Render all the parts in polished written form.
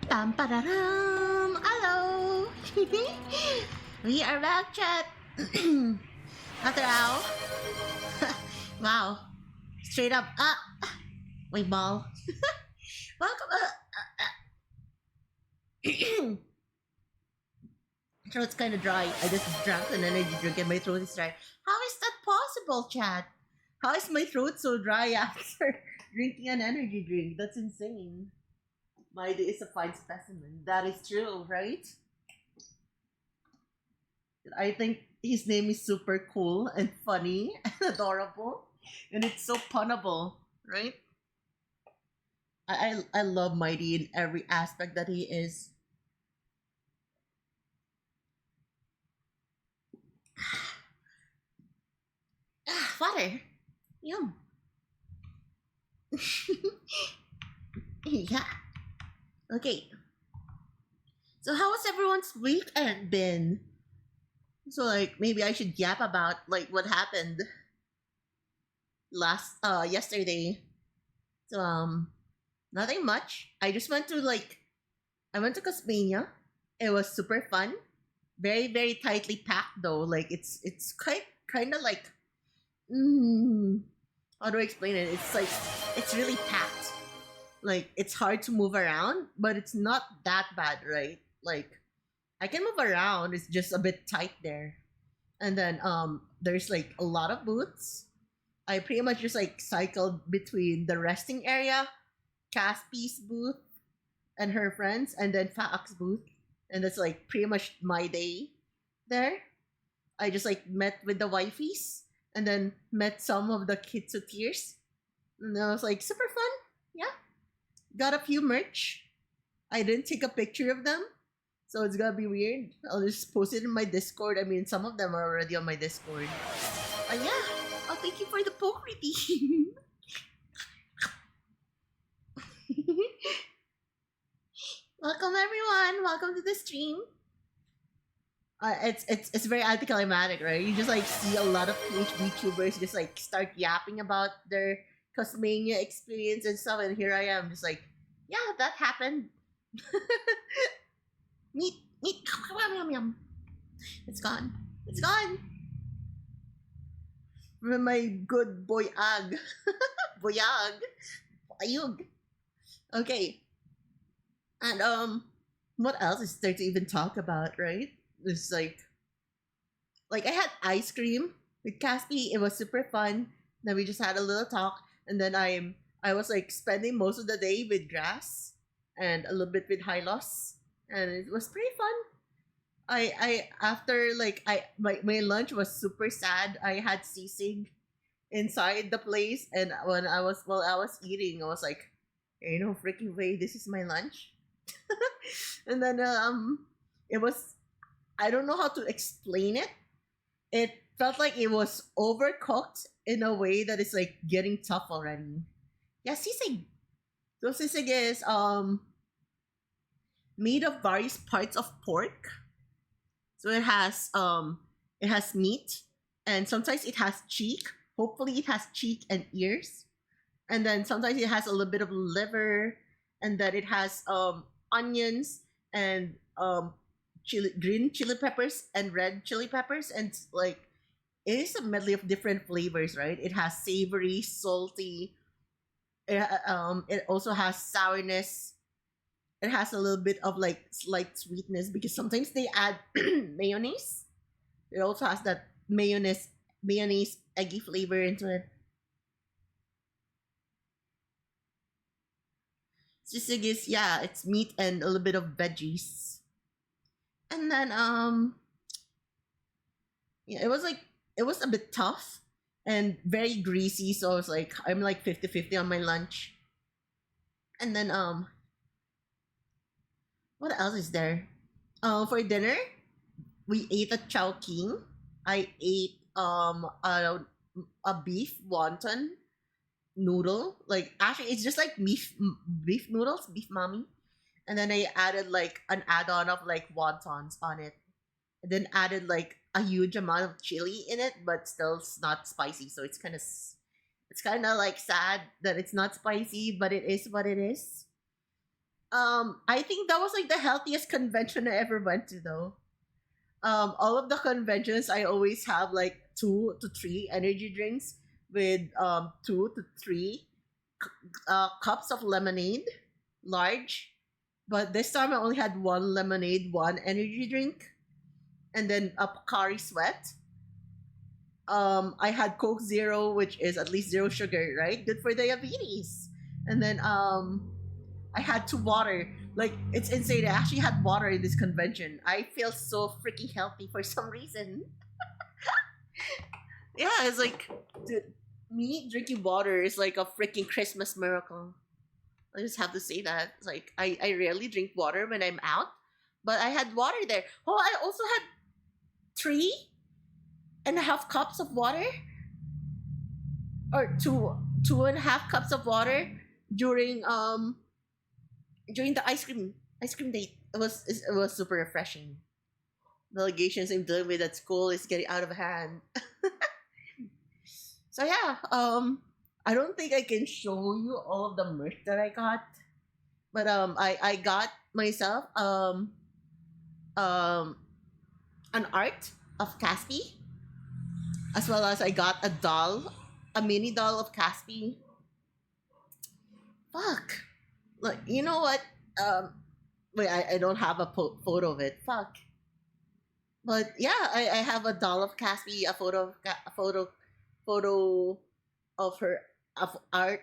Pam pararam! Hello! We are back, chat. After hour. Wow. Straight up. Wait, ball. Welcome. Throat's kind of dry. I just drank an energy drink and my throat is dry. How is that possible, chat? How is my throat so dry after drinking an energy drink? That's insane. Myde is a fine specimen. That is true, right? I think his name is super cool and funny and adorable, and it's so punnable, right? I love Myde in every aspect that he is. Water. Yum. Yeah. Okay. So how has everyone's weekend been? So like maybe I should yap about like what happened yesterday. So nothing much. I went to Casmania. It was super fun. Very very tightly packed though. Like it's quite kind of like how do I explain it? It's like it's really packed. Like it's hard to move around, but it's not that bad, right? Like I can move around. It's just a bit tight there. And then there's like a lot of booths. I pretty much just like cycled between the resting area, Caspy's booth, and her friends, and then Faak's booth. And that's like pretty much my day there. I just like met with the wifeys and then met some of the Kitsuteers. And that was like super fun. Yeah. Got a few merch. I didn't take a picture of them. So it's gonna be weird. I'll just post it in my Discord. I mean, some of them are already on my Discord. Yeah. Oh, thank you for the poke redeem. Welcome everyone. Welcome to the stream. It's very anticlimactic, right? You just like see a lot of VTubers just like start yapping about their Cosmania experience and stuff, and here I am, just like, yeah, that happened. meat, yum yum yum. It's gone. It's gone. From my good boy Ag, boyag, ayug. Okay, and what else is there to even talk about, right? It's like I had ice cream with Caspi. It was super fun. Then we just had a little talk, and then I was like spending most of the day with Grass and a little bit with Hylos, and it was pretty fun. I after like my lunch was super sad. I had sisig inside the place, and while I was eating, I was like, "Ain't no freaking way, this is my lunch." And then it was, I don't know how to explain it. It felt like it was overcooked in a way that is like getting tough already. Yeah, sisig. So sisig is made of various parts of pork. So it has meat, and sometimes it has cheek. Hopefully it has cheek and ears. And then sometimes it has a little bit of liver, and then it has onions and green chili peppers and red chili peppers, and like it is a medley of different flavors, right? It has savory, salty. It also has sourness. It has a little bit of like slight sweetness because sometimes they add mayonnaise. It also has that mayonnaise eggy flavor into it. Sisig is, yeah, it's meat and a little bit of veggies. And then yeah, it was a bit tough and very greasy, so I was like I'm like 50-50 on my lunch. And then what else is there? For dinner, we ate a chowking. I ate a beef wonton noodle. Like actually, it's just like beef noodles, beef mommy. And then I added like an add-on of like wontons on it. And then added like a huge amount of chili in it, but still it's not spicy, so it's kind of It's kind of like sad that it's not spicy, but it is what it is. I think that was like the healthiest convention I ever went to, though. All of the conventions, I always have like 2 to 3 energy drinks with 2 to 3 cups of lemonade, large. But this time I only had one lemonade, one energy drink, and then a Pocari Sweat. I had Coke Zero, which is at least zero sugar, right? Good for diabetes. And then I had 2 water. Like, it's insane. I actually had water in this convention. I feel so freaking healthy for some reason. Yeah, it's like, dude, me drinking water is like a freaking Christmas miracle. I just have to say that. It's like, I rarely drink water when I'm out, but I had water there. Oh, I also had 3.5 cups of water, or 2.5 cups of water during the ice cream date. It was super refreshing. The allegations I'm dealing with at school is getting out of hand. So yeah, I don't think I can show you all of the merch that I got, but I got myself um an art of Caspi, as well as I got a doll, a mini doll of Caspi. Fuck, like, you know what? Um, wait, I don't have a photo of it. Fuck. But yeah, I have a doll of Caspi, a photo of her, of art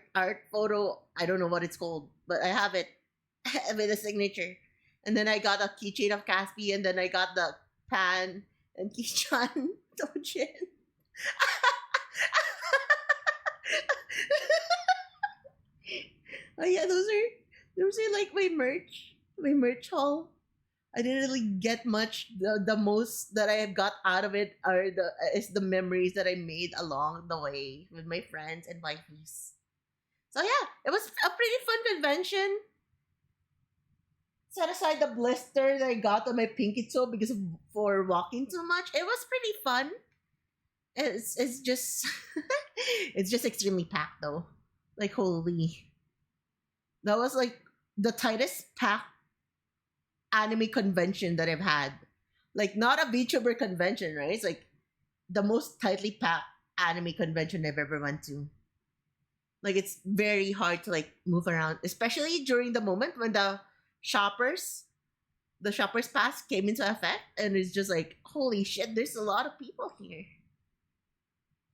photo. I don't know what it's called, but I have it with a signature. And then I got a keychain of Caspi, and then I got the pan and keychain Dojin. Oh yeah, those are like my merch haul. I didn't really get much. The most that I got out of it is the memories that I made along the way with my friends and wifeys. So yeah, it was a pretty fun convention. Set aside the blister that I got on my pinky toe because of for walking too much. It was pretty fun. It's just it's just extremely packed though. Like, holy, that was like the tightest packed anime convention that I've had. Like, not a VTuber convention, right? It's like the most tightly packed anime convention I've ever went to. Like, it's very hard to like move around, especially during the moment when shoppers the shoppers pass came into effect, and it's just like, holy shit, there's a lot of people here.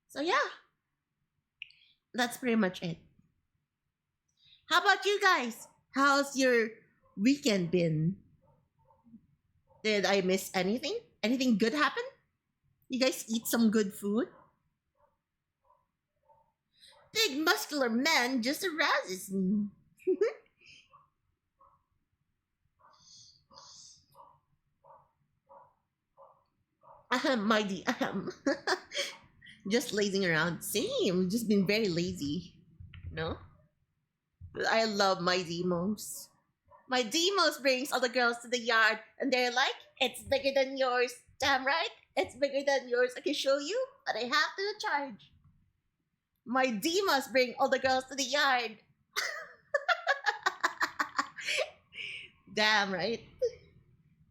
So yeah, that's pretty much it. How about you guys? How's your weekend been? Did I miss anything? Anything good happen? You guys eat some good food? Big muscular man just arouses me. Ahem, mighty, ahem. Just lazing around. Same, just been very lazy. No? I love Mydeimos. Mydeimos brings all the girls to the yard, and they're like, it's bigger than yours. Damn right, it's bigger than yours. I can show you, but I have to charge. Mydeimos bring all the girls to the yard. Damn right.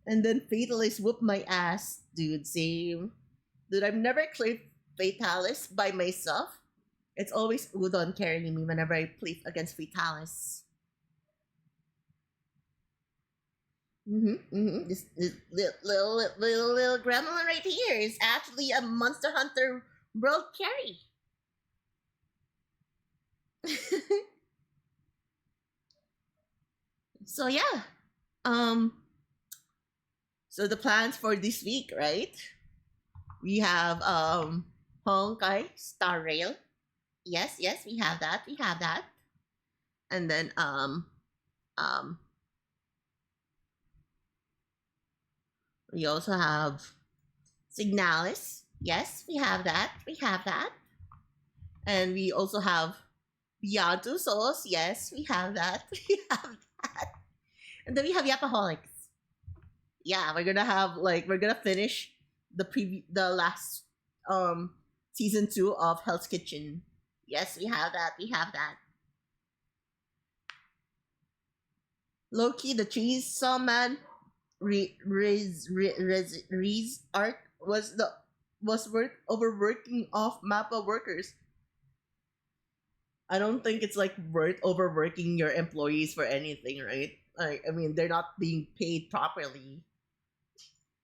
And then Fatalis whoop my ass, dude. Same. Dude, I've never cleared Fatalis by myself. It's always Udon carrying me whenever I play against Fatalis. This little gremlin right here is actually a Monster Hunter World Carry. So yeah. Um so the plans for this week, right? We have Honkai Star Rail. Yes, we have that. We have that. And then um we also have Signalis. Yes, we have that. We have that. And we also have Beyond Two Souls. Yes, we have that. We have that. And then we have Yapaholics. Yeah, we're gonna finish the last season 2 of Hell's Kitchen. Yes, we have that. We have that. Loki, the Chainsaw Man, Riz arc was overworking off Mappa workers. I don't think it's like worth overworking your employees for anything, right? I mean, they're not being paid properly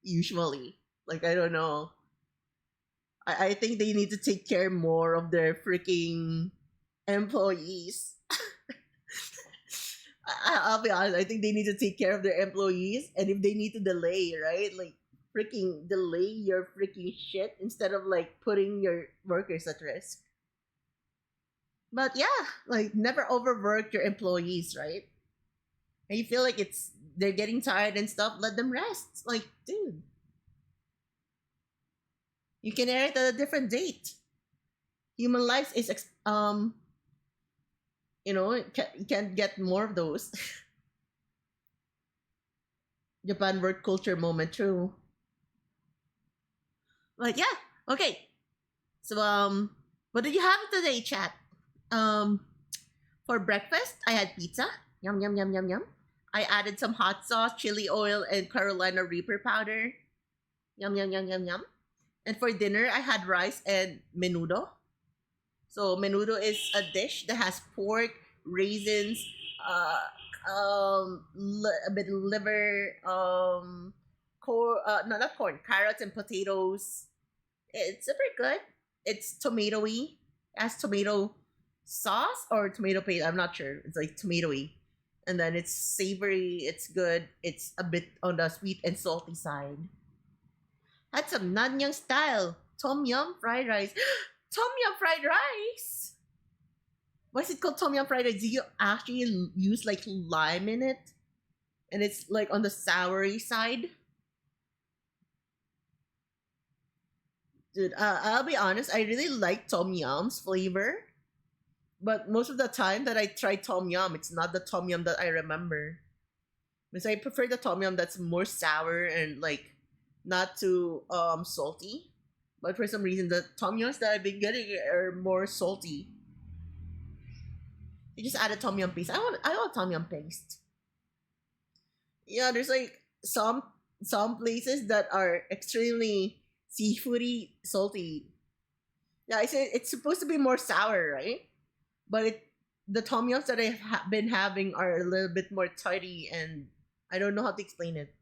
usually. Like I don't know. I think they need to take care more of their freaking employees. I'll be honest. I think they need to take care of their employees, and if they need to delay, right? Like freaking delay your freaking shit instead of like putting your workers at risk. But yeah, like never overwork your employees, right? And you feel like they're getting tired and stuff, let them rest. Like, dude, you can air it at a different date. Human lives is you can't get more of those. Japan work culture moment, true. But yeah, okay. So what did you have today, chat? Um, for breakfast, I had pizza. Yum yum yum yum yum. I added some hot sauce, chili oil, and Carolina Reaper powder. Yum yum yum yum yum. And for dinner, I had rice and menudo. So menudo is a dish that has pork, raisins, a bit of liver, no, not corn, carrots and potatoes. It's super good. It's tomatoey. It has tomato sauce or tomato paste. I'm not sure. It's like tomatoey. And then it's savory. It's good. It's a bit on the sweet and salty side. Had some Nanyang style tom yum fried rice. Tom yum fried rice. Why is it called tom yum fried rice? Do you actually use like lime in it? And it's like on the soury side? Dude, I'll be honest, I really like tom yum's flavor. But most of the time that I try tom yum, it's not the tom yum that I remember. Because I prefer the tom yum that's more sour and like not too salty. But for some reason, the tom yums that I've been getting are more salty. They just added tom yum paste. I want tom yum paste. Yeah, there's like some places that are extremely seafoody salty. Yeah, I said it's supposed to be more sour, right? But the tom yums that I've been having are a little bit more tart and I don't know how to explain it.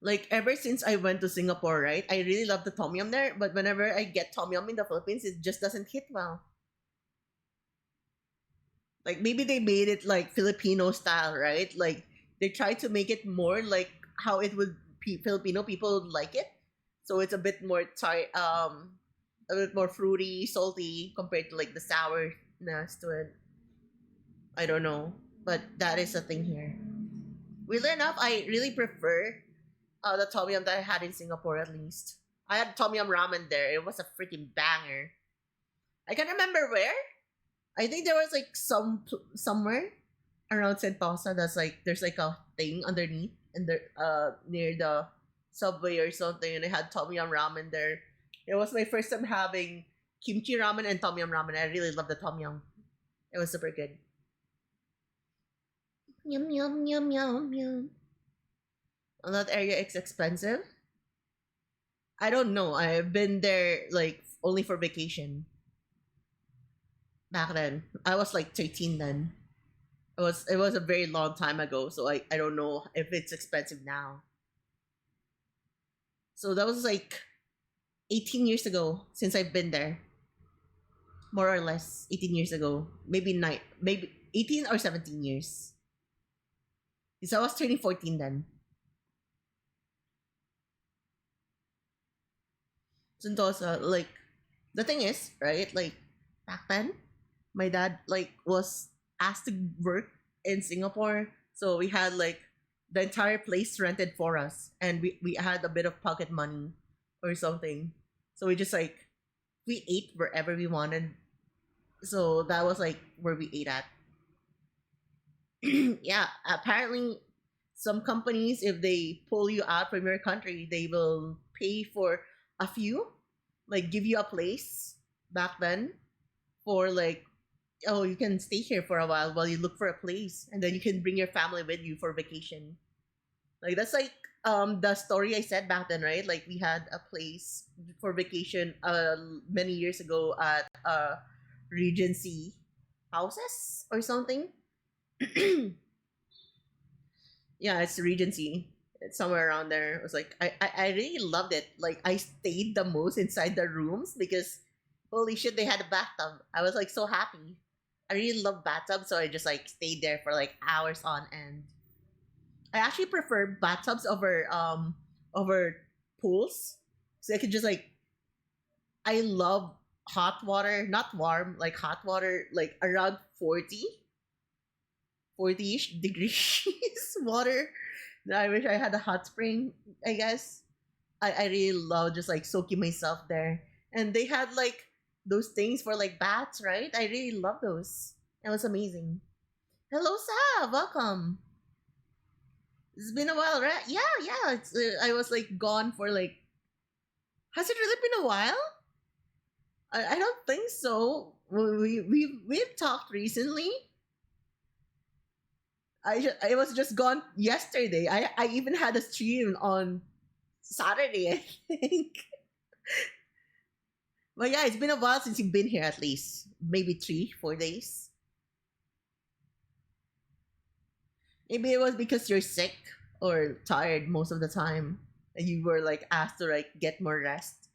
Like ever since I went to Singapore, right? I really love the tom yum there, but whenever I get tom yum in the Philippines, it just doesn't hit well. Like maybe they made it like Filipino style, right? Like they tried to make it more like how it would Filipino people would like it. So it's a bit more a bit more fruity, salty compared to like the sourness to it. I don't know, but that is a thing here. Weirdly enough, I really prefer the tom yum that I had in Singapore at least. I had tom yum ramen there. It was a freaking banger. I can't remember where. I think there was like somewhere around Sentosa that's like there's like a thing underneath and there near the subway or something and I had tom yum ramen there. It was my first time having kimchi ramen and tom yum ramen. I really love the tom yum. It was super good. Yum yum yum yum yum. And that area is expensive. I don't know. I've been there like only for vacation. Back then, I was like 13 then. It was a very long time ago, so I don't know if it's expensive now. So that was like 18 years ago since I've been there. More or less 18 years ago. Maybe 18 or 17 years. Because I was turning 14 then. Sentosa, like the thing is, right? Like back then, my dad like was asked to work in Singapore, so we had like the entire place rented for us, and we had a bit of pocket money or something. So we just like we ate wherever we wanted. So that was like where we ate at. Yeah, apparently some companies if they pull you out from your country, they will pay for a few, like give you a place. back then for like, oh, you can stay here for a while you look for a place, and then you can bring your family with you for vacation. Like that's like the story I said back then, right? Like we had a place for vacation many years ago at Regency houses or something. Yeah, it's Regency. It's somewhere around there. It was like I really loved it. Like I stayed the most inside the rooms because holy shit, they had a bathtub. I was like so happy. I really love bathtubs, so I just like stayed there for like hours on end. I actually prefer bathtubs over pools. So I could just like I love hot water, not warm, like hot water, like around 40-ish degrees water. I wish I had a hot spring, I guess. I really love just like soaking myself there. And they had like those things for like baths, right? I really love those. It was amazing. Hello, Sav. Welcome. It's been a while, right? Yeah, yeah. I was like gone for like. Has it really been a while? I don't think so. We've talked recently. I was just gone yesterday. I even had a stream on Saturday, I think. But yeah, it's been a while since you've been here at least. Maybe 3, 4 days. Maybe it was because you're sick or tired most of the time. And you were like asked to like get more rest.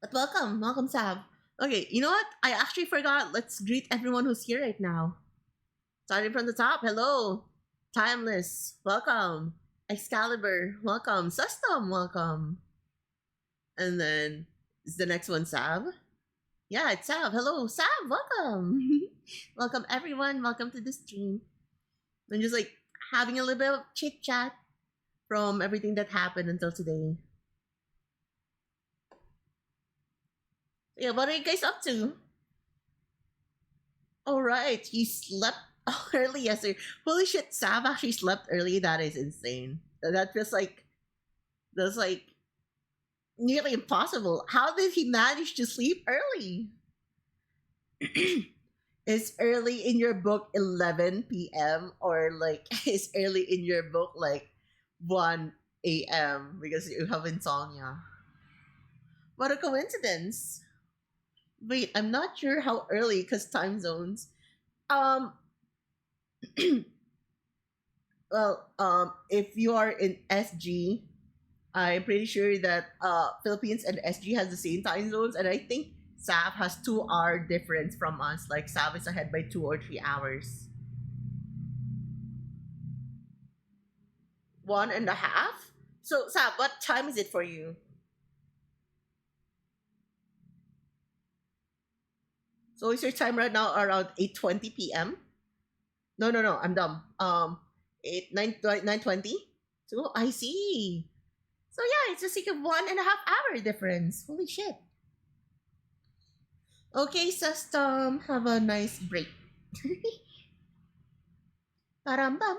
But welcome, welcome Sav. Okay, you know what? I actually forgot. Let's greet everyone who's here right now. Starting from the top, hello. Timeless, welcome. Excalibur, welcome. Sustom, welcome. And then is the next one Sav? Yeah, it's Sav. Hello, Sav, welcome. Welcome everyone. Welcome to the stream. And just like having a little bit of chit chat from everything that happened until today. Yeah, what are you guys up to? All right, you slept early yesterday. Holy shit, Sav actually slept early. That is insane. That feels like that's like nearly impossible. How did he manage to sleep early? Is early in your book 11 p.m. or like is early in your book like 1 a.m. because you have insomnia? What a coincidence. Wait, I'm not sure how early because time zones. Um, if you are in SG, I'm pretty sure that Philippines and SG has the same time zones, and I think SAF has 2 hour difference from us. Like SAF is ahead by 2 or 3 hours. 1.5. So SAF, what time is it for you? So is your time right now around 8:20 p.m.? No, no, no. I'm dumb. 9:20. So I see. So yeah, it's just like a 1.5 hour difference. Holy shit. Okay, system. Have a nice break. Parambam.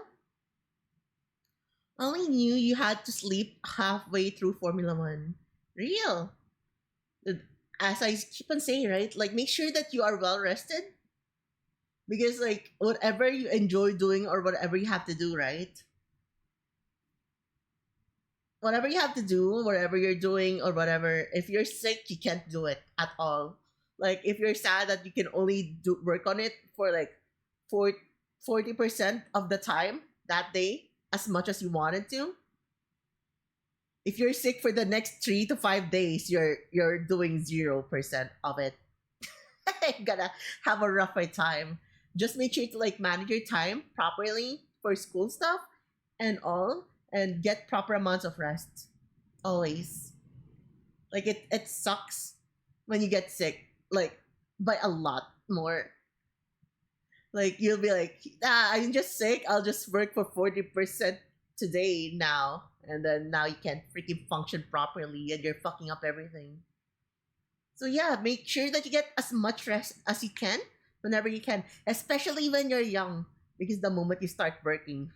Only knew you had to sleep halfway through Formula One. Real. As I keep on saying, right? Like, make sure that you are well rested. Because, like, whatever you enjoy doing or whatever you have to do, right? Whatever you have to do, whatever you're doing or whatever, if you're sick, you can't do it at all. Like, if you're sad that you can only work on it for like 40% of the time that day, as much as you wanted to, if you're sick for the next 3 to 5 days, you're doing 0% of it. You're gonna have a rougher time. Just make sure to like manage your time properly for school stuff and all, and get proper amounts of rest. Always. Like it sucks when you get sick, like by a lot more. Like you'll be like, I'm just sick. I'll just work for 40% today now, and then now you can't freaking function properly, and you're fucking up everything. So yeah, make sure that you get as much rest as you can whenever you can, especially when you're young, because the moment you start working,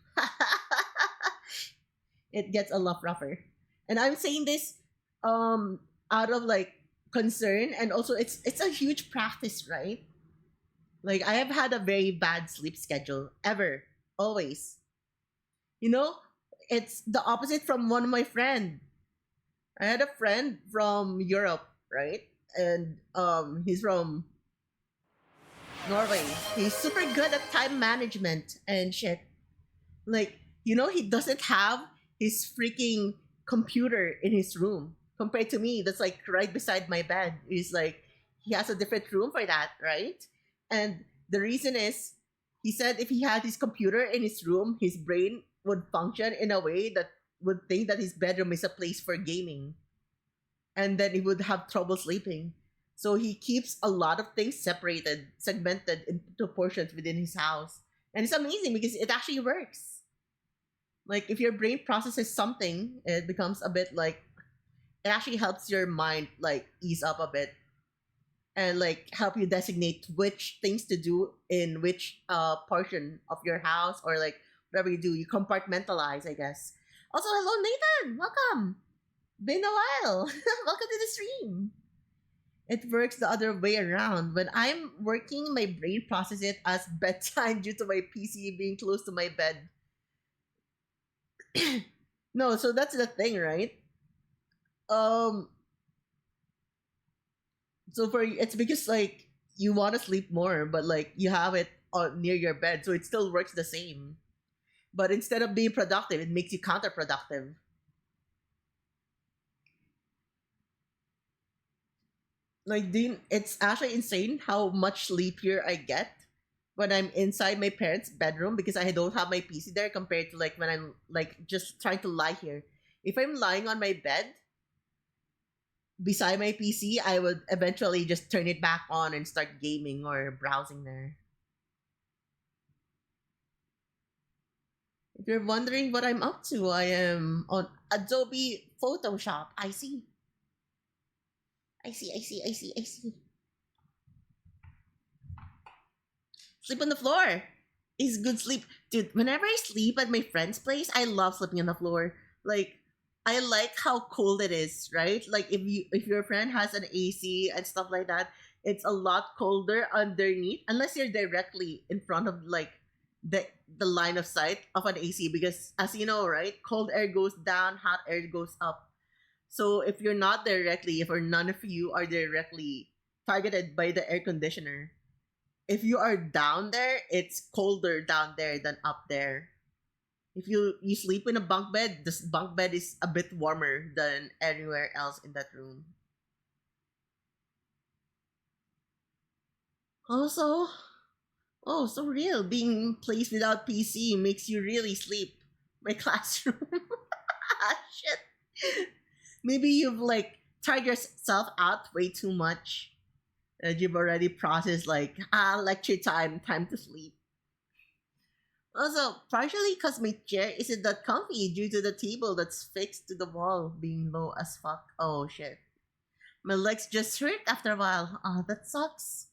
it gets a lot rougher. And I'm saying this out of like concern, and also it's a huge practice, right? Like I have had a very bad sleep schedule ever, always. You know, it's the opposite from one of my friend. I had a friend from Europe, right? And he's from Norway. He's super good at time management and shit. Like, he doesn't have his freaking computer in his room compared to me. That's like right beside my bed. He's like, he has a different room for that, right? And the reason is, he said if he had his computer in his room, his brain would function in a way that would think that his bedroom is a place for gaming. And then he would have trouble sleeping. So he keeps a lot of things separated, segmented into portions within his house. And it's amazing because it actually works. Like if your brain processes something, it becomes a bit like, it actually helps your mind like ease up a bit, and like help you designate which things to do in which portion of your house, or like whatever you do, you compartmentalize, I guess. Also, hello Nathan, welcome. Been a while. Welcome to the stream. It works the other way around. When I'm working, my brain processes it as bedtime due to my PC being close to my bed. No, so that's the thing, right? Um, so for it's because like you want to sleep more, but like you have it near your bed, so it still works the same. But instead of being productive, it makes you counterproductive. Like, it's actually insane how much sleepier I get when I'm inside my parents' bedroom because I don't have my PC there compared to like when I'm like just trying to lie here. If I'm lying on my bed beside my PC, I would eventually just turn it back on and start gaming or browsing there. If you're wondering what I'm up to, I am on Adobe Photoshop. I see. Sleep on the floor is good sleep. Dude, whenever I sleep at my friend's place, I love sleeping on the floor. Like, I like how cold it is, right? Like if your friend has an AC and stuff like that, it's a lot colder underneath unless you're directly in front of like the the line of sight of an AC, because as you know, right? Cold air goes down, hot air goes up. So if you're not directly, if or none of you are directly targeted by the air conditioner, if you are down there, it's colder down there than up there. If you sleep in a bunk bed, this bunk bed is a bit warmer than anywhere else in that room. Also, oh, so real. Being placed without PC makes you really sleep. My classroom. Shit. Maybe you've like tired yourself out way too much. And you've already processed like, lecture time to sleep. Also, partially because my chair isn't that comfy due to the table that's fixed to the wall being low as fuck. Oh shit. My legs just hurt after a while. Oh, that sucks.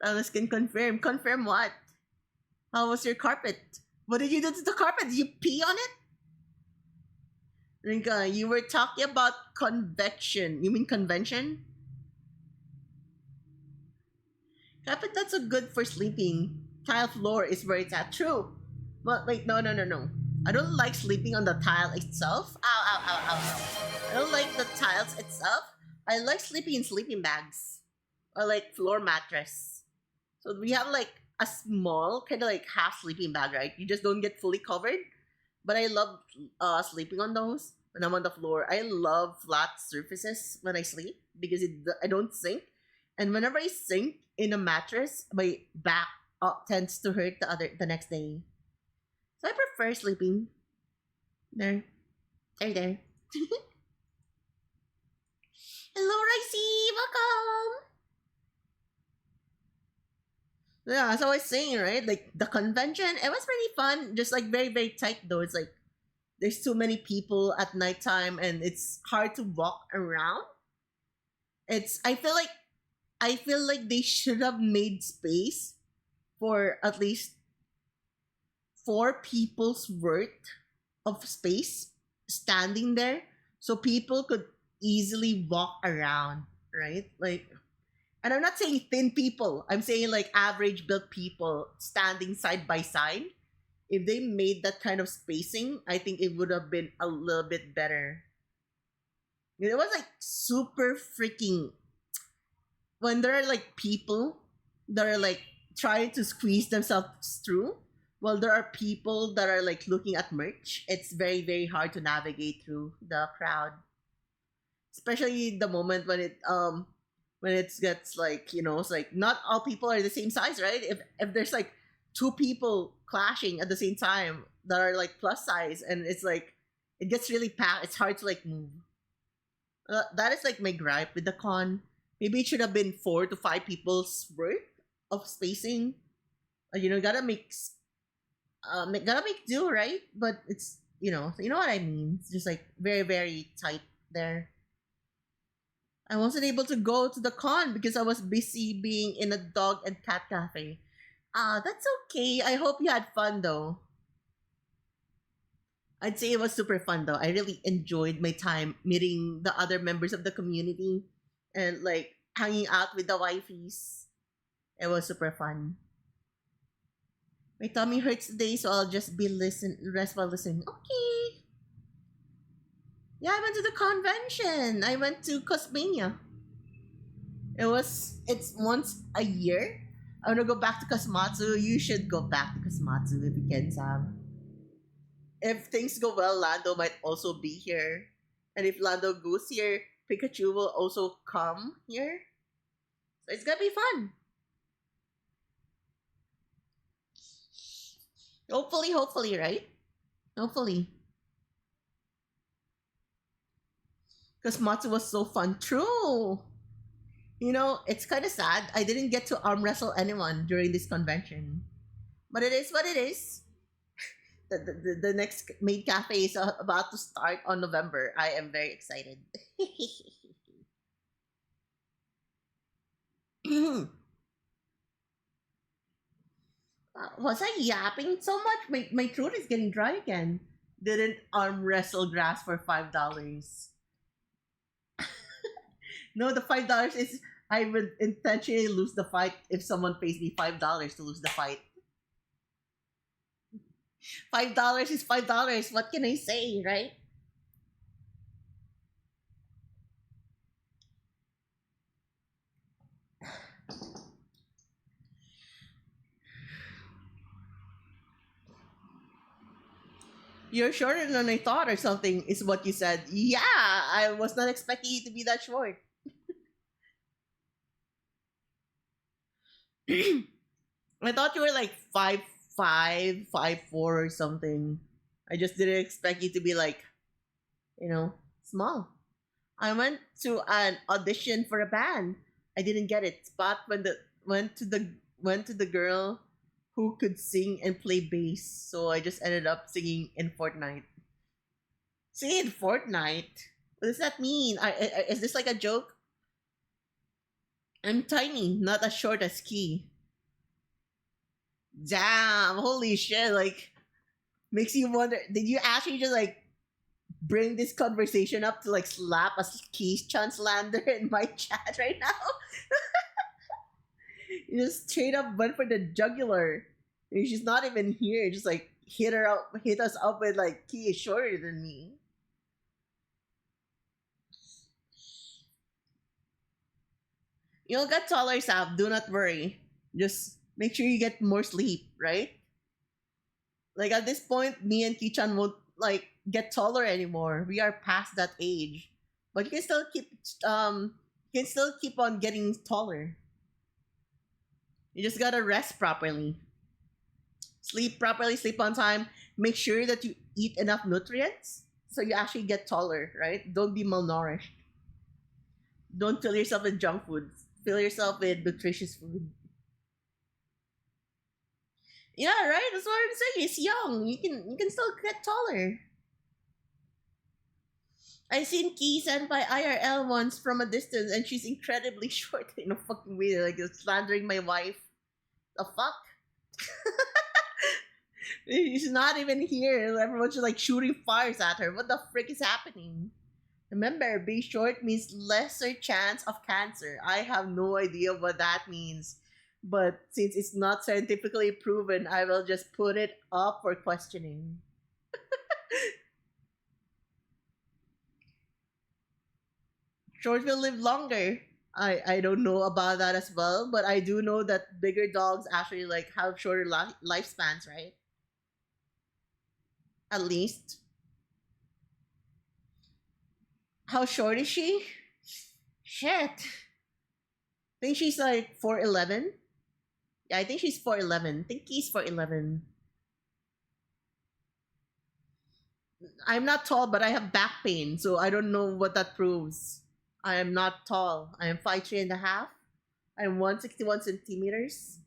Alice can confirm. Confirm what? How was your carpet? What did you do to the carpet? Did you pee on it? Rinka, you were talking about convection. You mean convention? Carpet that's so good for sleeping. Tile floor is where it's at. True. But wait, no. I don't like sleeping on the tile itself. Ow. I don't like the tiles itself. I like sleeping in sleeping bags or like floor mattress. So we have like a small kind of like half sleeping bag, right? You just don't get fully covered. But I love sleeping on those when I'm on the floor. I love flat surfaces when I sleep because I don't sink. And whenever I sink in a mattress, my back tends to hurt the next day. So I prefer sleeping there. There. Hello, Ricey. Welcome. Yeah, as I was saying, right? Like the convention, it was pretty fun. Just like very, very tight though. It's like there's too many people at nighttime and it's hard to walk around. It's I feel like they should have made space for at least four people's worth of space standing there so people could easily walk around, right? Like, and I'm not saying thin people. I'm saying like average built people standing side by side. If they made that kind of spacing, I think it would have been a little bit better. It was like super freaking when there are like people that are like trying to squeeze themselves through, while there are people that are like looking at merch. It's very very hard to navigate through the crowd, especially the moment when it gets like, it's like not all people are the same size, right? If there's like two people clashing at the same time that are like plus size, and it's like it gets really packed, it's hard to like move. That is like my gripe with the con. Maybe it should have been 4 to 5 people's worth of spacing. Gotta gotta make do, right? But it's, you know what I mean. It's just like very very tight there. I wasn't able to go to the con because I was busy being in a dog and cat cafe. That's okay. I hope you had fun though. I'd say it was super fun though. I really enjoyed my time meeting the other members of the community and like hanging out with the wifeys. It was super fun. My tummy hurts today, so I'll just be rest while listening. Okay. Yeah, I went to the convention. I went to Cosmania. It's once a year. I wanna go back to Cosmatsu. You should go back to Cosmatsu if you can, Sam. If things go well, Lando might also be here. And if Lando goes here, Pikachu will also come here. So it's gonna be fun. Hopefully, right? Hopefully. Because Matsu was so fun. True. It's kind of sad. I didn't get to arm wrestle anyone during this convention. But it is what it is. The next main cafe is about to start on November. I am very excited. Was I yapping so much? My throat is getting dry again. Didn't arm wrestle grass for $5. No, the $5 is I would intentionally lose the fight if someone pays me $5 to lose the fight. $5 is $5. What can I say, right? You're shorter than I thought, or something, is what you said. Yeah, I was not expecting you to be that short. I thought you were like 5'5", 5'4", or something. I just didn't expect you to be like, small. I went to an audition for a band. I didn't get it. Spot went to the girl who could sing and play bass. So I just ended up singing in Fortnite. Singing in Fortnite? What does that mean? Is this like a joke? I'm tiny, not as short as Key. Damn, holy shit! Like, makes you wonder. Did you actually just like bring this conversation up to like slap a Keys Chanslander in my chat right now? You just straight up went for the jugular. And she's not even here. Just like hit us up with like Key is shorter than me. You'll get taller, Sab. Do not worry. Just make sure you get more sleep, right? Like at this point, me and Kichan won't like get taller anymore. We are past that age. But you can still keep on getting taller. You just gotta rest properly. Sleep properly, sleep on time. Make sure that you eat enough nutrients so you actually get taller, right? Don't be malnourished. Don't fill yourself with junk food. Fill yourself with nutritious food. Yeah, right. That's what I'm saying. It's young. You can still get taller. I seen Key Senpai IRL once from a distance, and she's incredibly short in a fucking way. Like slandering my wife. The fuck? She's not even here. Everyone's just like shooting fires at her. What the frick is happening? Remember, be short means lesser chance of cancer. I have no idea what that means. But since it's not scientifically proven, I will just put it up for questioning. Short will live longer. I don't know about that as well, but I do know that bigger dogs actually like have shorter lifespans, right? At least. How short is she? Shit. I think she's like 4'11. Yeah, I think she's 4'11. I think he's 4'11. I'm not tall, but I have back pain, so I don't know what that proves. I am not tall. I am 5'3" and a half. I'm 161 centimeters.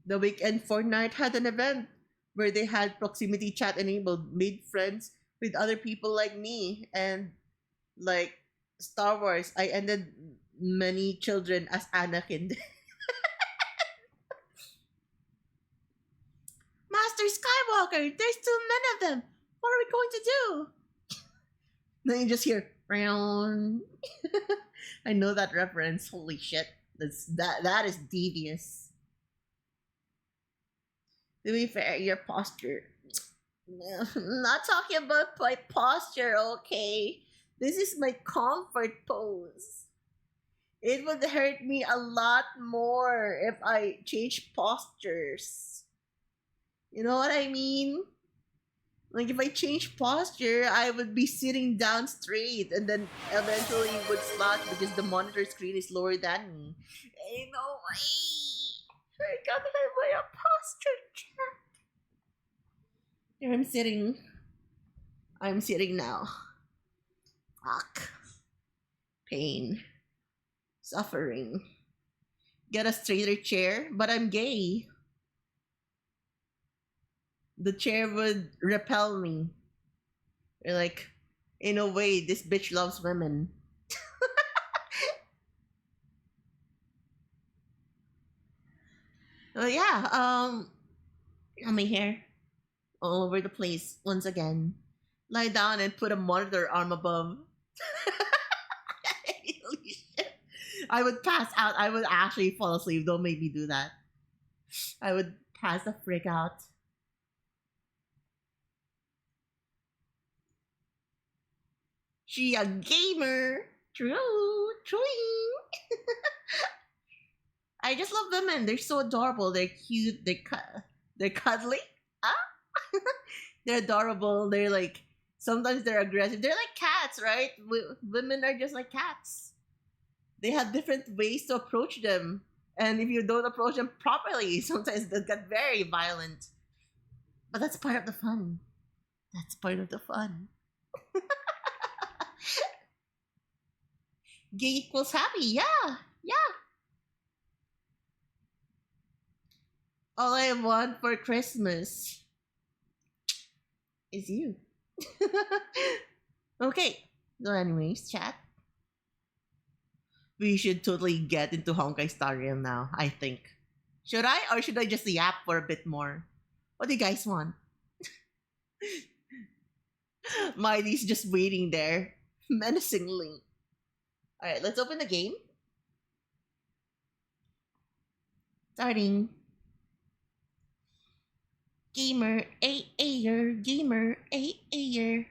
The weekend Fortnite had an event where they had proximity chat enabled, made friends with other people like me, and like Star Wars, I ended many children as Anakin. Master Skywalker, there's too many of them. What are we going to do? Then you just hear round. I know that reference. Holy shit. That is devious. To be fair, your posture. Not talking about my posture, okay? This is my comfort pose. It would hurt me a lot more if I change postures. You know what I mean? Like if I change posture, I would be sitting down straight and then eventually would slouch because the monitor screen is lower than me. Ain't no way. I gotta have my posture check. Here I'm sitting. I'm sitting now. Fuck. Pain. Suffering. Get a straighter chair, but I'm gay. The chair would repel me. You're like, in a way, this bitch loves women. Oh yeah, my hair all over the place once again. Lie down and put a monitor arm above. Holy shit. I would pass out. I would actually fall asleep. Don't make me do that. I would pass the freak out. She a gamer. True. True. I just love women. They're so adorable. They're cute. They're cuddly. Ah, they're adorable. They're like sometimes they're aggressive. They're like cats, right? Women are just like cats. They have different ways to approach them, and if you don't approach them properly, sometimes they get very violent. But that's part of the fun. That's part of the fun. Gay equals happy. Yeah, yeah. All I want for Christmas is you. Okay. So, anyways, chat. We should totally get into Honkai Star Rail now, I think. Should I, or should I just yap for a bit more? What do you guys want? Miley's just waiting there, menacingly. Alright, let's open the game. Starting. Gamer, gamer, ayer.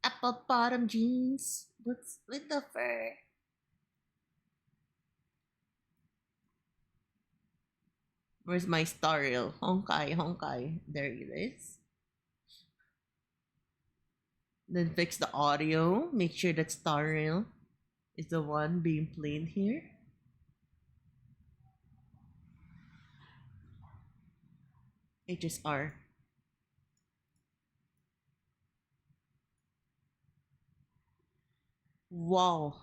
Apple bottom jeans. What's with the fur? Where's my star reel? Honkai, Honkai. There it is. Then fix the audio. Make sure that star reel is the one being played here. HSR. Wow.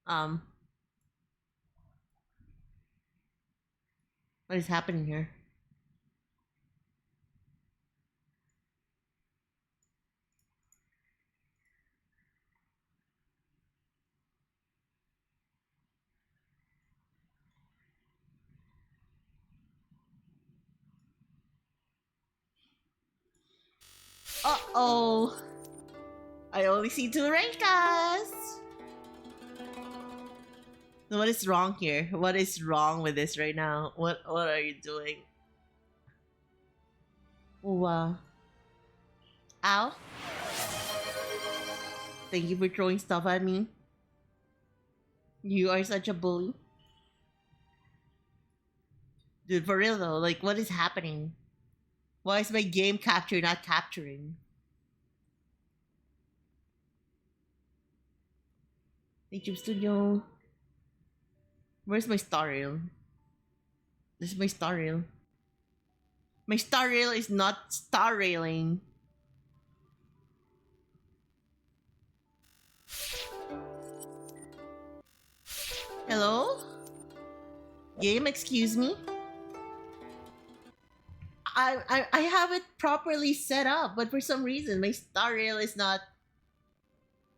Um, what is happening here? Uh-oh. I only see two Renkas. What is wrong here? What is wrong with this right now? What are you doing? Wow. Ow. Thank you for throwing stuff at me. You are such a bully. Dude, for real though, like what is happening? Why is my game capture not capturing? YouTube Studio. Where's my star rail? This is my star rail. My star rail is not star railing. Hello? Game, excuse me? I have it properly set up, but for some reason my star rail is not.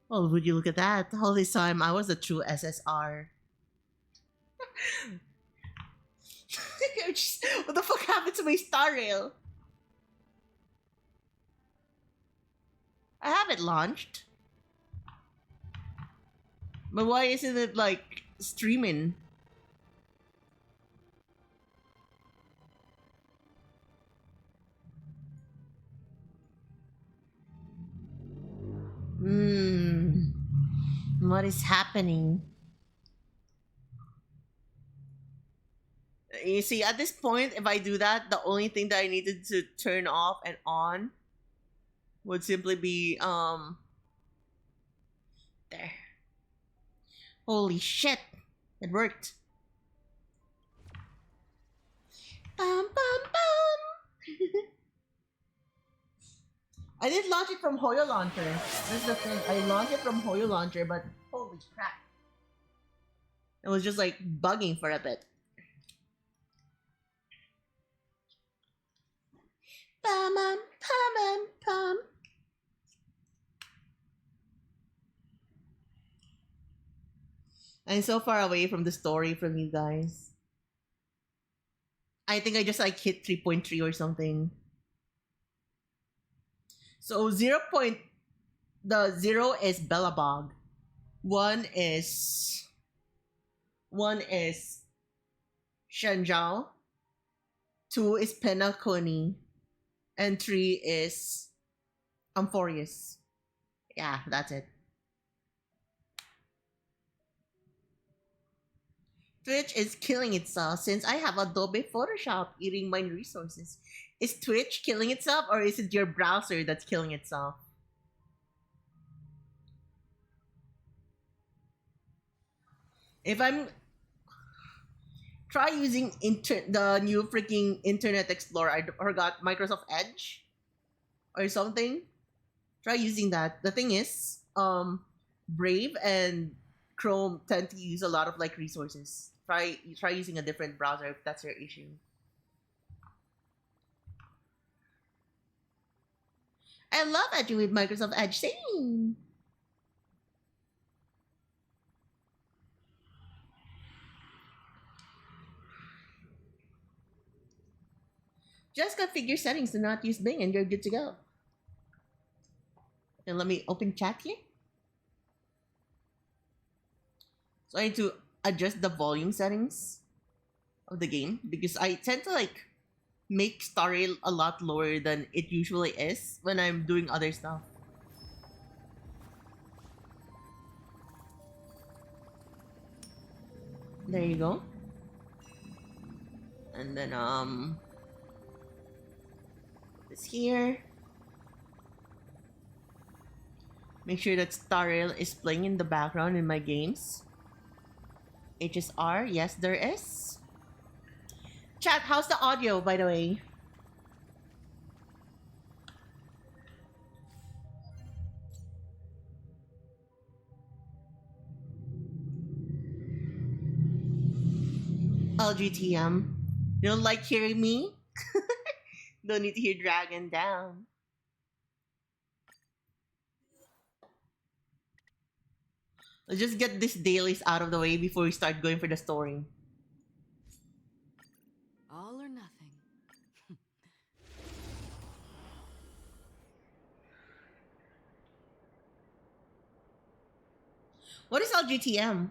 Well, would you look at that? All this time I was a true SSR. What the fuck happened to my star rail? I have it launched. But why isn't it like streaming? What is happening? You see, at this point, if I do that, the only thing that I needed to turn off and on would simply be there. Holy shit! It worked. Bum bum bum. I did launch it from Hoyo Launcher. That's the thing. I launched it from Hoyo Launcher, but holy crap. It was just like bugging for a bit. Bum bum bum bum. I'm so far away from the story from you guys. I think I just like hit 3.3 or something. So 0. The 0 is Bellabog. 1 is Shenzhou. 2 is Penacony. And 3 is Amphorius. Yeah, that's it. Twitch is killing itself since I have Adobe Photoshop eating my resources. Is Twitch killing itself or is it your browser that's killing itself? If I'm try using the new freaking Internet Explorer, I forgot Microsoft Edge or something. Try using that. The thing is, Brave and Chrome tend to use a lot of like resources. Try using a different browser if that's your issue. I love Edge with Microsoft Edge. Same. Just configure settings to not use Bing and you're good to go. And let me open chat here. So I need to adjust the volume settings of the game because I tend to like make star rail a lot lower than it usually is when I'm doing other stuff. There you go. And then this here. Make sure that star rail is playing in the background in my games. HSR, yes there is. Chat, how's the audio by the way? LGTM. You don't like hearing me? Don't need to hear Dragon Down. Let's just get this dailies out of the way before we start going for the story. All or nothing. What is LGTM?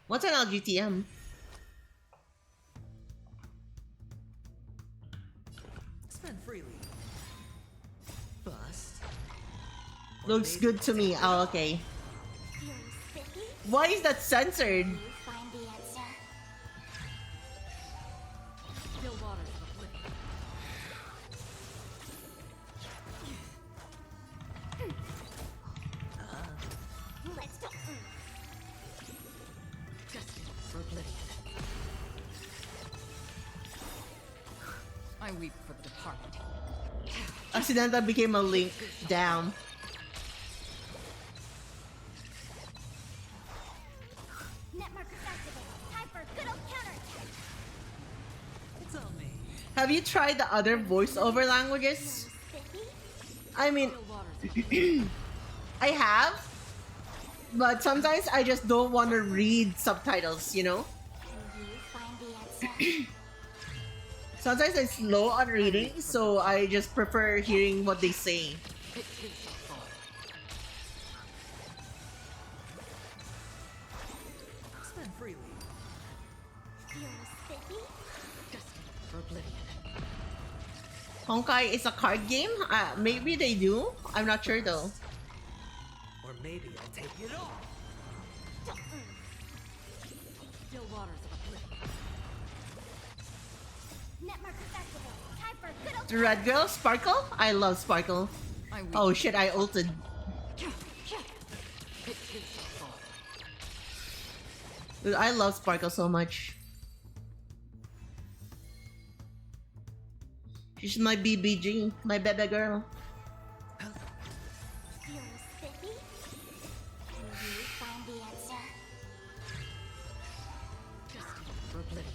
What's an LGTM? Spend freely. Bust. Looks good to me. Oh, okay. Why is that censored? Find the answer. Still waters of oblivion. Let's go. Destined for oblivion. I weep for the departed. Accidental became a link. Damn. Net markers activated. Time for a good old counterattack. It's on me. Have you tried the other voiceover languages? Spiffy? I mean, Still waters of oblivion. I have, but sometimes I just don't want to read subtitles, you know? Can you find the answer? Sometimes I'm slow on reading, so I just prefer hearing what they say. It too shall fall. Spend freely. Feel spiffy? Destined for oblivion. Honkai is a card game? Maybe they do. I'm not sure though. Or maybe I'll take it all. Still waters of oblivion. Net markers activated. Time for a good old The red girl, Sparkle? I love Sparkle. I weep. Oh shit, I ulted. It too shall fall. Dude, I love Sparkle so much. She's my BBG, my baby girl. Feel spiffy? Can you find the answer? Destined for oblivion.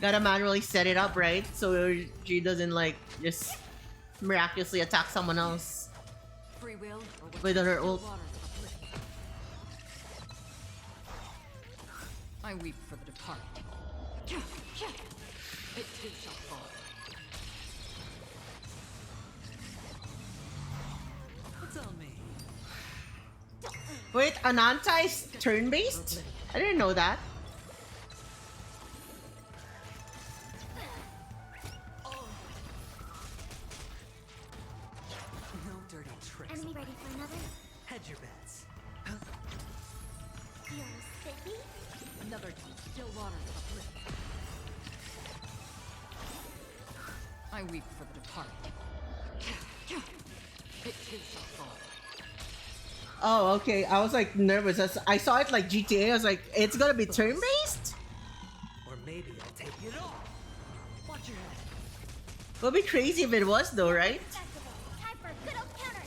Gotta manually set it up, right? So she doesn't like just miraculously attack someone else. Free will or what? With her Still ult. waters of oblivion. I weep for the departed. It too shall fall. It's on me. Wait, Ananta is turn-based? I didn't know that. No dirty tricks. Enemy ready for another? Hedge your bets. Feel spiffy? Another team. Still waters of oblivion. I weep for the departed. It too shall fall. Oh, okay. I was like nervous. I saw it like GTA. I was like, it's gonna be turn-based? Or maybe I'll take it all. Watch your head. Would be crazy if it was though, right? Activated. Time for a good old counterattack.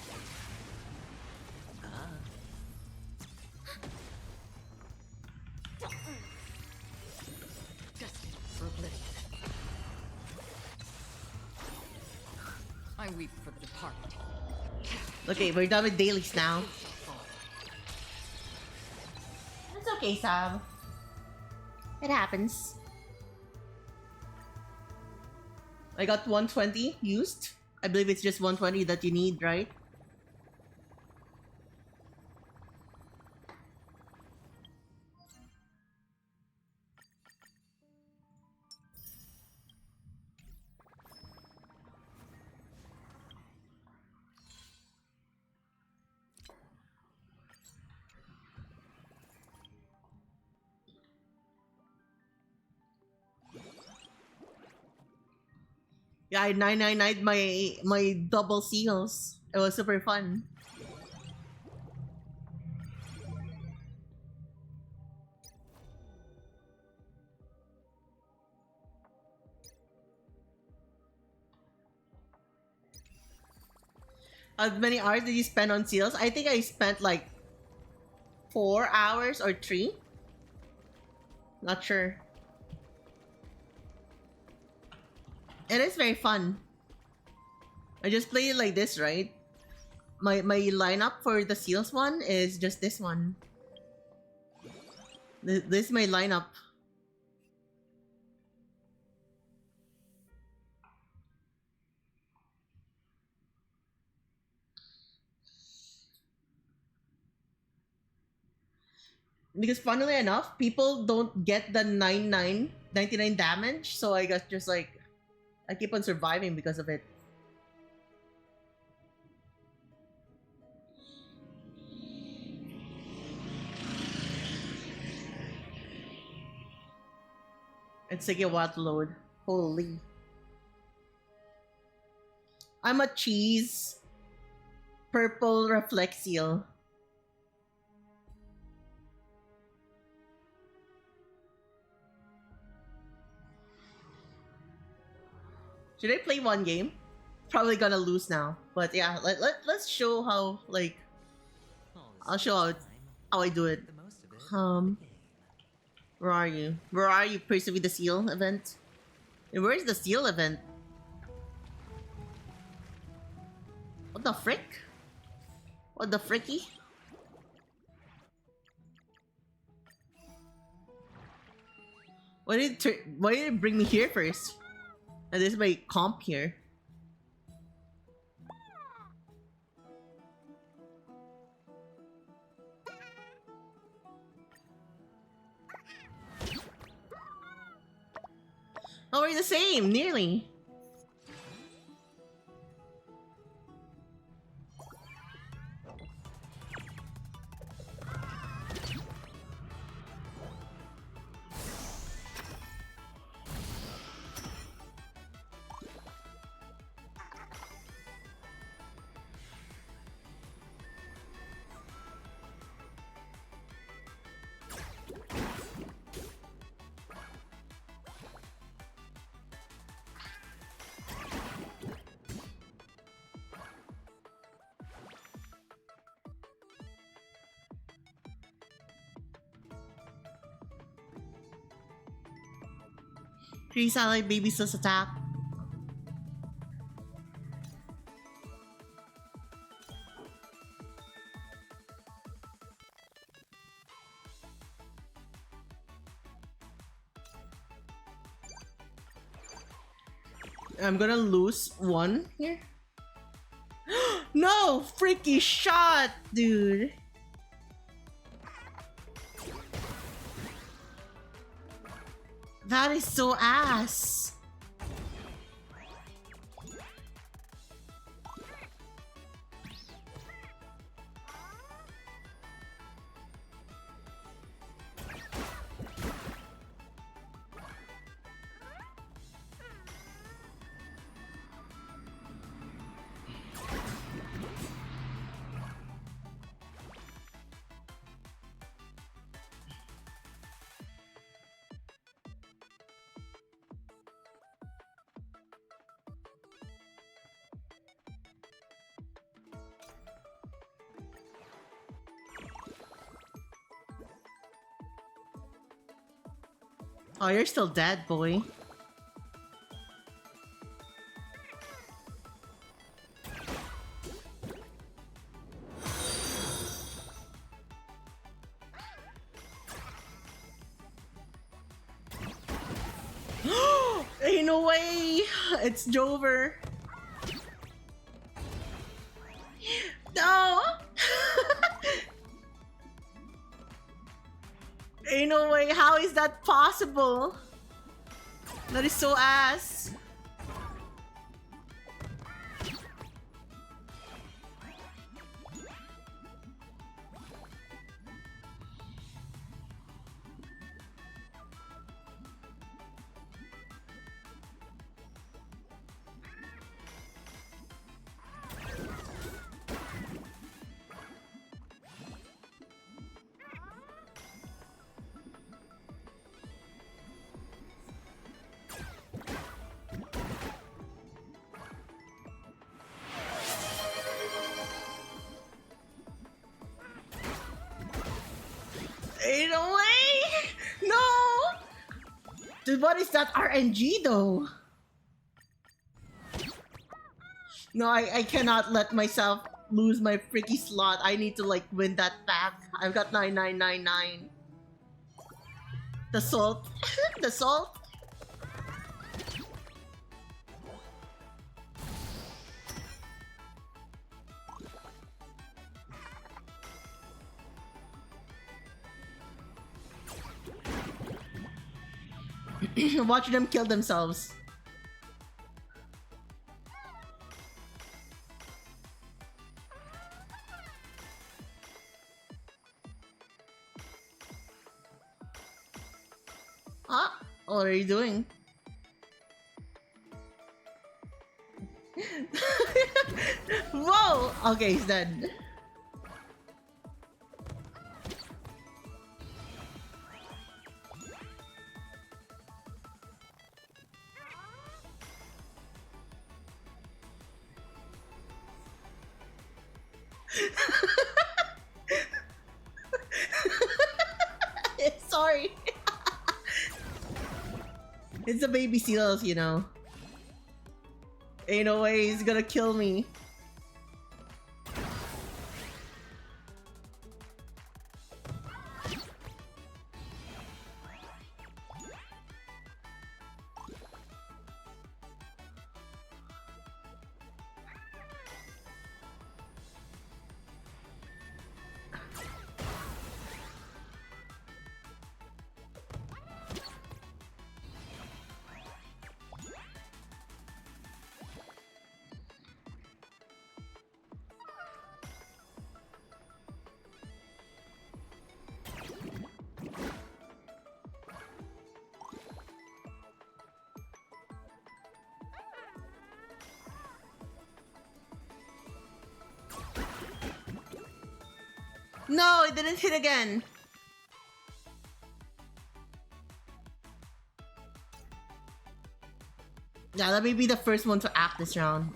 Destined for oblivion. I weep for the departed. Okay, we're done with dailies now. It shall fall. It's okay, Sam. It happens. I got 120 used. I believe it's just 120 that you need, right? Yeah, I 999 my double seals. It was super fun. How many hours did you spend on seals? I think I spent like 4 hours or 3. Not sure. It is very fun. I just play it like this, right? My lineup for the seals one is just this one. This is my lineup. Because funnily enough, people don't get the 99 damage, so I guess just like I keep on surviving because of it. It's taking a while to load. Holy. I'm a cheese. Purple reflexial. Should I play one game? Probably gonna lose now. But yeah, let's show how, like, I'll show how I do it. The most of it. Um, where are you? Where are you, Persevere the Seal event? And where's the Seal event? What the frick? What the fricky? Why did it bring me here first? And this is my comp here. Oh, we're the same, nearly. Please ally baby sus attack. I'm gonna lose one here. No! Freaky shot, dude! That is so ass! Oh, you're still dead, boy. Ain't no way! It's Jover. No! Ain't no way, how is that possible? That is so ass. Ain't no way! No! Dude, what is that RNG though? No, I cannot let myself lose my freaky slot. I need to like win that back. I've got 9999. The salt. The salt. Watch them kill themselves. Ah, what are you doing? Whoa! Okay, he's dead. Sorry. It's the baby seals, you know. Ain't no way he's gonna kill me. No, it didn't hit again. Yeah, let me be the first one to act this round.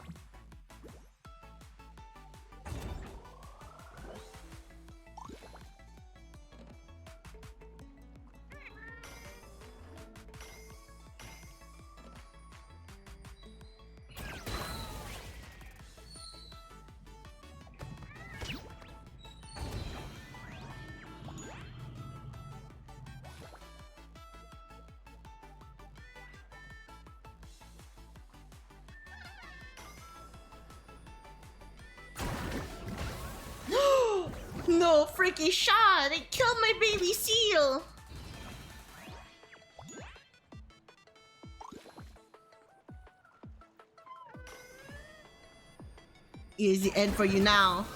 No freaky shot! It killed my baby seal! Here's the end for you now.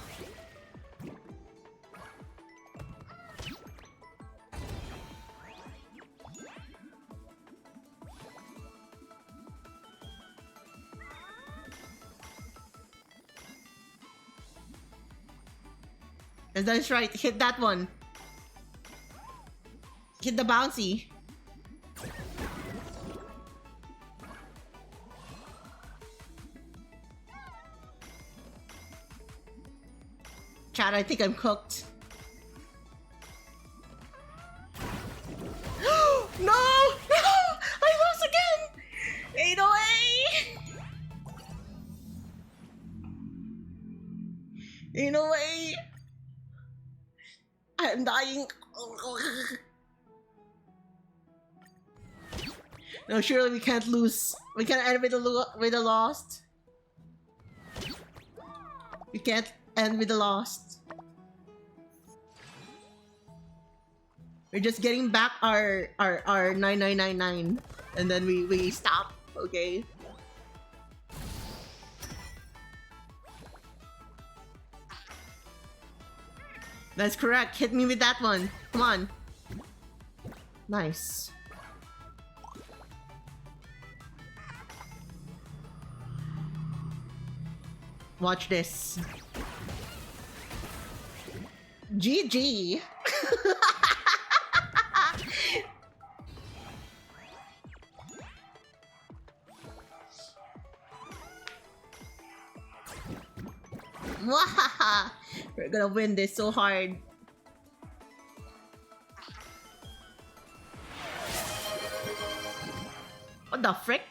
And that's right, hit that one. Hit the bouncy. Chad, I think I'm cooked. No! No! I lost again! Ain't no way! Ain't no way! I'm dying. No, surely we can't lose. We can't end with a lost. We can't end with a lost. We're just getting back our 9999, and then we stop. Okay. That's correct. Hit me with that one. Come on. Nice. Watch this. GG. Wahaha! We're gonna win this so hard. What the frick?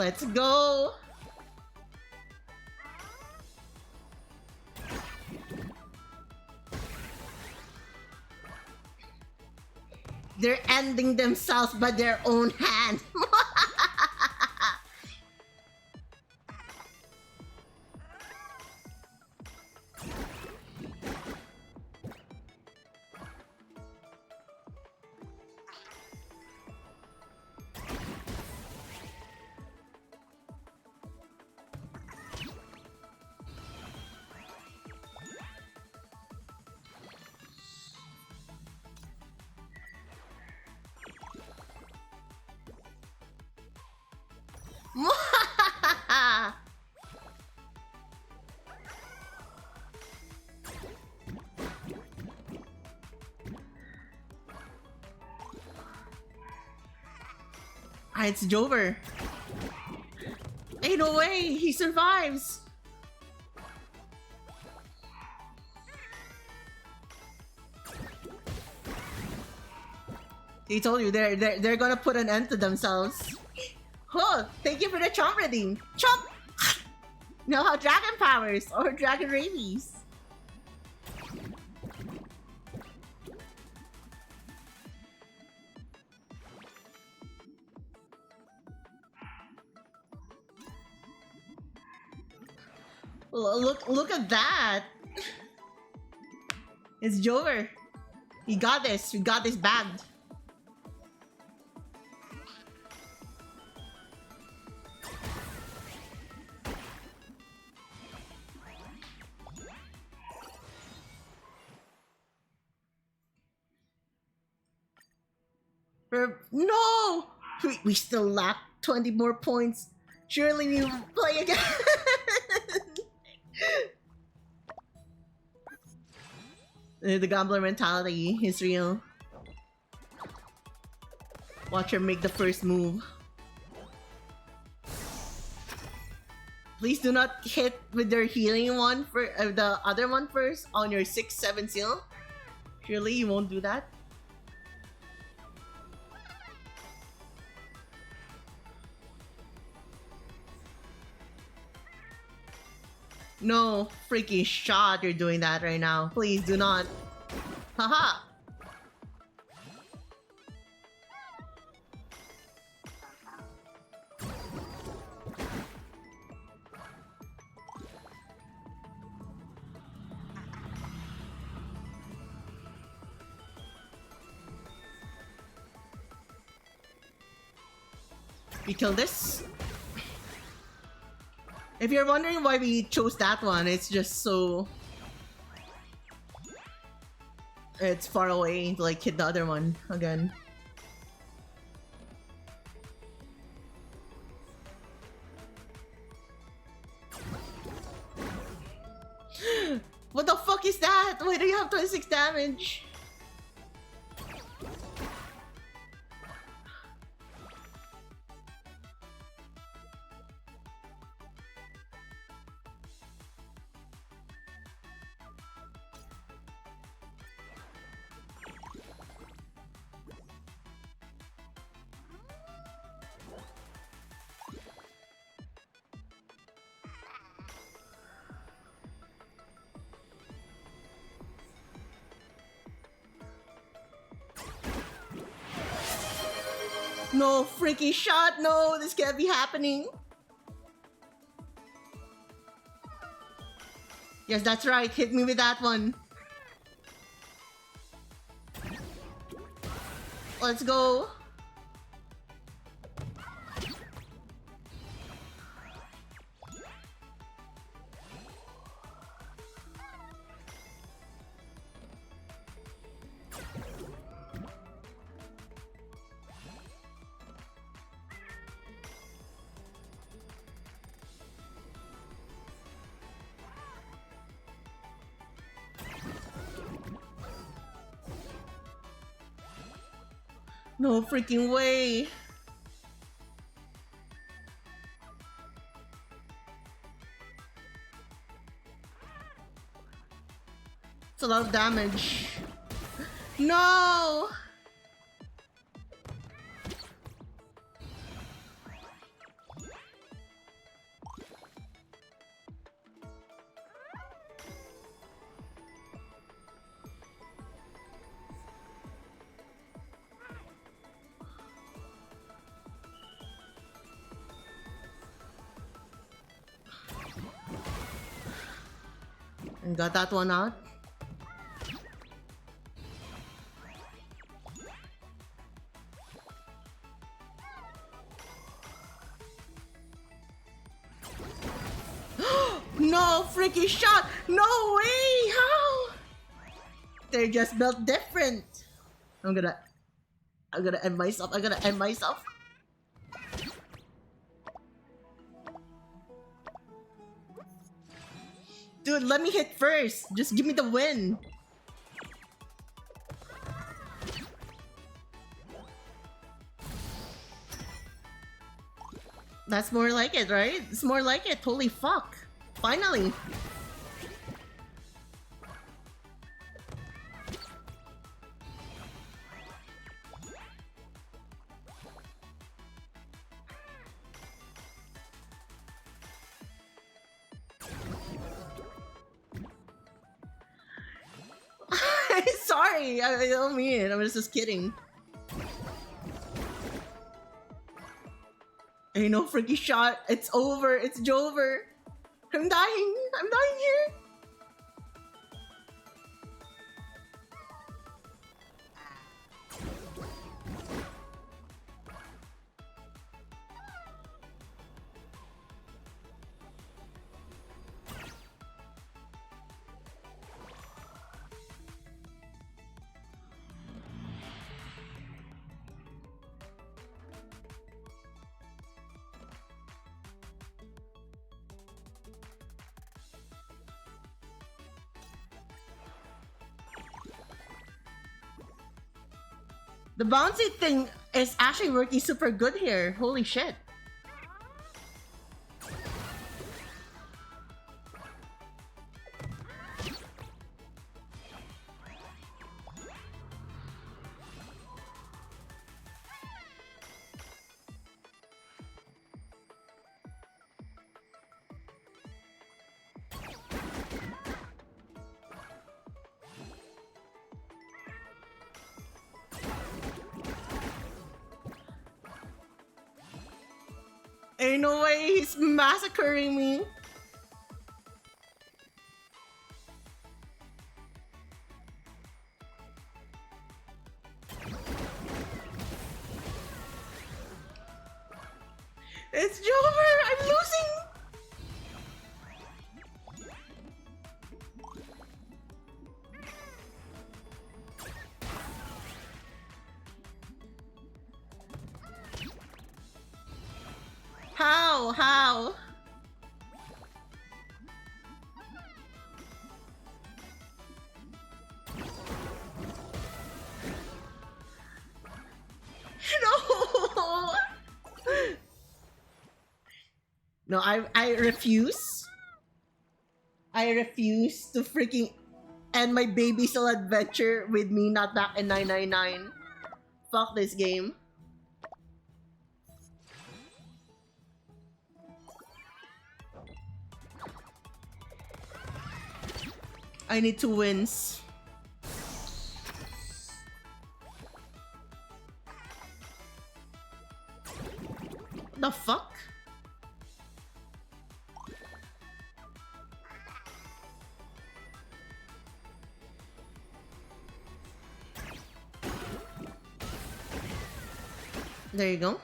Let's go! They're ending themselves by their own hand. Ah, it's Jover. Ain't no way, he survives. He told you they're gonna put an end to themselves. Huh, thank you for the chomp redeem. Chomp! Know how dragon powers or dragon rabies. Look at that. It's Jover. We got this. We got this bagged. No! We still lack 20 more points. Surely we will play again. The gambler mentality is real. Watch her make the first move. Please do not hit with their healing one for the other one first on your 6-7 seal. Surely you won't do that. No freaking shot you're doing that right now. Please do not. Haha. We kill this. If you're wondering why we chose that one, it's just so... it's far away to like hit the other one again. What the fuck is that? Why do you have 26 damage? No freaking shot! No, this can't be happening. Yes, that's right. Hit me with that one. Let's go. No freaking way. It's a lot of damage. No! And got that one out. No freaking shot! No way! How? They're just built different. I'm gonna end myself. I'm gonna end myself. Dude, let me hit first. Just give me the win. That's more like it, right? It's more like it. Holy fuck. Finally. Sorry, I don't mean it. I was just kidding. Ain't no freaking shot. It's over. It's Jover. I'm dying. I'm dying here. The bouncy thing is actually working super good here. Holy shit. Ain't no way he's massacring me. It's Jover! I'm losing! How? How? No! No, I refuse. I refuse to freaking end my baby soul adventure with me not back in 999. Fuck this game. I need 2 wins. The fuck? There you go.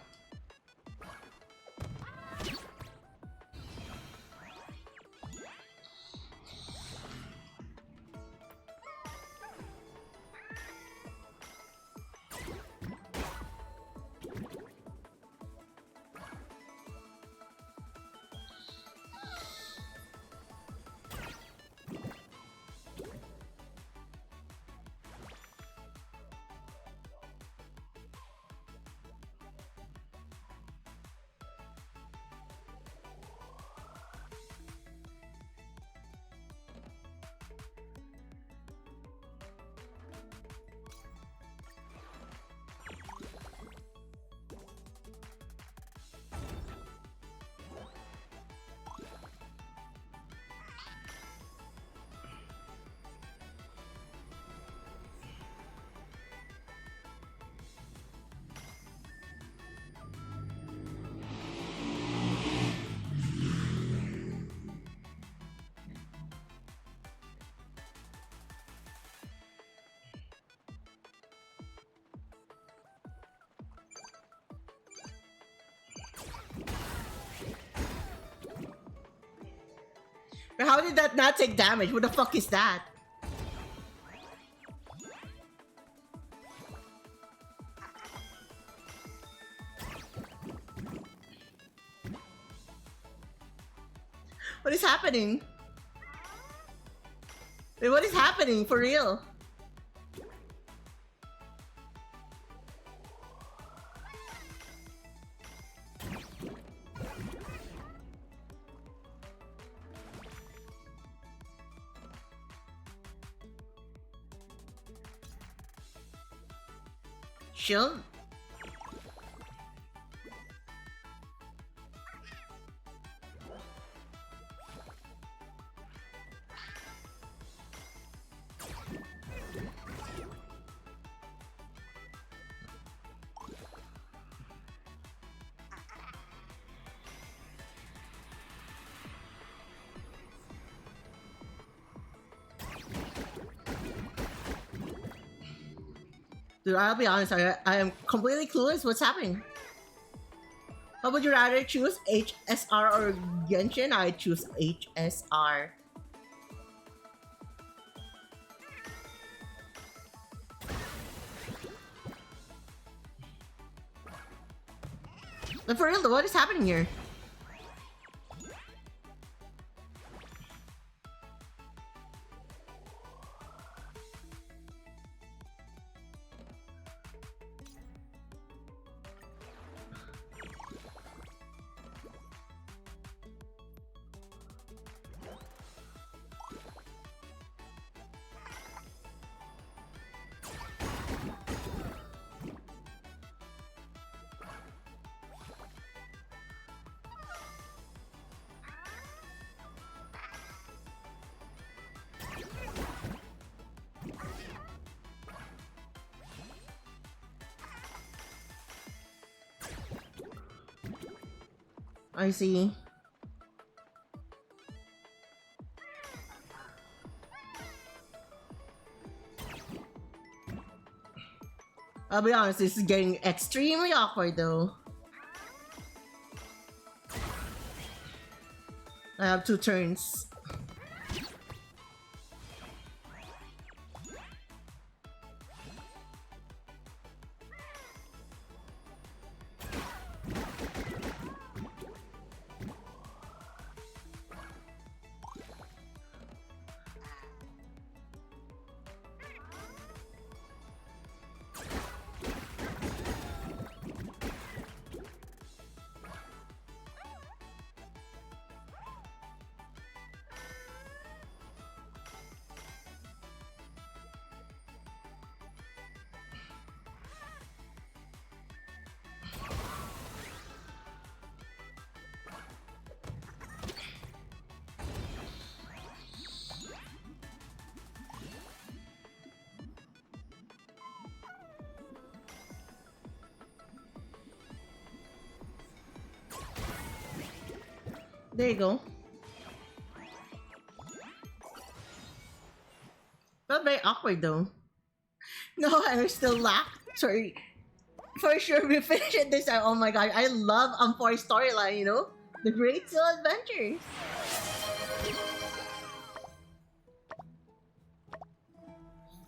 How did that not take damage? What the fuck is that? What is happening? Wait, what is happening for real? Shield? Dude, I'll be honest, I am completely clueless what's happening. How would you rather choose HSR or Genshin? I choose HSR. But for real, what is happening here? I see. I'll be honest, this is getting extremely awkward though. I have 2 turns. There you go. Felt very awkward though. No, I'm still locked. Sorry. For sure we finish it this time. Oh my god, I love Amphor's storyline, you know? The Great Seal Adventures.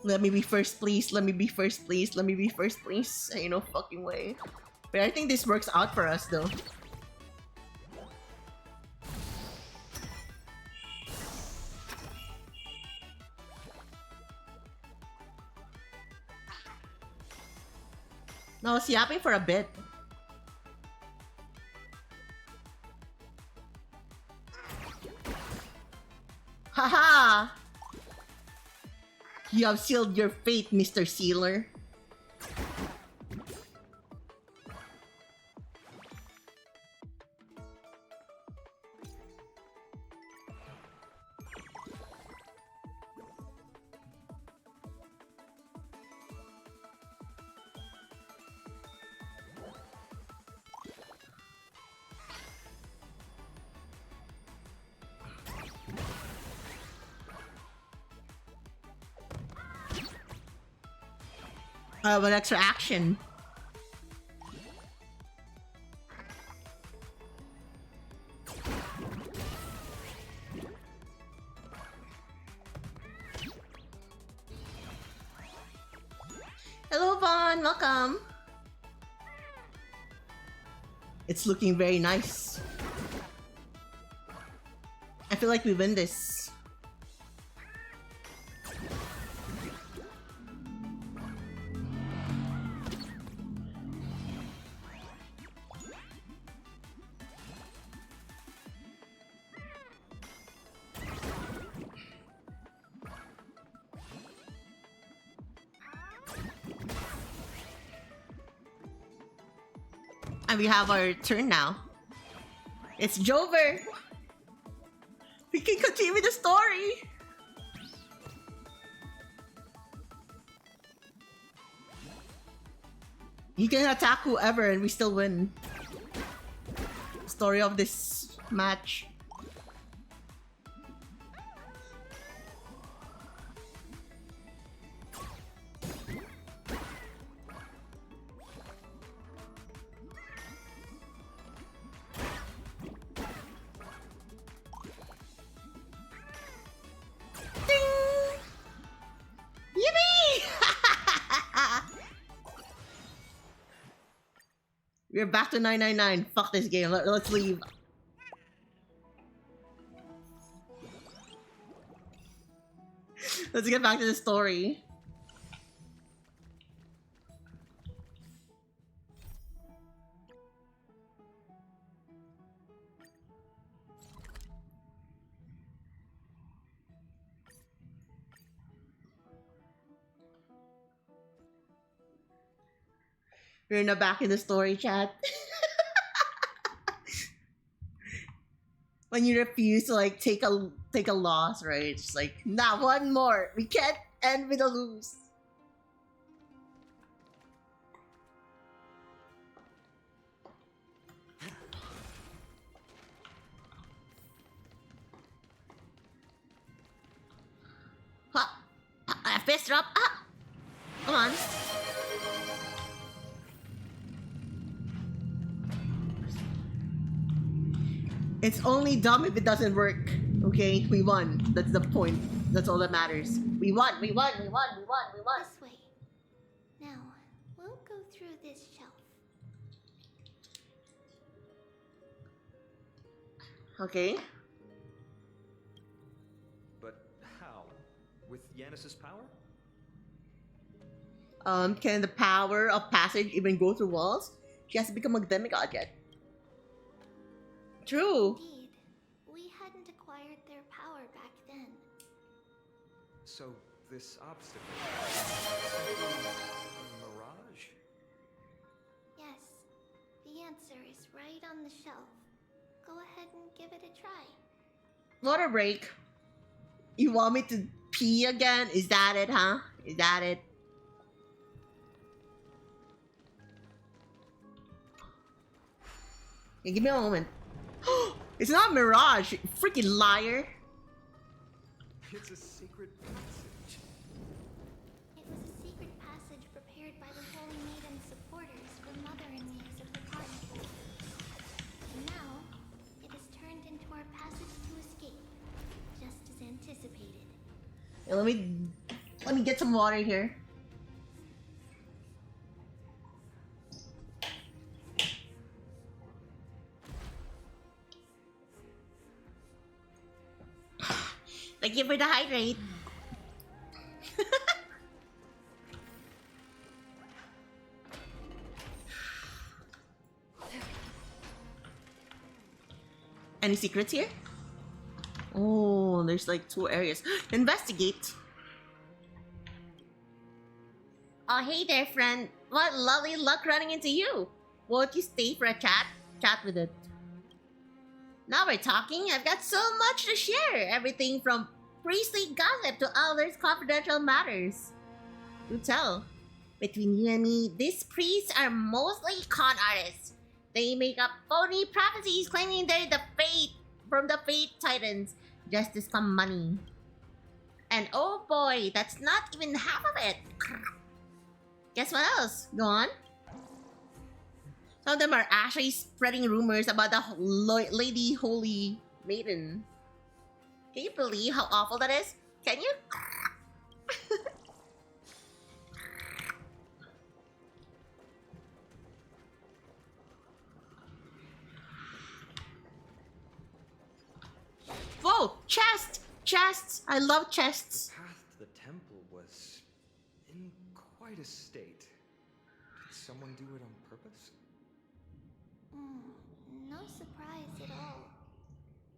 Let me be first, please. Let me be first, please. Let me be first, please. Ain't no fucking way. But I think this works out for us though. No, I was yapping for a bit. Haha! You have sealed your fate, Mr. Sealer. What extra action? everyone, welcome. It's looking very nice. I feel like we win this. And we have our turn now. It's Jover. We can continue the story. You can attack whoever and we still win. Story of this match. We're back to 999. Fuck this game. Let's leave. Let's get back to the story. We're now back in the story chat. When you refuse to like take a loss, right? It's just like, nah, one more. We can't end with a lose. Ha! Fist drop. Ah! Come on. It's only dumb if it doesn't work. Okay, we won. That's the point. That's all that matters. We won. We won. We won. We won. We won. This way. Now, we'll go through this shelf. Okay. But how? With Yanis's power? Can the power of passage even go through walls? She has to become a demigod yet. True. Indeed, we hadn't acquired their power back then. So this obstacle is simply a mirage? Yes, the answer is right on the shelf. Go ahead and give it a try. Water break. You want me to pee again? Is that it, huh? Is that it? Okay, give me a moment. It's not a mirage, you freaking liar. It's a secret passage. It was a secret passage prepared by the Holy Maiden's supporters for Mother and me as a precaution. And now, it has turned into our passage to escape, just as anticipated. Yeah, let me get some water here. Thank you for the hydrate. Any secrets here? Oh, there's like 2 areas. Investigate. Oh, hey there, friend. What lovely luck running into you. Won't you stay for a chat? Chat with it. Now we're talking. I've got so much to share. Everything from priestly gossip to others' confidential matters. Do tell. Between you and me, these priests are mostly con artists. They make up phony prophecies claiming they're the fate from the fate titans just to scum money. And oh boy, that's not even half of it. Guess what else? Go on. Some of them are actually spreading rumors about the Lady Holy Maiden. Can you believe how awful that is? Can you? Chests! I love The chests. path to the temple was in quite a state. Did someone do it on purpose? No surprise at all.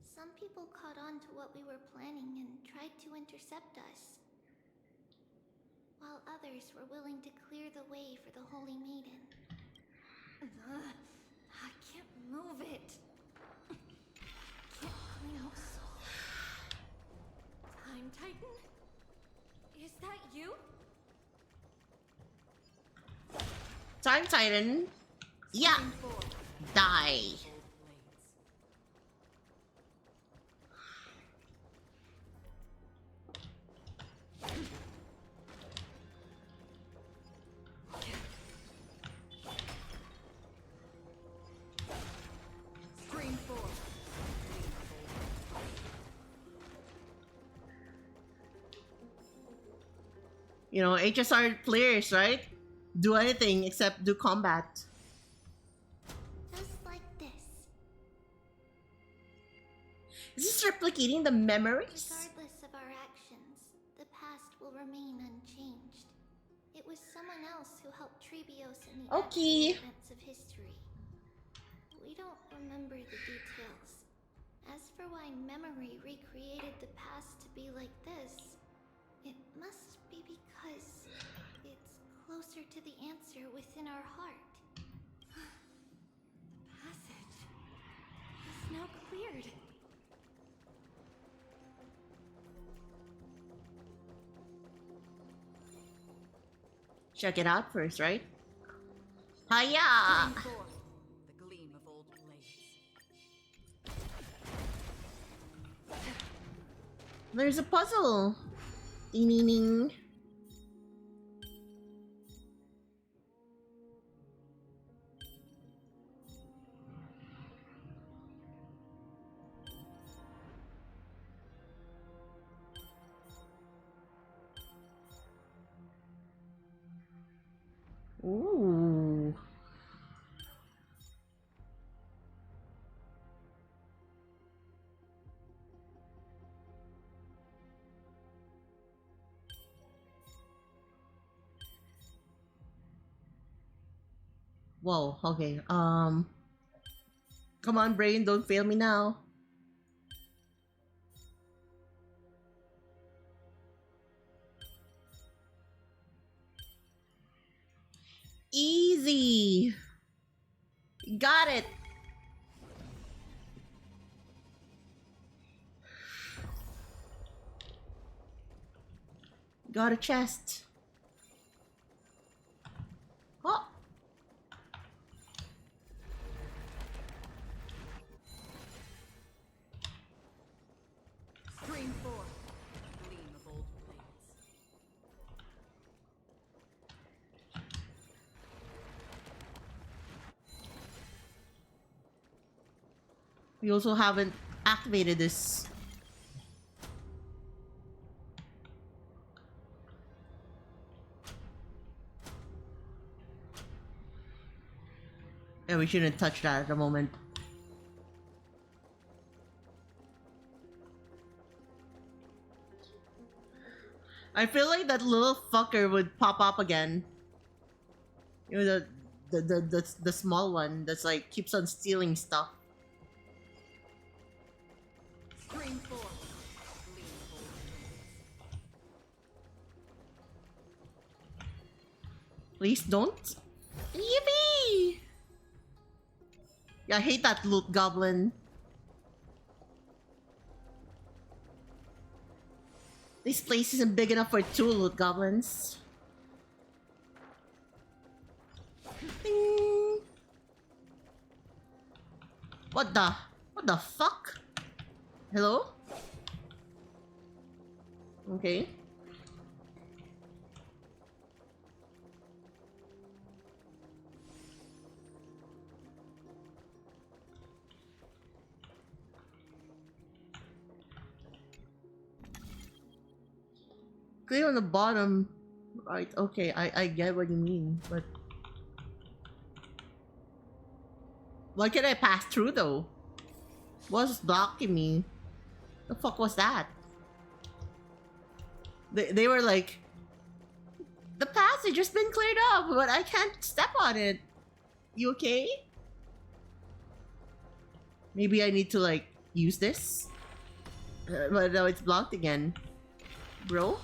Some people caught on to what we were planning and tried to intercept us, while others were willing to clear the way for the Holy Maiden. I can't move it. Can't clean up. Time Titan? Is that you? Time Titan. Yeah. Die. Scream 4. You know, HSR players, right? Do anything except do combat. Just like this. Is this replicating the memories? Regardless of our actions, the past will remain unchanged. It was someone else who helped Trebios in the Okay. actual events of history. We don't remember the details. As for why memory recreated the past to be like this, it must be because it's closer to the answer within our heart. Passage is now cleared. Check it out first, right? Hiya! The gleam of old blades. There's a puzzle. Ding ding ding. Ooh. Whoa, okay. Come on, brain, don't fail me now. Easy. Got it. Got a chest. Oh. Scream 4. Gleam of old blades. We also haven't activated this. Yeah, we shouldn't touch that at the moment. I feel like that little fucker would pop up again. You know, the small one that's like keeps on stealing stuff. Scream 4. Gleam of old blades. Please don't. Yippee! Yeah, I hate that loot goblin. This place isn't big enough for 2 loot goblins. Ding. What the fuck? Hello? Okay. Clear on the bottom. Right, okay, I get what you mean, but... Why can I pass through though? What's blocking me? The fuck was that? They were like, the passage has been cleared up, but I can't step on it. You okay? Maybe I need to like use this. But no, it's blocked again. Bro?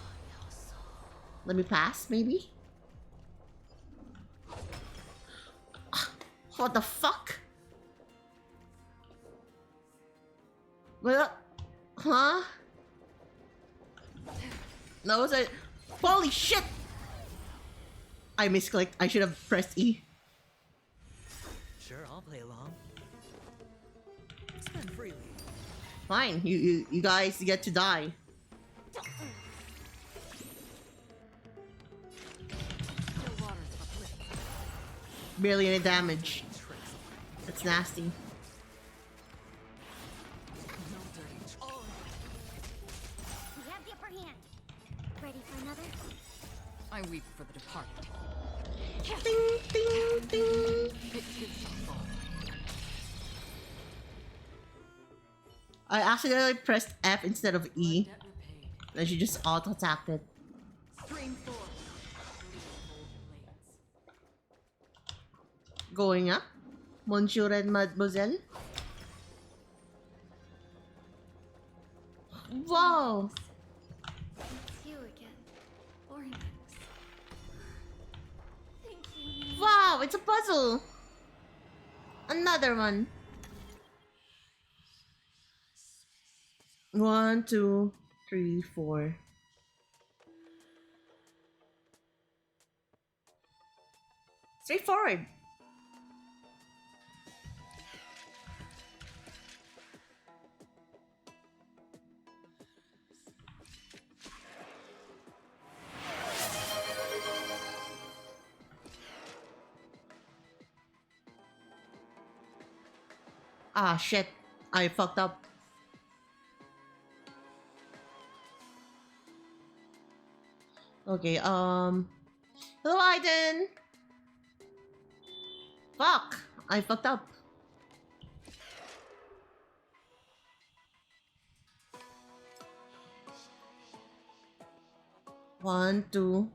Let me pass, maybe? What the fuck? What? Huh? That was a... Holy shit! I misclicked. I should have pressed E. Sure, I'll play along. Spend freely. Fine, you guys get to die. The waters uplift. Barely any damage. That's nasty. No dirty. Oh, We have the upper hand. Ready for another? I weep for the departed. Ding, ding, ding. It gives a fall. I accidentally pressed F instead of E. Debt repaid. And she just auto-attacked it. Stream 4. Leave lanes. Going up. Monsieur and Mademoiselle. Wow! It's you again. Ornax. Thank you. Wow, it's a puzzle! Another one. 1, 2, 3, 4. Straightforward. Ah, shit. I fucked up. Okay, hello, Aiden! Fuck! I fucked up. One, two.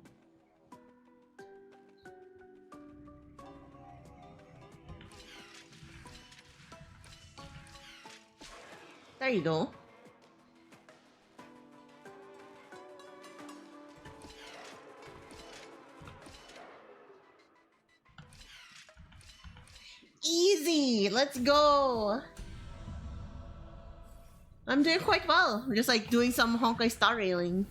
There you go. Easy! Let's go! I'm doing quite well. I'm just like doing some Honkai Star Railing.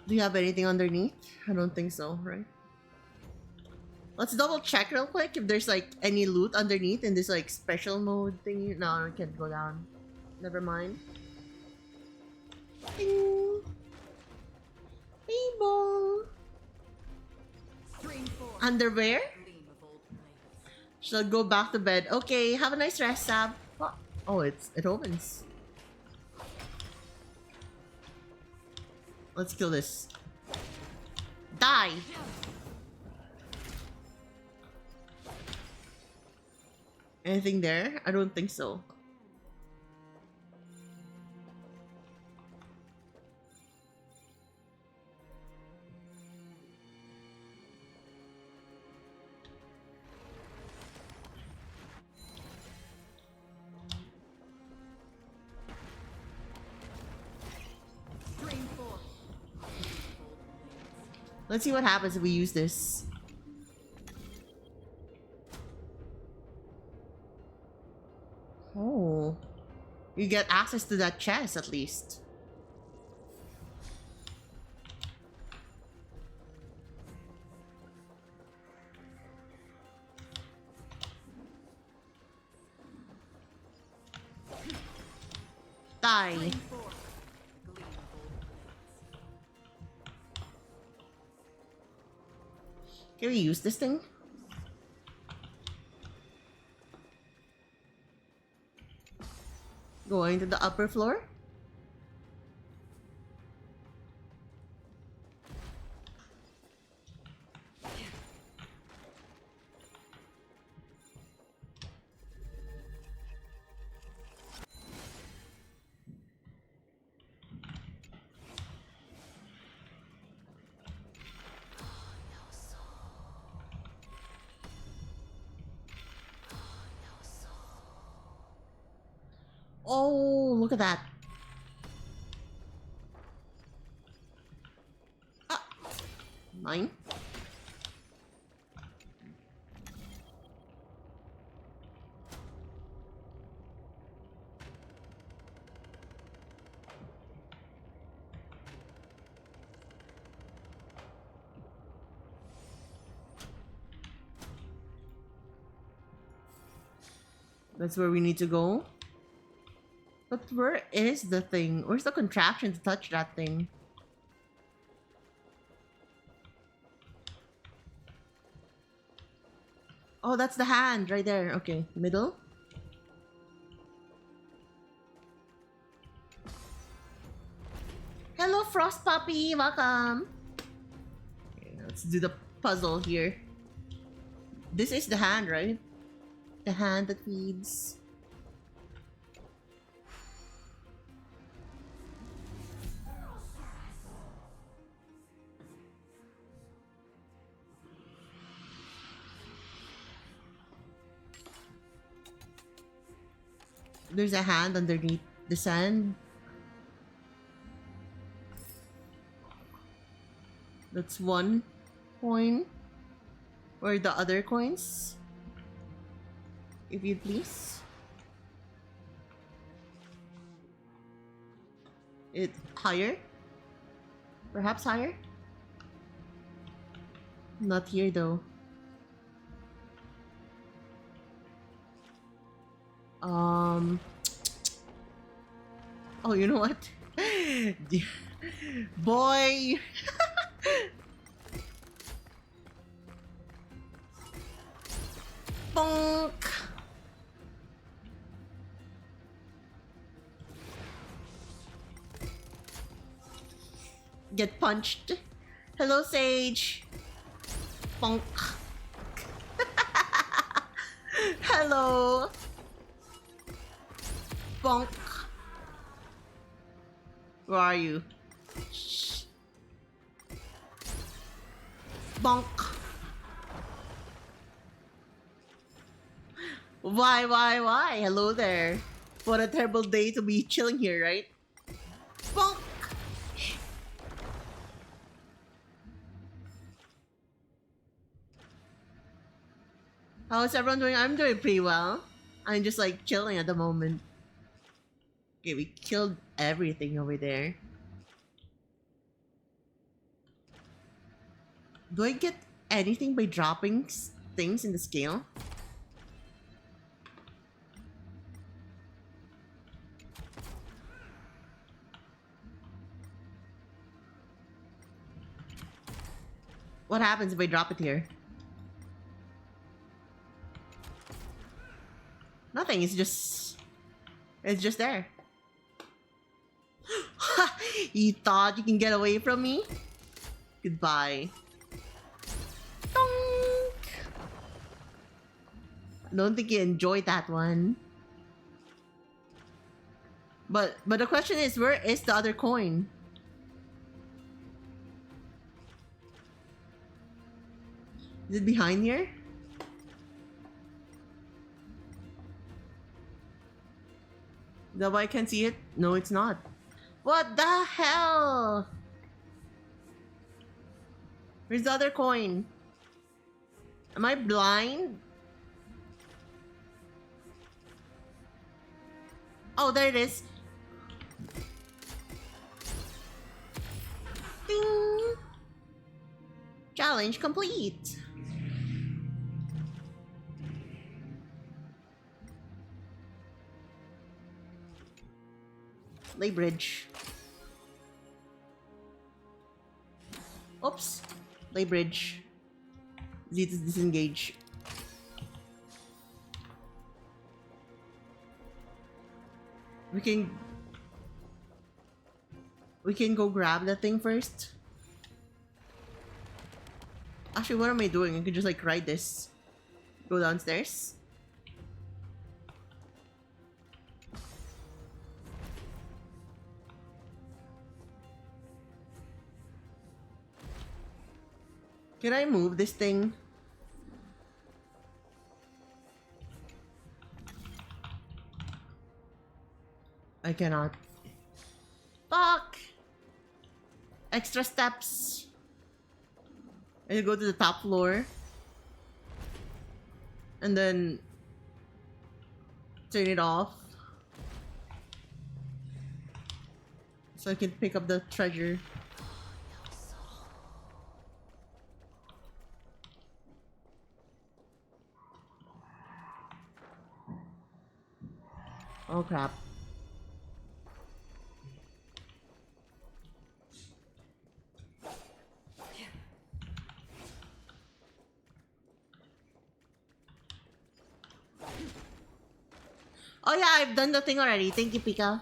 Do you have anything underneath? I don't think so, right? Let's double check real quick if there's like any loot underneath in this like special mode thingy. No, I can't go down. Never mind. Ding. Rainbow. Stream 4. Underwear? Gleam of old blades. Shall go back to bed. Okay, have a nice rest, Sab. Oh, it opens. Let's kill this. Die! Anything there? I don't think so. Stream 4. Let's see what happens if we use this. Oh. You get access to that chest at least. Die. Stream 4. Gleam of old blades. Can we use this thing? Going to the upper floor? Oh, look at that. Ah, mine. That's where we need to go. But where is the thing? Where's the contraption to touch that thing? Oh, that's the hand right there. Okay, middle. Hello, Frost Puppy. Welcome. Okay, let's do the puzzle here. This is the hand, right? The hand that feeds. There's a hand underneath the sand. That's one coin. Where are the other coins? If you please. It higher? Perhaps higher? Not here though. Oh, you know what? Boy! Bonk! Get punched. Hello, Sage. Bonk. Hello. Bonk. Where are you? Shh. Bonk. Why? Hello there. What a terrible day to be chilling here, right? Bonk. How's everyone doing? I'm doing pretty well. I'm just like chilling at the moment. Okay, we killed everything over there. Do I get anything by dropping things in the scale? What happens if I drop it here? Nothing, it's just there. You thought you can get away from me? Goodbye. Donk! I don't think you enjoyed that one. But the question is, where is the other coin? Is it behind here? Is that why I can't see it? No, it's not. What the hell? Where's the other coin? Am I blind? Oh, there it is. Ding! Challenge complete. Lay bridge. Oops. Lay bridge. Z to disengage. We can go grab that thing first. Actually, what am I doing? I could just like ride this. Go downstairs. Can I move this thing? I cannot. Fuck! Extra steps. I need to go to the top floor. And then turn it off. So I can pick up the treasure. Oh crap. Oh yeah, I've done the thing already. Thank you, Pika.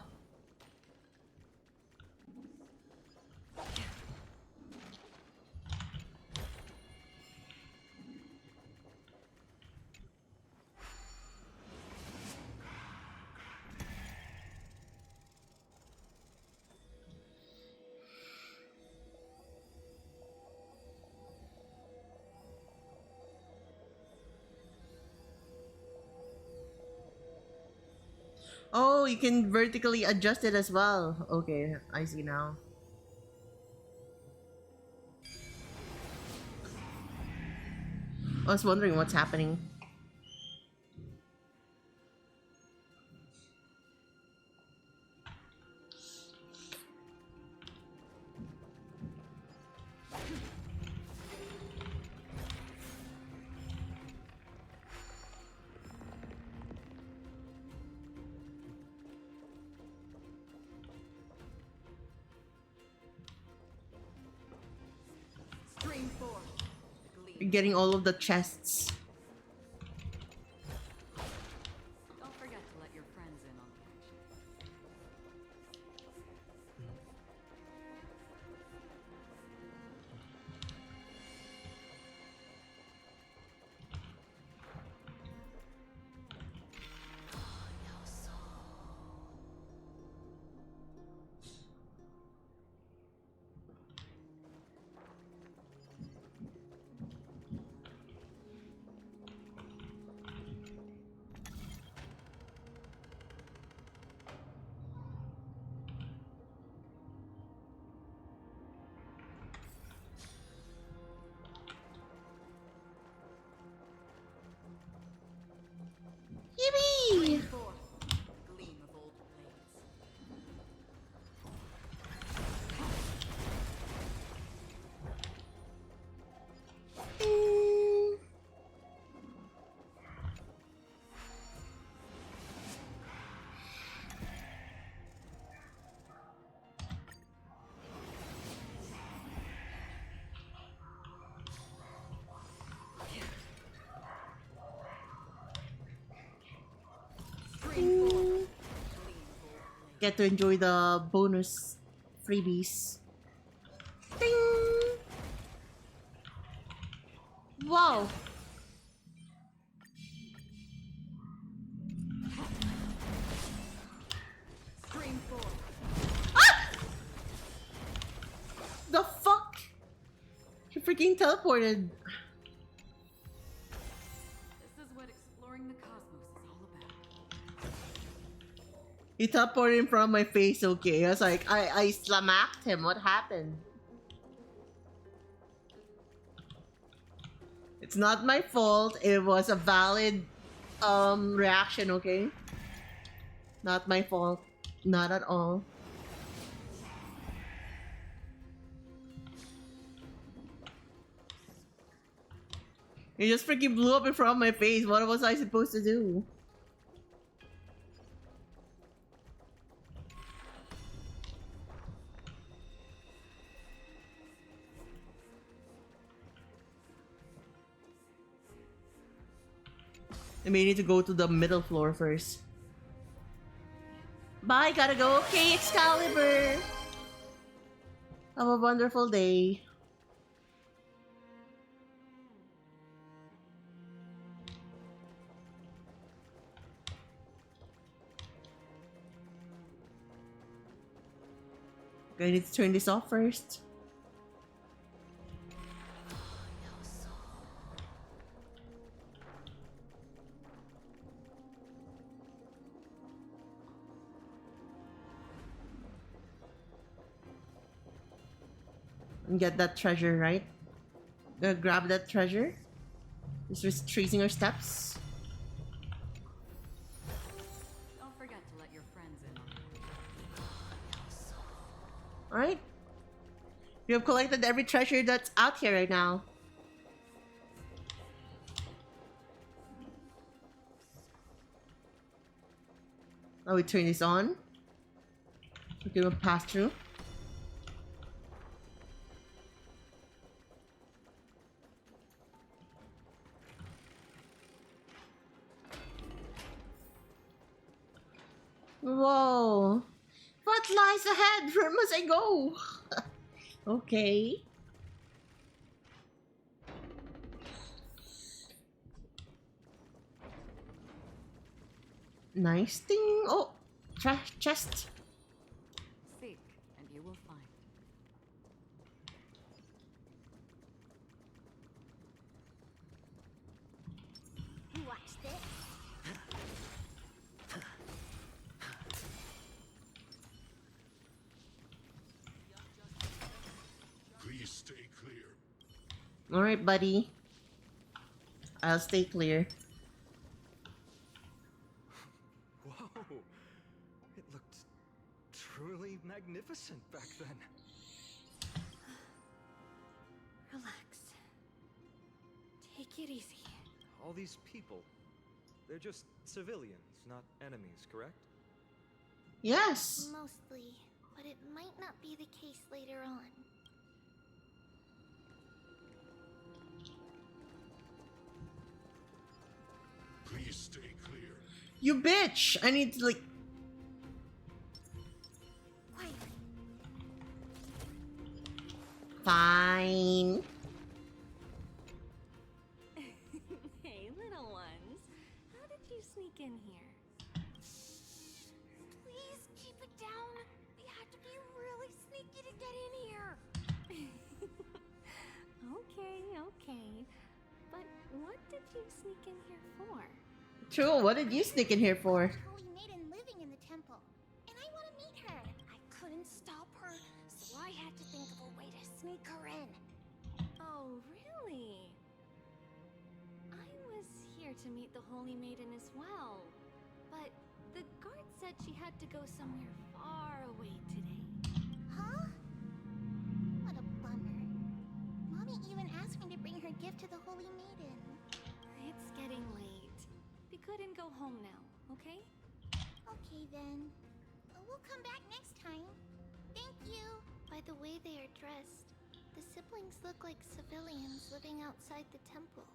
Oh, you can vertically adjust it as well. Okay, I see now. I was wondering what's happening. Stream 4. You're getting all of the chests. Don't forget to let your friends in on the action. Yippee! 4. Gleam of old blades. Ding. Stream 4. Ding. Gleam of old blades. Get to enjoy the bonus freebies. Ding! Wow! Stream 4. Ah! The fuck? He freaking teleported. This is what exploring the cosmos is all about. He teleported in front of my face, okay. I was like, I slamacked him. What happened? It's not my fault. It was a valid reaction, okay? Not my fault. Not at all. He just freaking blew up in front of my face. What was I supposed to do? I may need to go to the middle floor first. Bye, gotta go. Okay, Excalibur. Have a wonderful day. I need to turn this off first. and get that treasure, right? Grab that treasure. Just retracing our steps. Don't forget to let your friends in on it. Alright. You have collected every treasure that's out here right now. Now we turn this on. We can pass through. Whoa. What lies ahead? Where must I go? Okay. Nice thing. Oh, trash chest. Seek, and you will find. Watch this. Please stay clear. All right, buddy. I'll stay clear. Whoa! It looked truly magnificent back then. Relax. Take it easy. All these people, they're just civilians, not enemies, correct? Yes. Mostly, but it might not be the case later on. Please stay clear. You bitch. I need to like. Quiet. Fine. Hey, little ones. How did you sneak in here? Please keep it down. We have to be really sneaky to get in here. Okay. But what did you sneak in here for? True. What did you sneak in here for? Holy maiden living in the temple, and I want to meet her. I couldn't stop her, so I had to think of a way to sneak her in. Oh, really? I was here to meet the Holy Maiden as well. But the guard said she had to go somewhere far away today. Huh? What a bummer. Mommy even asked me to bring her gift to the Holy Maiden. It's getting late. Be good and go home now, okay? Okay then. We'll come back next time. Thank you. By the way they are dressed, the siblings look like civilians living outside the temple.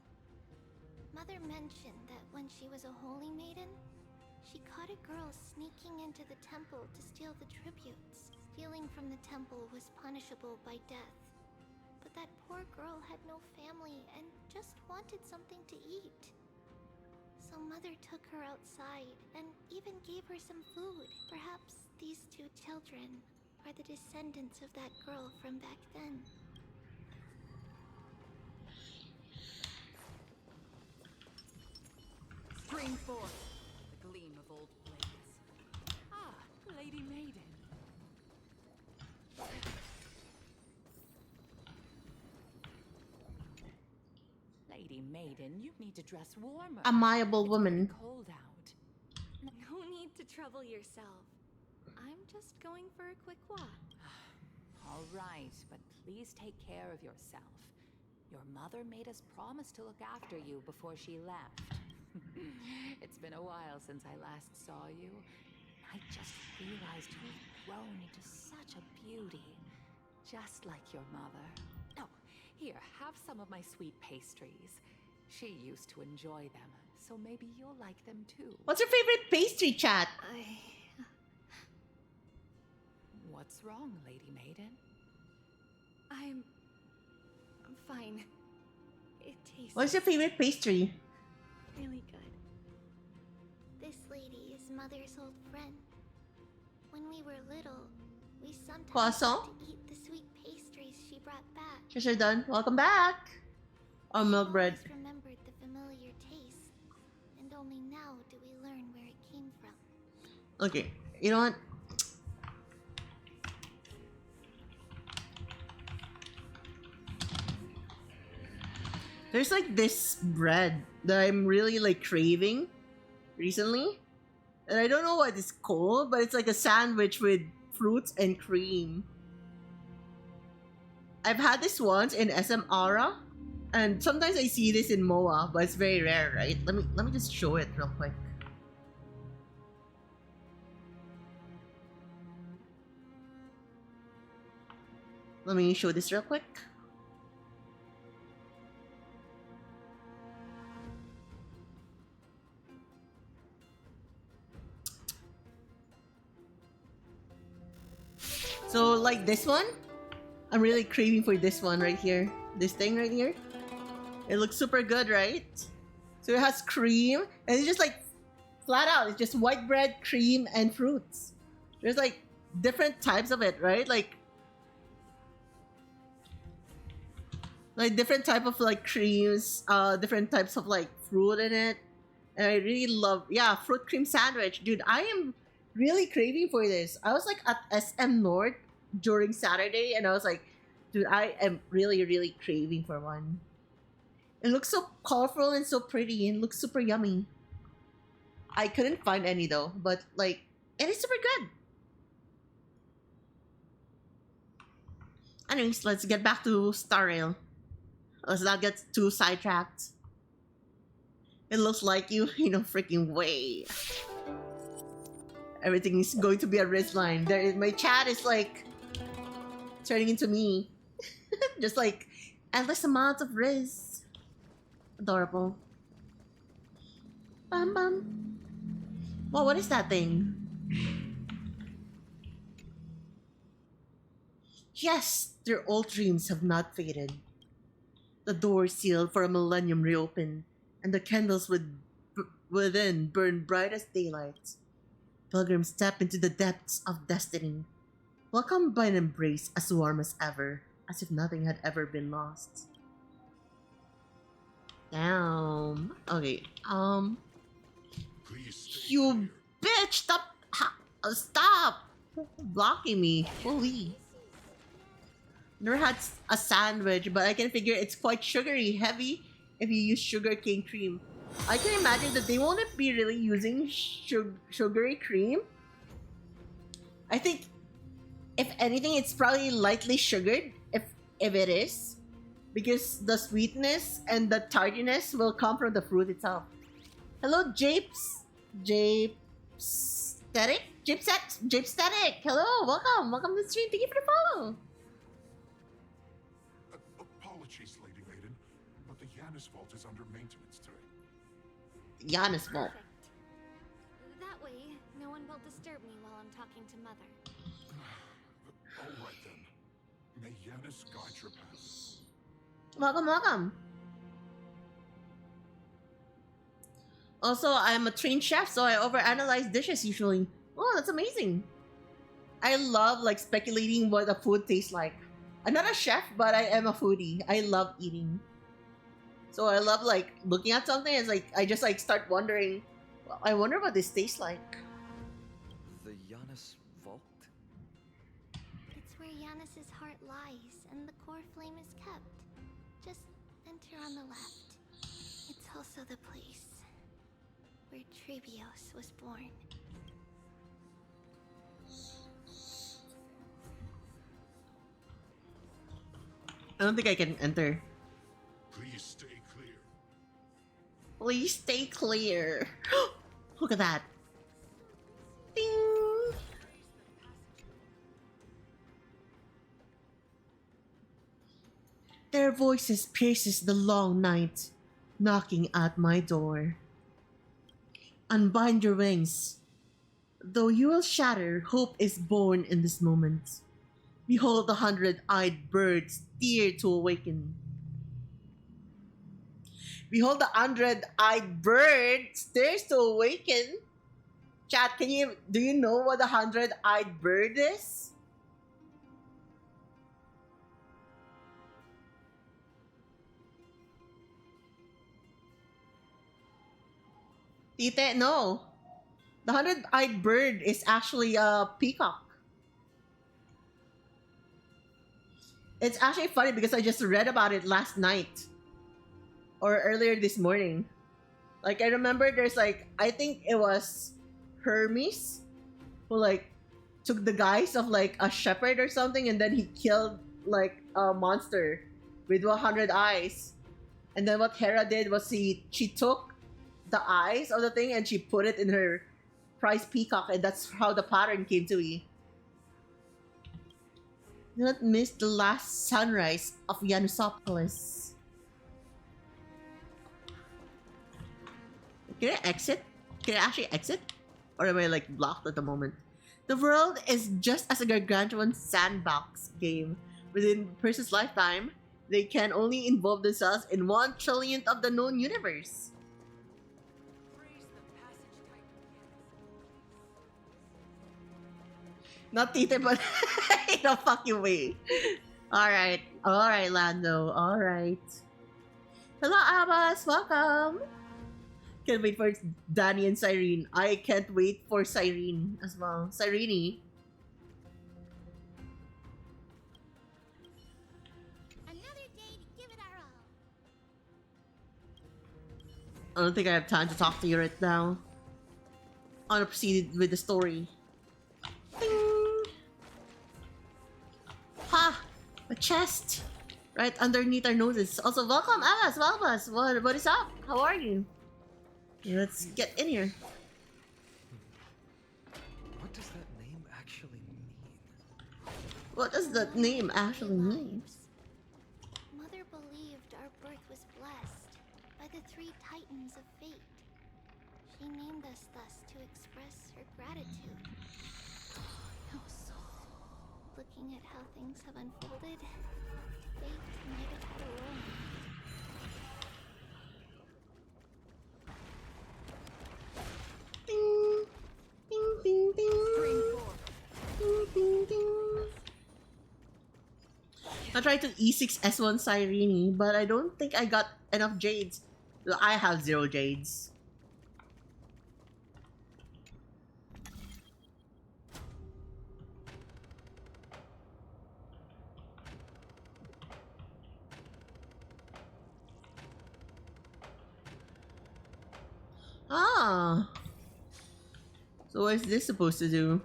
Mother mentioned that when she was a holy maiden, she caught a girl sneaking into the temple to steal the tributes. Stealing from the temple was punishable by death. But that poor girl had no family and just wanted something to eat. So Mother took her outside and even gave her some food. Perhaps these two children are the descendants of that girl from back then. Spring forth, the gleam of old blades. Ah, Lady Maiden. Lady Maiden, you need to dress warmer. Amiable It's woman. getting cold out. No need to trouble yourself. I'm just going for a quick walk. All right, but please take care of yourself. Your mother made us promise to look after you before she left. It's been a while since I last saw you. I just realized you've grown into such a beauty. Just like your mother. Oh, here, have some of my sweet pastries. She used to enjoy them, so maybe you'll like them too. What's your favorite pastry, chat? What's wrong, Lady Maiden? I'm fine. It tastes What's your favorite pastry? really good. This lady is Mother's old friend. When we were little, we sometimes Croissant? got to eat the sweet pastries she brought back. Treasure done. Welcome back. Oh, milk bread. Always remembered the familiar taste, and only now do we learn where it came from. Okay, you know what? There's like this bread that I'm really like craving recently. And I don't know what it's called, but it's like a sandwich with fruits and cream. I've had this once in SM Aura, and sometimes I see this in MOA, but it's very rare, right? Let me just show it real quick. Let me show this real quick. So like this one, I'm really craving for this one right here. This thing right here. It looks super good, right? So it has cream, and it's just like flat out. It's just white bread, cream, and fruits. There's like different types of it, right? Like different type of like creams, different types of like fruit in it. And I really love, yeah, fruit cream sandwich. Dude, I am really craving for this. I was like at SM North during Saturday, and I was like, dude, I am really, really craving for one. It looks so colorful and so pretty and looks super yummy. I couldn't find any though, but like, it is super good. Anyways, let's get back to Star Rail. Let's not get too sidetracked. It looks like you know, freaking way. Everything is going to be a Riz line. My chat is like turning into me. Just like endless amounts of Riz. Adorable. Bum bum. Well, what is that thing? Yes, their old dreams have not faded. The door sealed for a millennium reopened, and the candles within burn bright as daylight. Pilgrims step into the depths of destiny, welcomed by an embrace as warm as ever, as if nothing had ever been lost. Damn. Okay. Please stay You bitch! Stop blocking me. Holy. Never had a sandwich, but I can figure it's quite sugary, heavy if you use sugar cane cream. I can imagine that they won't be really using sugary cream. I think, if anything, it's probably lightly sugared, if it is, because the sweetness and the tardiness will come from the fruit itself. Hello, Japes. Japestatic? Japestatic. Hello, welcome to the stream. Thank you for the follow. Apologies, Lady Maiden, but the Yanis vault is under maintenance today. Yanis vault. Perfect. That way, no one will disturb me while I'm talking to Mother. All right then. May Yanis guide your path. Welcome. Also, I'm a trained chef, so I overanalyze dishes usually. Oh, that's amazing. I love like speculating what the food tastes like. I'm not a chef, but I am a foodie. I love eating. So I love like looking at something. It's like I just like start wondering. Well, I wonder what this tastes like. The Yanis vault? It's where Yanis's heart lies, and the core flame is kept. Just enter on the left. It's also the place where Trebios was born. I don't think I can enter. Please stay clear. Please stay clear. Look at that. Ding. Their voices pierces the long night, knocking at my door. Unbind your wings. Though you will shatter, hope is born in this moment. Behold the 100-eyed bird steer to awaken. Behold the 100-eyed bird stares to awaken. Chat, do you know what the 100-eyed bird is? Tite, no. The 100-eyed bird is actually a peacock. It's actually funny because I just read about it last night. or earlier this morning. Like I remember there's like I think it was Hermes who like took the guise of like a shepherd or something and then he killed like a monster with 100 eyes. And then what Hera did was she took the eyes of the thing and she put it in her prize peacock and that's how the pattern came to be. Do not miss the last sunrise of Yanusopolis. Can I exit? Can I actually exit? Or am I like blocked at the moment? The world is just as a gargantuan sandbox game. Within a person's lifetime, they can only involve themselves in 1 trillionth of the known universe. Not Tite, but in a fucking way. Alright, Lando, alright. Hello, Abbas, welcome! Can't wait for Danny and Cyrene. I can't wait for Cyrene as well. Cyrene. Another day to give it our all. I don't think I have time to talk to you right now. I want to proceed with the story. Ding! Ha! A chest! Right underneath our noses. Also, welcome, Abbas, Abbas. What is up? How are you? Let's get in here. What does that name actually mean? What does that name actually mean? Mother believed our birth was blessed by the 3 titans of fate. She named us thus to express her gratitude. Looking at how things have unfolded, fate might have had a role. Ding! Ding, ding, ding! Ding, ding, ding! I tried to E6 S1 Cyrene, but I don't think I got enough jades. Well, I have 0 jades. Ah! So what is this supposed to do?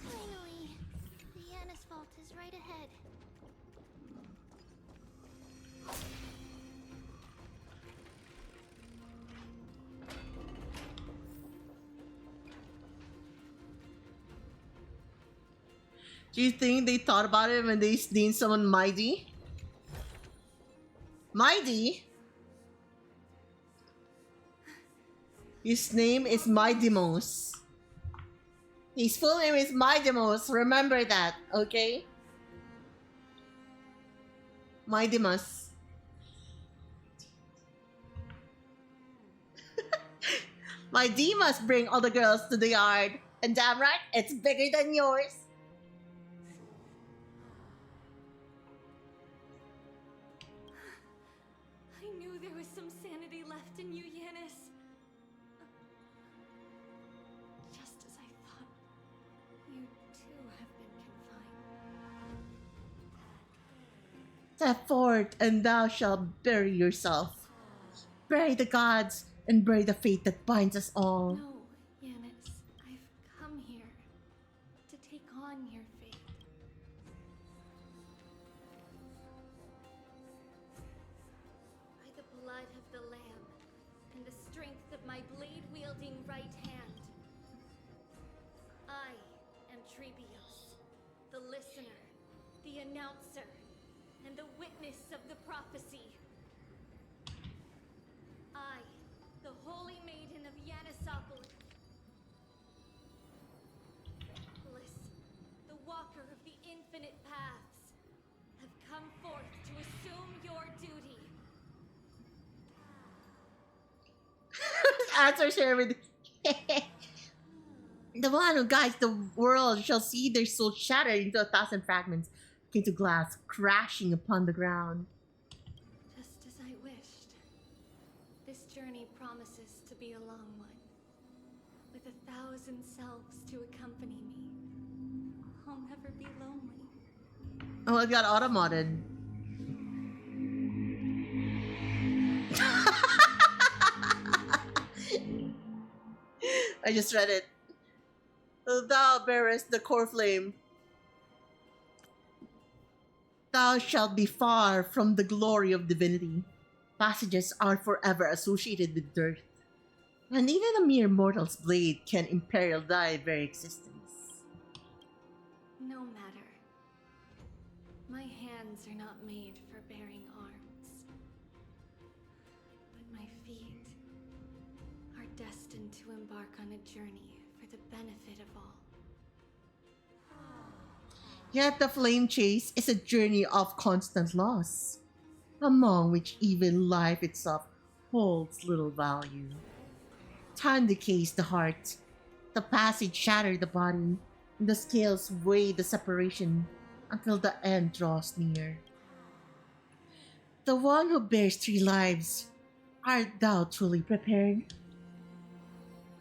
Finally, the Yanis vault is right ahead. Do you think they thought about it when they named someone Mighty? Mighty? His name is Mydeimos. His full name is Mydeimos. Remember that, okay? Mydeimos. Mydeimos bring all the girls to the yard. And damn right, it's bigger than yours. I knew there was some sanity left in you, Yanis. Just as I thought, you too have been confined. Step forth, and thou shalt bury yourself. Bury the gods, and bury the fate that binds us all. No, Yanis, I've come here to take on your fate. By the blood of the Lamb and the strength of my blade-wielding right hand, I am Trebios, the listener, the announcer, and the witness of the prophecy. I, the Holy Maiden of Yanisopolis, the Walker of the Infinite Paths, have come forth to assume your duty. Answers her with the one who guides the world shall see their soul shattered into 1,000 fragments, into glass crashing upon the ground. Just as 1,000 selves to accompany me. I'll never be lonely. Oh, it got automated. I just read it. Thou bearest the core flame. Thou shalt be far from the glory of divinity. Passages are forever associated with dirt, and even a mere mortal's blade can imperil thy very existence. No matter. My hands are not made for bearing arms. But my feet are destined to embark on a journey for the benefit of all. Yet the flame chase is a journey of constant loss, among which even life itself holds little value. Time decays the heart, the passage shatters the body, and the scales weigh the separation until the end draws near. The one who bears 3 lives, art thou truly prepared?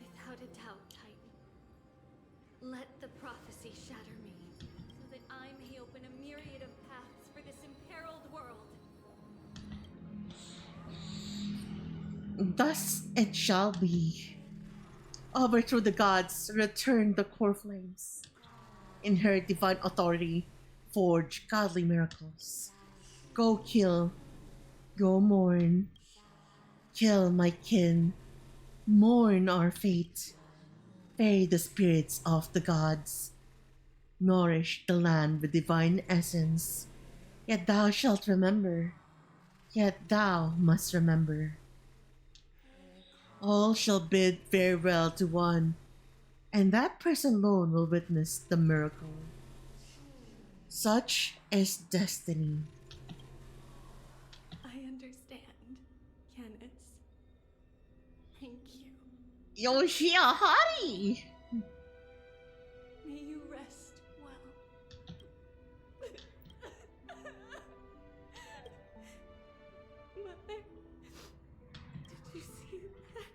Without a doubt, Titan. Let the prophecy shatter me, so that I may open a myriad of paths for this imperiled world. Thus it shall be. Overthrow the gods, return the core flames. Inherit divine authority, forge godly miracles. Go kill, go mourn. Kill my kin, mourn our fate. Bury the spirits of the gods. Nourish the land with divine essence. Yet thou shalt remember, yet thou must remember. All shall bid farewell to one, and that person alone will witness the miracle. Such is destiny. I understand, Yanis. Thank you. Yoshihari! May you rest well. Mother, did you see that?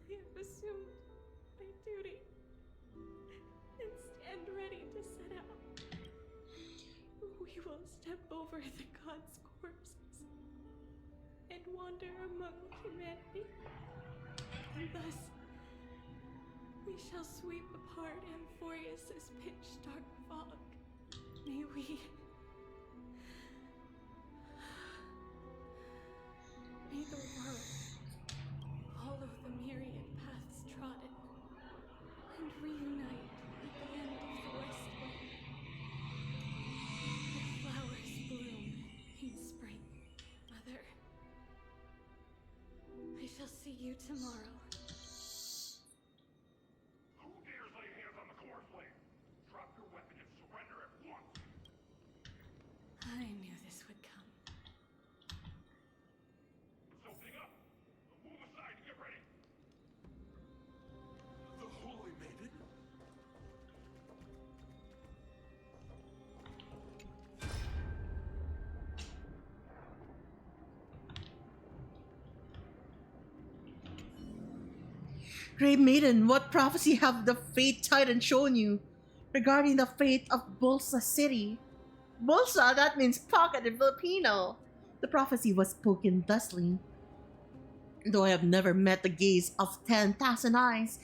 I have assumed my duty and stand ready to set out. We will step over the gods' corpses and wander among humanity. And thus, we shall sweep apart Amphorius's pitch-dark fog. May we... May the world follow the myriad paths trodden and reunite at the end of the West Wind. The flowers bloom in spring. Mother, I shall see you tomorrow. Who dares lay hands on the core flame? Drop your weapon and surrender at once. I knew this would come. It's opening up. Move aside and get ready. The Holy Maiden? Great Maiden, what prophecy have the Fate Titan shown you regarding the fate of Bulsa City? Bulsa, that means pocket in Filipino. The prophecy was spoken thusly. Though I have never met the gaze of 10,000 eyes,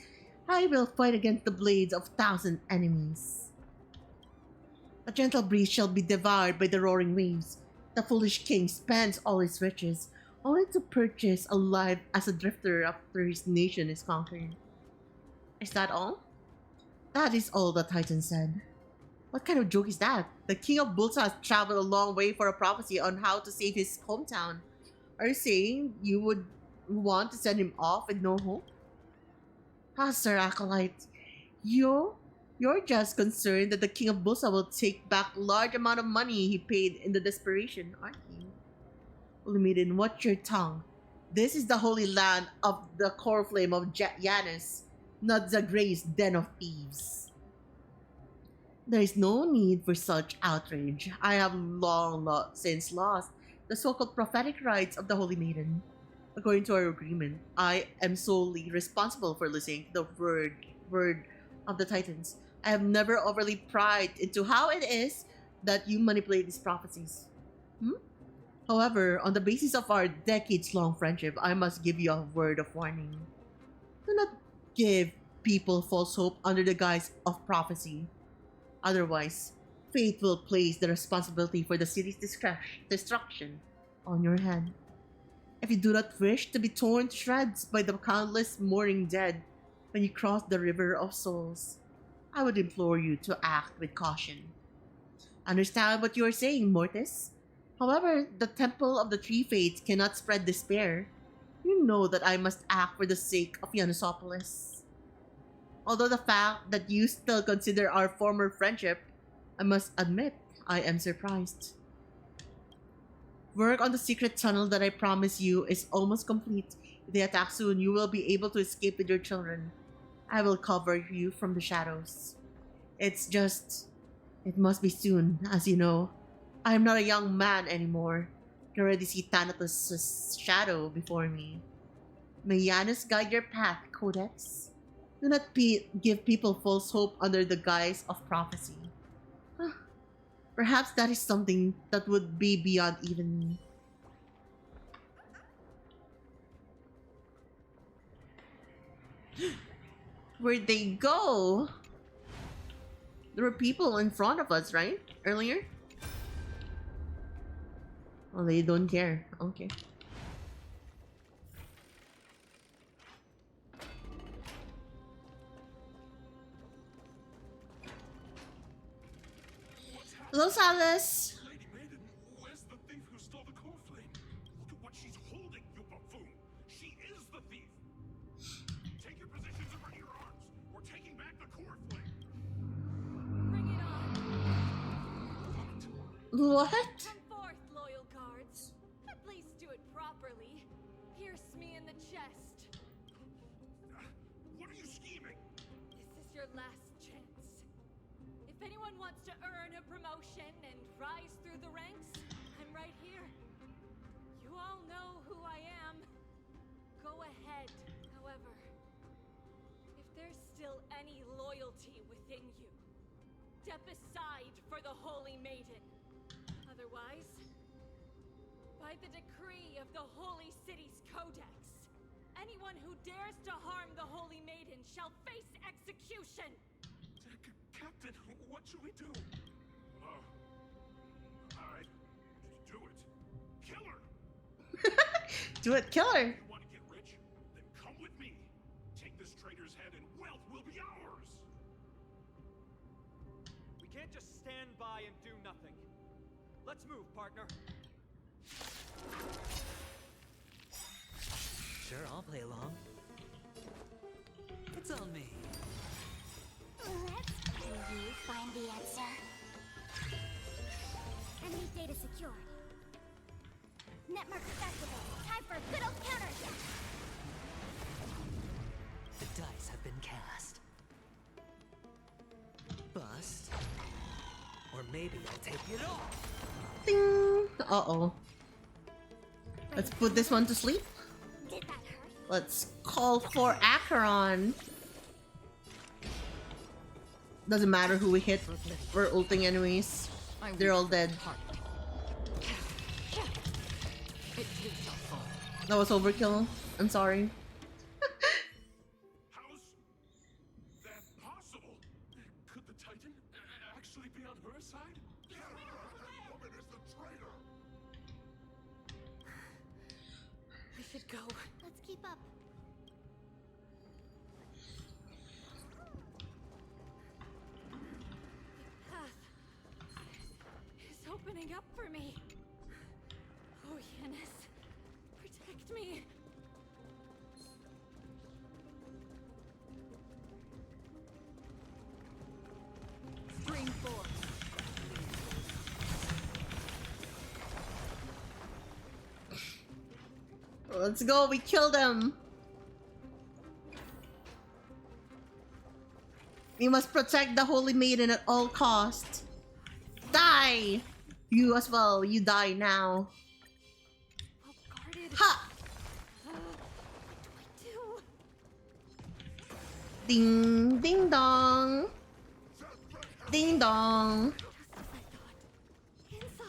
I will fight against the blades of 1,000 enemies. A gentle breeze shall be devoured by the roaring waves. The foolish king spends all his riches, only to purchase a life as a drifter after his nation is conquered. Is that all? That is all the Titan said. What kind of joke is that? The king of Bulsa has traveled a long way for a prophecy on how to save his hometown. Are you saying you would want to send him off with no hope? Ah, Sir Acolyte, you're just concerned that the king of Bulsa will take back large amount of money he paid in the desperation, aren't you? Holy Maiden, watch your tongue. This is the holy land of the core flame of Janus, not Zagreus' den of thieves. There is no need for such outrage. I have long since lost the so-called prophetic rights of the Holy Maiden. According to our agreement, I am solely responsible for listening to the word of the Titans. I have never overly pried into how it is that you manipulate these prophecies. Hmm? However, on the basis of our decades-long friendship, I must give you a word of warning. Do not give people false hope under the guise of prophecy. Otherwise, fate will place the responsibility for the city's destruction on your head. If you do not wish to be torn to shreds by the countless mourning dead when you cross the river of souls, I would implore you to act with caution. Understand what you are saying, Mortis. However, the Temple of the Three Fates cannot spread despair. You know that I must act for the sake of Yanosopolis. Although the fact that you still consider our former friendship, I must admit, I am surprised. Work on the secret tunnel that I promise you is almost complete. If they attack soon, you will be able to escape with your children. I will cover you from the shadows. It's just... It must be soon, as you know. I am not a young man anymore. I can already see Thanatos' shadow before me. May Janus guide your path, Codex. Do not give people false hope under the guise of prophecy. Huh. Perhaps that is something that would be beyond even me. Where'd they go? There were people in front of us, right? Earlier? Oh, they don't care. Okay. Hello, Salas. Lady Maiden, where's the thief who stole the core flame? Look at what she's holding, you buffoon. She is the thief. Take your positions and bring your arms. We're taking back the core flame. Bring it on! What? Come forth, loyal guards. At least do it properly. Pierce me in the chest. What are you scheming? This is your last chance. If anyone wants to earn a promotion and rise through the ranks, I'm right here. You all know who I am. Go ahead. However, if there's still any loyalty within you, step aside for the Holy Maiden. Otherwise, by the decree of the Holy City's Codex, anyone who dares to harm the Holy Maiden shall face execution! Captain, what should we do? Alright, do it. Kill her! Do it, kill her. You want to get rich? Then come with me. Take this traitor's head and wealth will be ours! We can't just stand by and do nothing. Let's move, partner. Sure, I'll play along. It's on me. Let's do you find the answer. Enemy data secured. Netmark activated. Time for a good old counterattack. The dice have been cast. Bust. Or maybe I'll take it off. Ding. Uh-oh. Let's put this one to sleep. Did that hurt? Let's call for Acheron. Doesn't matter who we hit. We're ulting enemies. They're all dead. That was overkill. I'm sorry. How's that possible? Could the Titan actually be on her side? That woman is the traitor! We should go. Let's keep up. The path is opening up for me. Oh, Janus, protect me. Spring forth. Let's go. We killed him. We must protect the Holy Maiden at all costs. Die! You as well. You die now. Well guarded. Ha! Ding ding dong. Ding dong.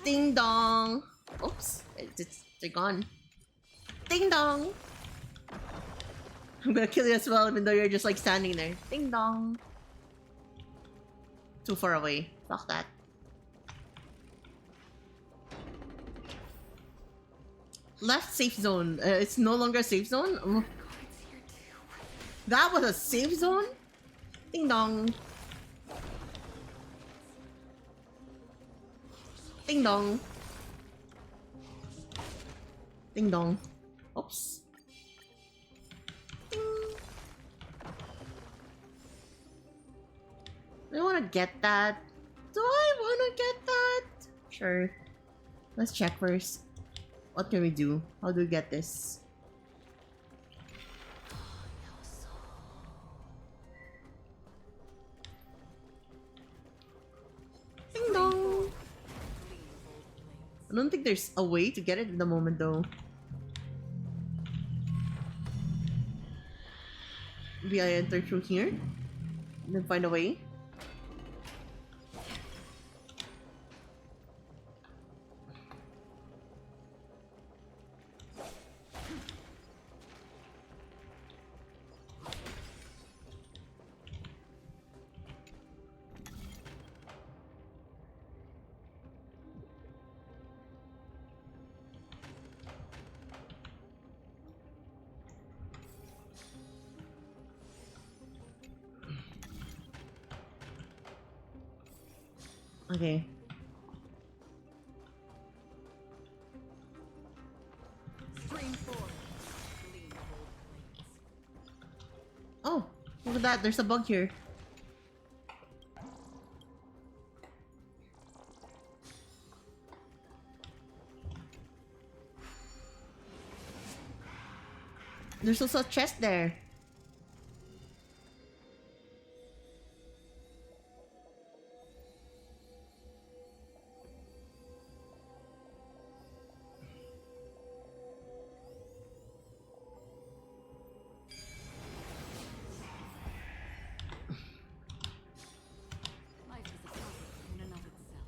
Ding dong. Oops, they're gone. Ding dong. I'm gonna kill you as well, even though you're just like standing there. Ding dong. Too far away. Fuck that. Left safe zone. It's no longer a safe zone. Oh. That was a safe zone? Ding dong. Ding dong. Ding dong. Oops. Ding. Do I wanna get that? Do I wanna get that? Sure. Let's check first. What can we do? How do we get this? Ding dong! I don't think there's a way to get it at the moment though. Maybe I enter through here and then find a way. Okay. Oh, look at that. There's a bug here. There's also a chest there. Life is a puzzle in and of itself.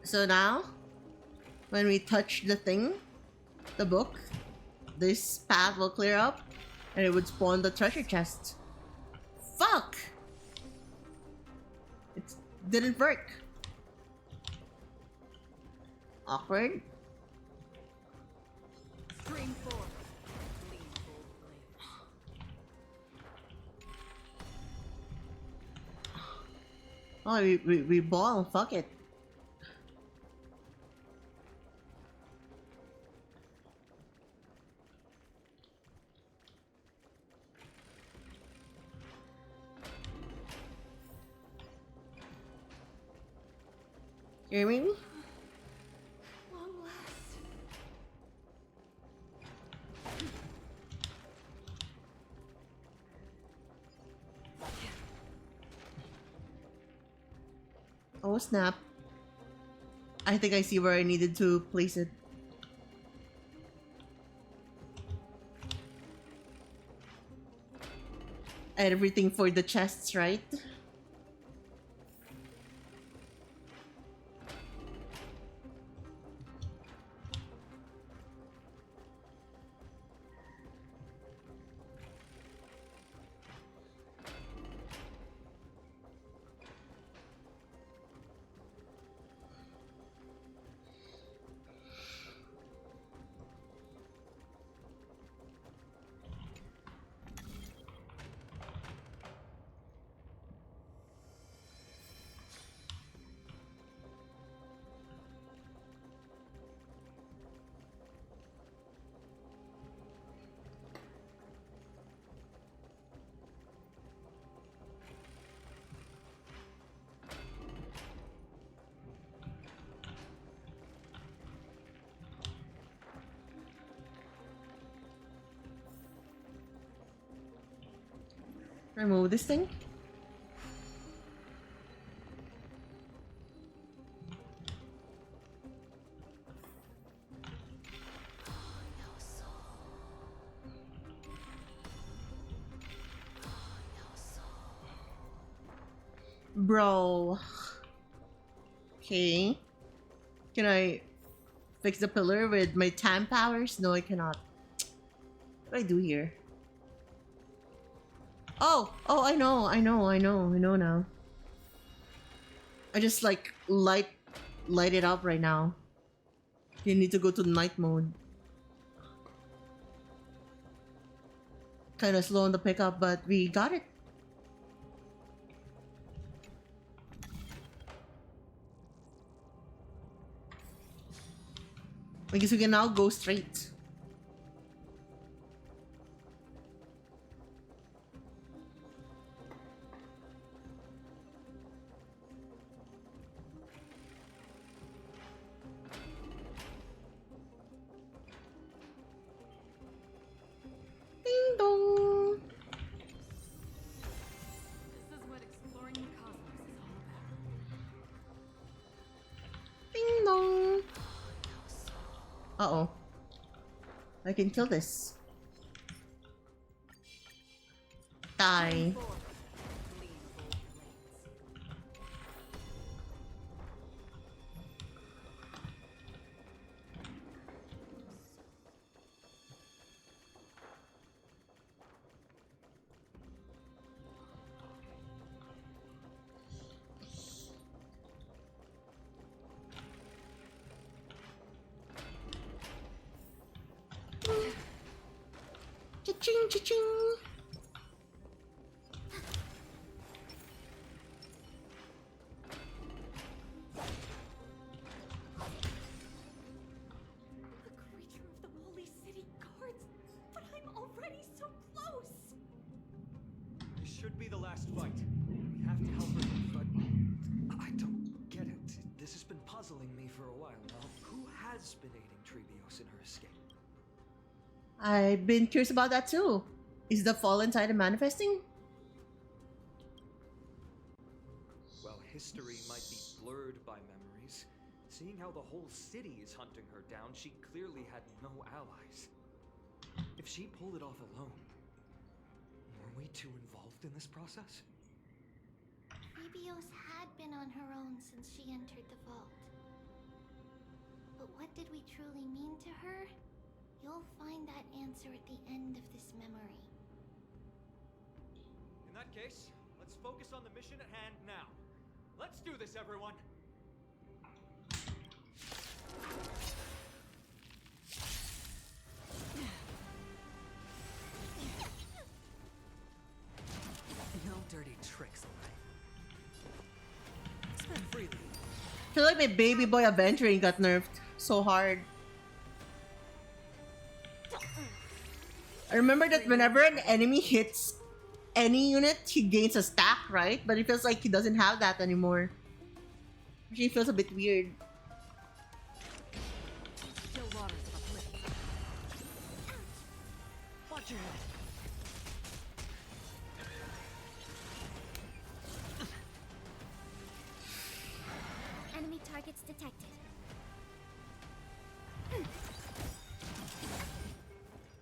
So now, when we touch the thing, the book, this path will clear up and it would spawn the treasure chest. Fuck! It didn't work. Awkward. Stream forward. Gleamful blades. Oh, we ball. Fuck it. Hear me? Long last. Oh snap. I think I see where I needed to place it. Everything for the chests, right? Remove this thing. Bro. Okay. Can I fix the pillar with my time powers? No, I cannot. What do I do here? Oh, I know now. I just like light it up right now. You need to go to night mode. Kind of slow on the pickup, but we got it. I guess we can now go straight. Ding dong. This is what exploring the cosmos is all about. Ding dong. Uh-oh. I can kill this. Die. Cha-ching, cha-ching. A creature of the holy city guards, but I'm already so close. This should be the last fight. We have to help her, but I don't get it. This has been puzzling me for a while now. Who has been aiding Trebios in her escape? I've been curious about that too. Is the fallen titan manifesting? Well, history might be blurred by memories. Seeing how the whole city is hunting her down, she clearly had no allies. If she pulled it off alone, were we too involved in this process? Mydeimos had been on her own since she entered the vault. But what did we truly mean to her? You'll find that answer at the end of this memory. in that case, let's focus on the mission at hand now. Let's do this, everyone! No dirty tricks, alright? Spend freely. I feel like my baby boy adventuring got nerfed so hard. I remember that whenever an enemy hits any unit, he gains a stack, right? But it feels like he doesn't have that anymore. Actually, it feels a bit weird. Still waters of uplift. Watch your head. Enemy targets detected.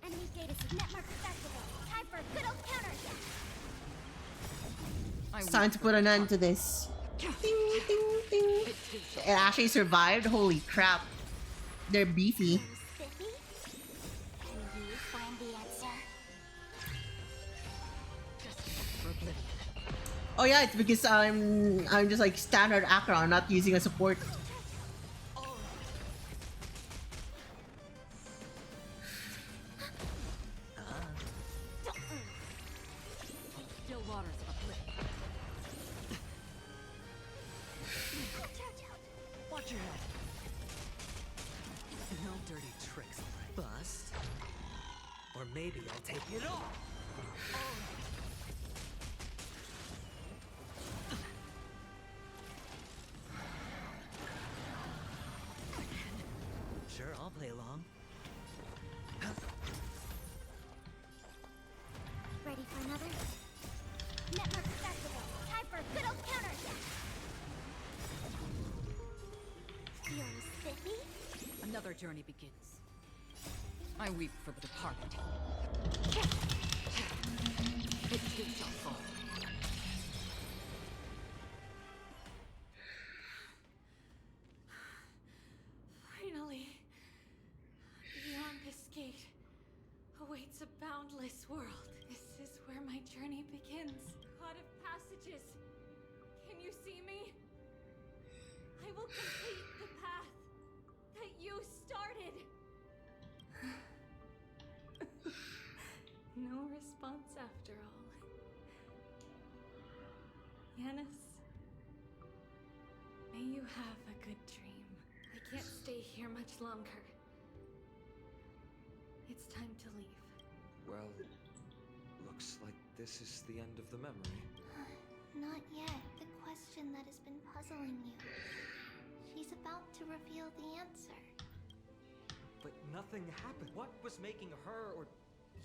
Enemy gate is network accessible. Time for a good old counterattack. It's time to put an end to this. Ding, ding, ding. It actually survived? Holy crap. They're beefy. Spiffy? Can you find the answer? Oh yeah, it's because I'm just like standard Akron, not using a support. Still waters of uplift. Watch your head. No dirty tricks, alright? Bust. Or maybe I'll take it all. Sure, I'll play along. Ready for another? Network accessible. Time for a good old counterattack. Feeling spiffy? Another journey begins. I weep for the departed. It too shall fall. will complete the path that you started. No response after all. Yanis, may you have a good dream. I can't stay here much longer. It's time to leave. Well, looks like this is the end of the memory. Not yet. The question that has been puzzling you. She's about to reveal the answer. But nothing happened. What was making her or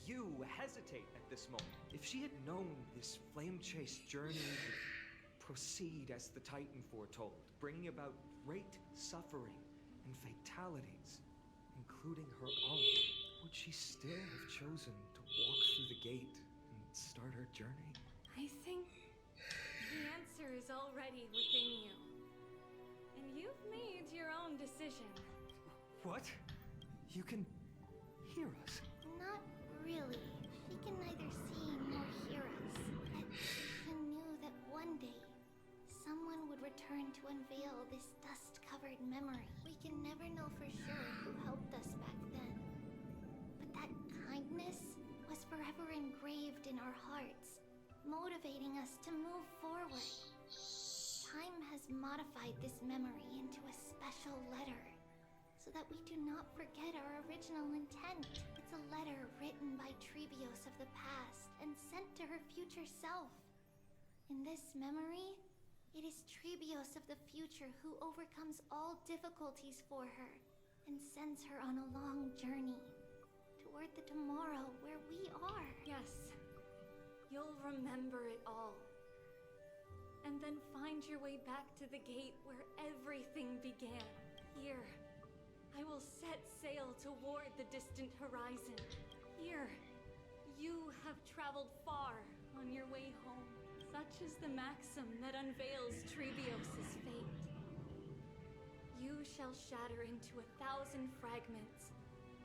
you hesitate at this moment? If she had known this flame chase journey would proceed as the Titan foretold, bringing about great suffering and fatalities, including her own, would she still have chosen to walk through the gate and start her journey? I think the answer is already within you. And you've made your own decision. What? You can hear us? Not really. She can neither see nor hear us. But she knew that one day, someone would return to unveil this dust-covered memory. We can never know for sure who helped us back then. But that kindness was forever engraved in our hearts, motivating us to move forward. Time has modified this memory into a special letter, so that we do not forget our original intent. It's a letter written by Trebios of the past and sent to her future self. In this memory, it is Trebios of the future who overcomes all difficulties for her and sends her on a long journey toward the tomorrow where we are. Yes, you'll remember it all. And then find your way back to the gate where everything began. Here, I will set sail toward the distant horizon. Here, you have traveled far on your way home. Such is the maxim that unveils Trebios' fate. You shall shatter into 1,000 fragments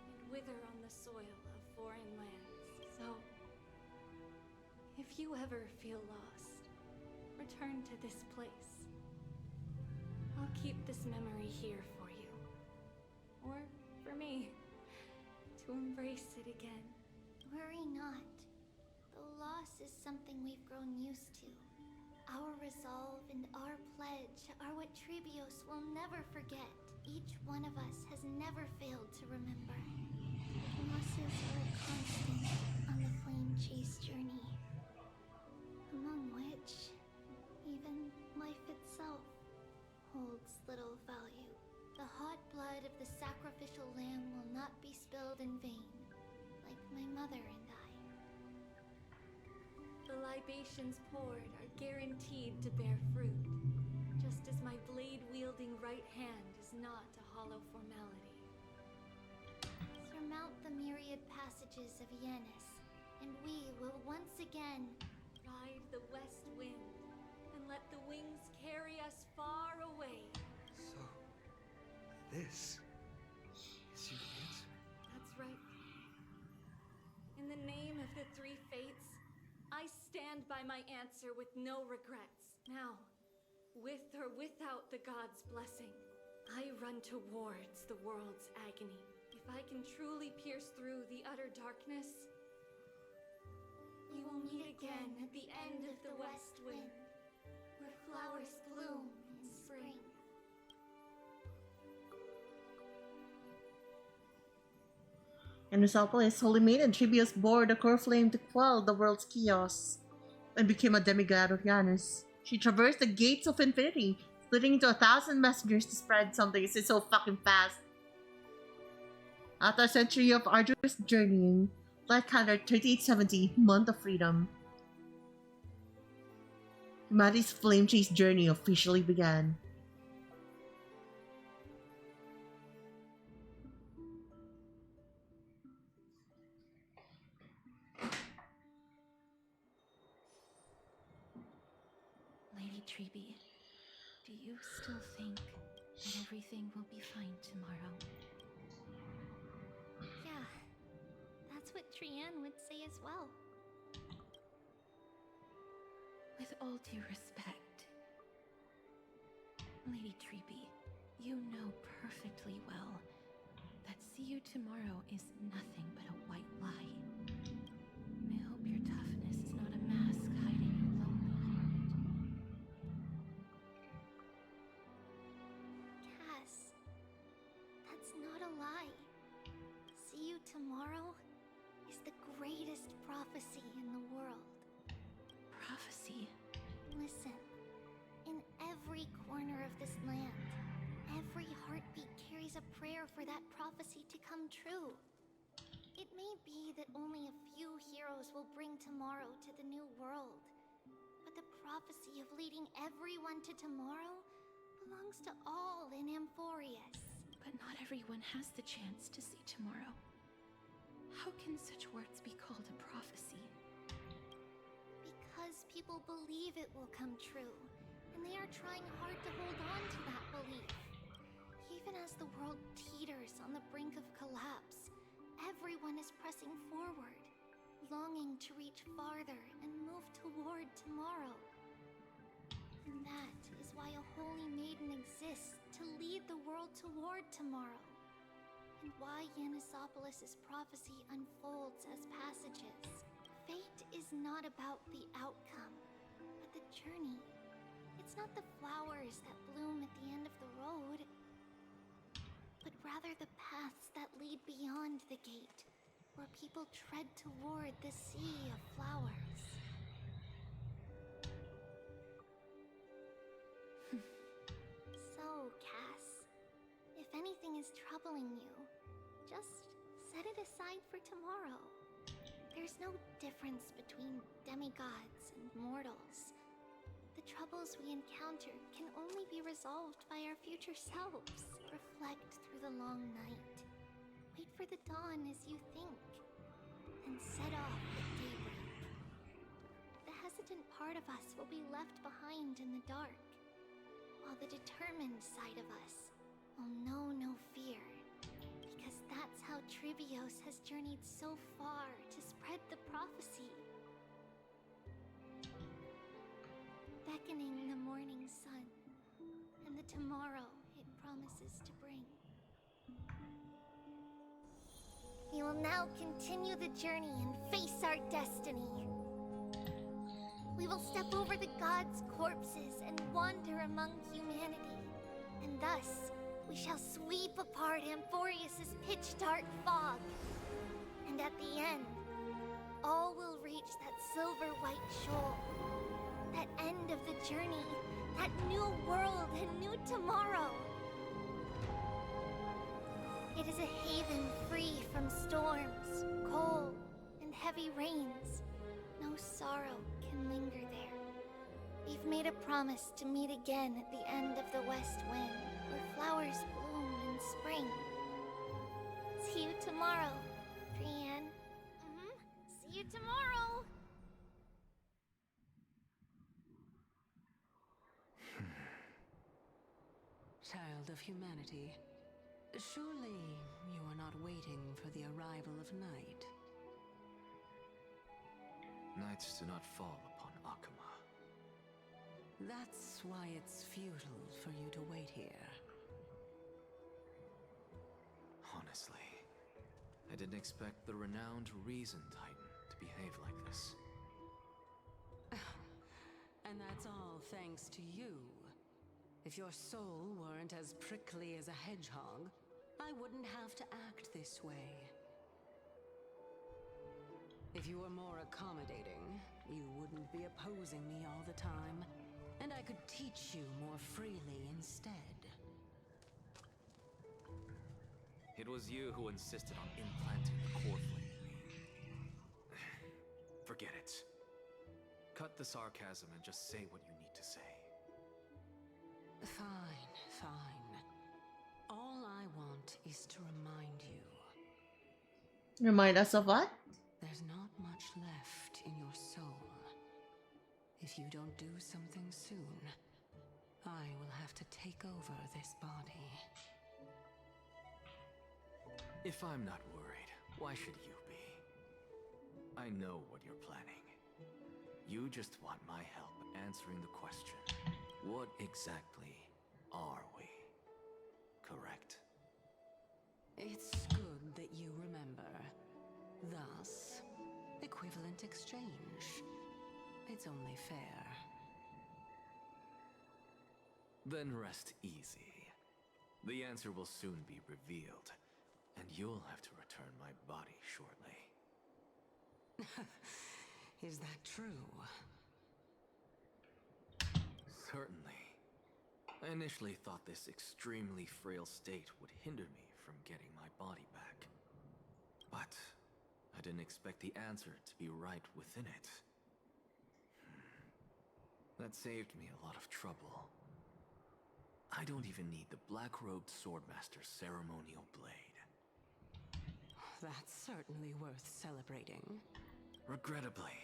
and wither on the soil of foreign lands. So, if you ever feel lost, return to this place. I'll keep this memory here for you. Or for me, to embrace it again. Worry not. The loss is something we've grown used to. Our resolve and our pledge are what Trebios will never forget. Each one of us has never failed to remember. Losses are a constant on the flame chase journey, among which even life itself holds little value. The hot blood of the sacrificial lamb will not be spilled in vain, like my mother and I. The libations poured are guaranteed to bear fruit, just as my blade-wielding right hand is not a hollow formality. Surmount the myriad passages of Yanis, and we will once again Ride the west wind, and let the wings carry us far away. So, this is your answer? That's right. In the name of the three fates, I stand by my answer with no regrets. Now, with or without the god's blessing, I run towards the world's agony. If I can truly pierce through the utter darkness, we will meet again at the end of the west wind, where flowers bloom in spring. In Mesopolis, Holy Maiden Trebios bore the core flame to quell the world's chaos and became a demigod of Janus. She traversed the gates of infinity, splitting into 1,000 messengers to spread something. It's so fucking fast. After a century of arduous journeying, Light calendar 3870, Month of Freedom. Humanity's flame chase journey officially began. Lady Treby, do you still think that everything will be fine tomorrow? Yeah, that's what Trianne would say as well. With all due respect, Lady Treepy, you know perfectly well that see you tomorrow is nothing but a white lie. I hope your toughness is not a mask hiding your lonely heart. Cass, that's not a lie. See you tomorrow is the greatest prophecy in the world. Prophecy? Listen, in every corner of this land, every heartbeat carries a prayer for that prophecy to come true. It may be that only a few heroes will bring tomorrow to the new world, but the prophecy of leading everyone to tomorrow belongs to all in Amphorius. But not everyone has the chance to see tomorrow. How can such words be called a prophecy? Because people believe it will come true, and they are trying hard to hold on to that belief. Even as the world teeters on the brink of collapse, everyone is pressing forward, longing to reach farther and move toward tomorrow. And that is why a holy maiden exists to lead the world toward tomorrow. And why Yanisopolis' prophecy unfolds as passages. Fate is not about the outcome, but the journey. It's not the flowers that bloom at the end of the road, but rather the paths that lead beyond the gate, where people tread toward the sea of flowers. So, Cass, if anything is troubling you, just set it aside for tomorrow. There's no difference between demigods and mortals. The troubles we encounter can only be resolved by our future selves. Reflect through the long night. Wait for the dawn as you think. And set off at daybreak. The hesitant part of us will be left behind in the dark, while the determined side of us will know no fear. Because that's how Trivios has journeyed so far to spread the prophecy. Beckoning the morning sun, and the tomorrow it promises to bring. We will now continue the journey and face our destiny. We will step over the gods' corpses and wander among humanity, and thus we shall sweep apart Amphorius' pitch-dark fog. And at the end, all will reach that silver-white shoal. That end of the journey, that new world and new tomorrow. It is a haven free from storms, cold, and heavy rains. No sorrow can linger there. We've made a promise to meet again at the end of the west wind, where flowers bloom in spring. See you tomorrow, Brienne. See you tomorrow! Child of humanity, surely you are not waiting for the arrival of night. Nights do not fall upon Akuma. That's why it's futile for you to wait here. Honestly, I didn't expect the renowned Reason Titan to behave like this. And that's all thanks to you. If your soul weren't as prickly as a hedgehog, I wouldn't have to act this way. If you were more accommodating, you wouldn't be opposing me all the time, and I could teach you more freely instead. It was you who insisted on implanting the core flame in me. Forget it. Cut the sarcasm and just say what you need to say. Fine, fine. All I want is to remind you. Remind us of what? There's not much left in your soul. If you don't do something soon, I will have to take over this body. If I'm not worried, why should you be? I know what you're planning. You just want my help answering the question. What exactly are we? Correct? It's good that you remember. Thus, equivalent exchange. It's only fair. Then rest easy. The answer will soon be revealed, and you'll have to return my body shortly. Is that true? Certainly. I initially thought this extremely frail state would hinder me from getting my body back. But I didn't expect the answer to be right within it. That saved me a lot of trouble. I don't even need the black-robed swordmaster's ceremonial blade. That's certainly worth celebrating. Regrettably,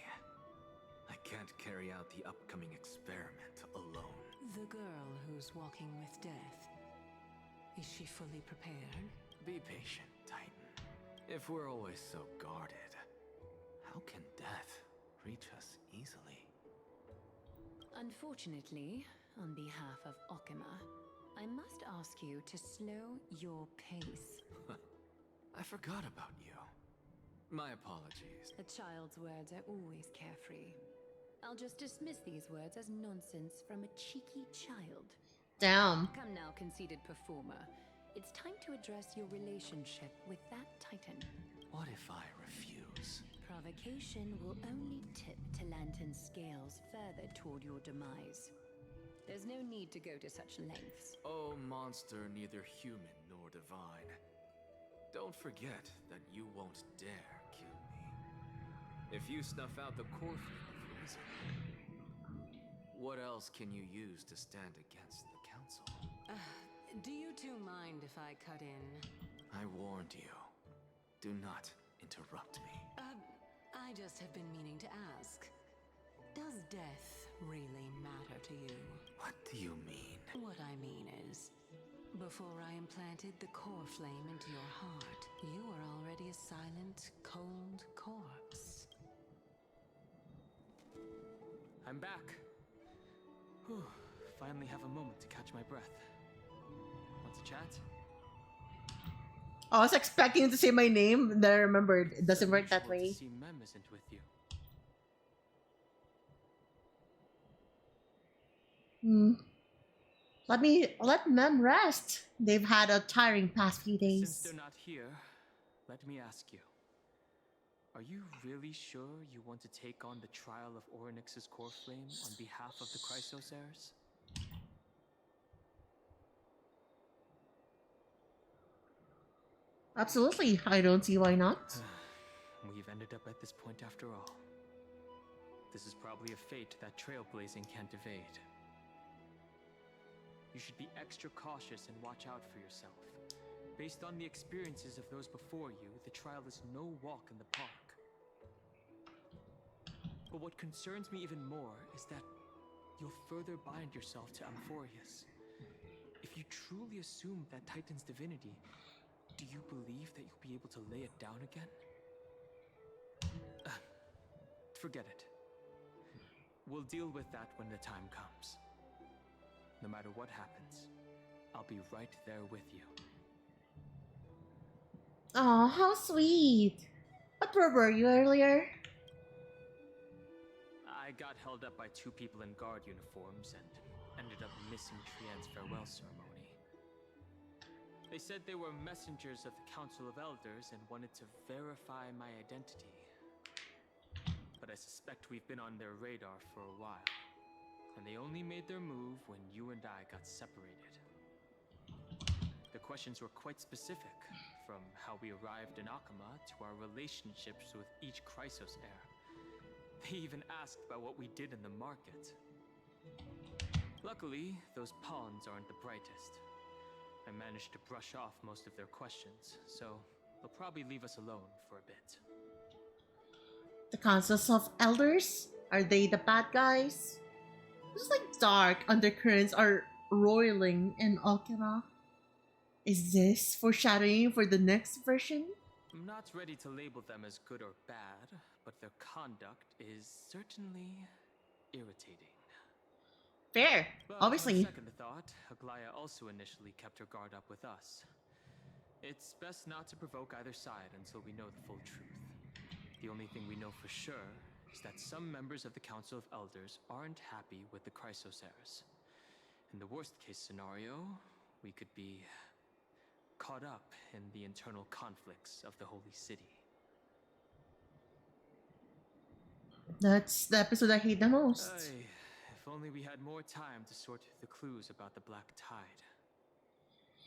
I can't carry out the upcoming experiment alone. The girl who's walking with death, is she fully prepared? Be patient, Titan. If we're always so guarded, how can death reach us easily? Unfortunately, on behalf of Okima, I must ask you to slow your pace. I forgot about you. My apologies. A child's words are always carefree. I'll just dismiss these words as nonsense from a cheeky child. Damn. Come now, conceited performer. It's time to address your relationship with that Titan. What if I refuse? Provocation will only tip Talantan's scales further toward your demise. There's no need to go to such lengths. Oh, monster neither human nor divine. Don't forget that you won't dare kill me. If you snuff out the core flame of reason, what else can you use to stand against the council? Do you two mind if I cut in? I warned you. Do not interrupt me. I just have been meaning to ask. Does death really matter to you? What do you mean? What I mean is, before I implanted the core flame into your heart, you were already a silent, cold corpse. I'm back. Whew. Finally have a moment to catch my breath. Want to chat? I was expecting to say my name, then I remembered it doesn't work that Unusual way. To see Mem isn't with you. Let Mem rest. They've had a tiring past few Since days. they're not here, let me ask you. Are you really sure you want to take on the trial of Orynyx's core flame on behalf of the Chrysos heirs? Absolutely. I don't see why not. We've ended up at this point after all. This is probably a fate that trailblazing can't evade. You should be extra cautious and watch out for yourself. Based on the experiences of those before you, the trial is no walk in the park. But what concerns me even more is that you'll further bind yourself to Amphorius. If you truly assume that Titan's divinity, do you believe that you'll be able to lay it down again? Forget it. We'll deal with that when the time comes. No matter what happens, I'll be right there with you. Oh, how sweet. What were you earlier? I got held up by two people in guard uniforms and ended up missing Trienne's farewell ceremony. They said they were messengers of the Council of Elders and wanted to verify my identity. But I suspect we've been on their radar for a while. And they only made their move when you and I got separated. The questions were quite specific, from how we arrived in Akama to our relationships with each Chrysos heir. They even asked about what we did in the market. Luckily, those pawns aren't the brightest. I managed to brush off most of their questions, so they'll probably leave us alone for a bit. The Councils of Elders? Are they the bad guys? Just like dark undercurrents are roiling in Okima. Is this foreshadowing for the next version? I'm not ready to label them as good or bad, but their conduct is certainly irritating. Fair, But obviously. on second thought, thought, Aglaya also initially kept her guard up with us. It's best not to provoke either side until we know the full truth. The only thing we know for sure is that some members of the Council of Elders aren't happy with the Chrysoceres. In the worst case scenario, we could be caught up in the internal conflicts of the Holy City. That's the episode I hate the most. Ay, if only we had more time to sort through the clues about the Black Tide.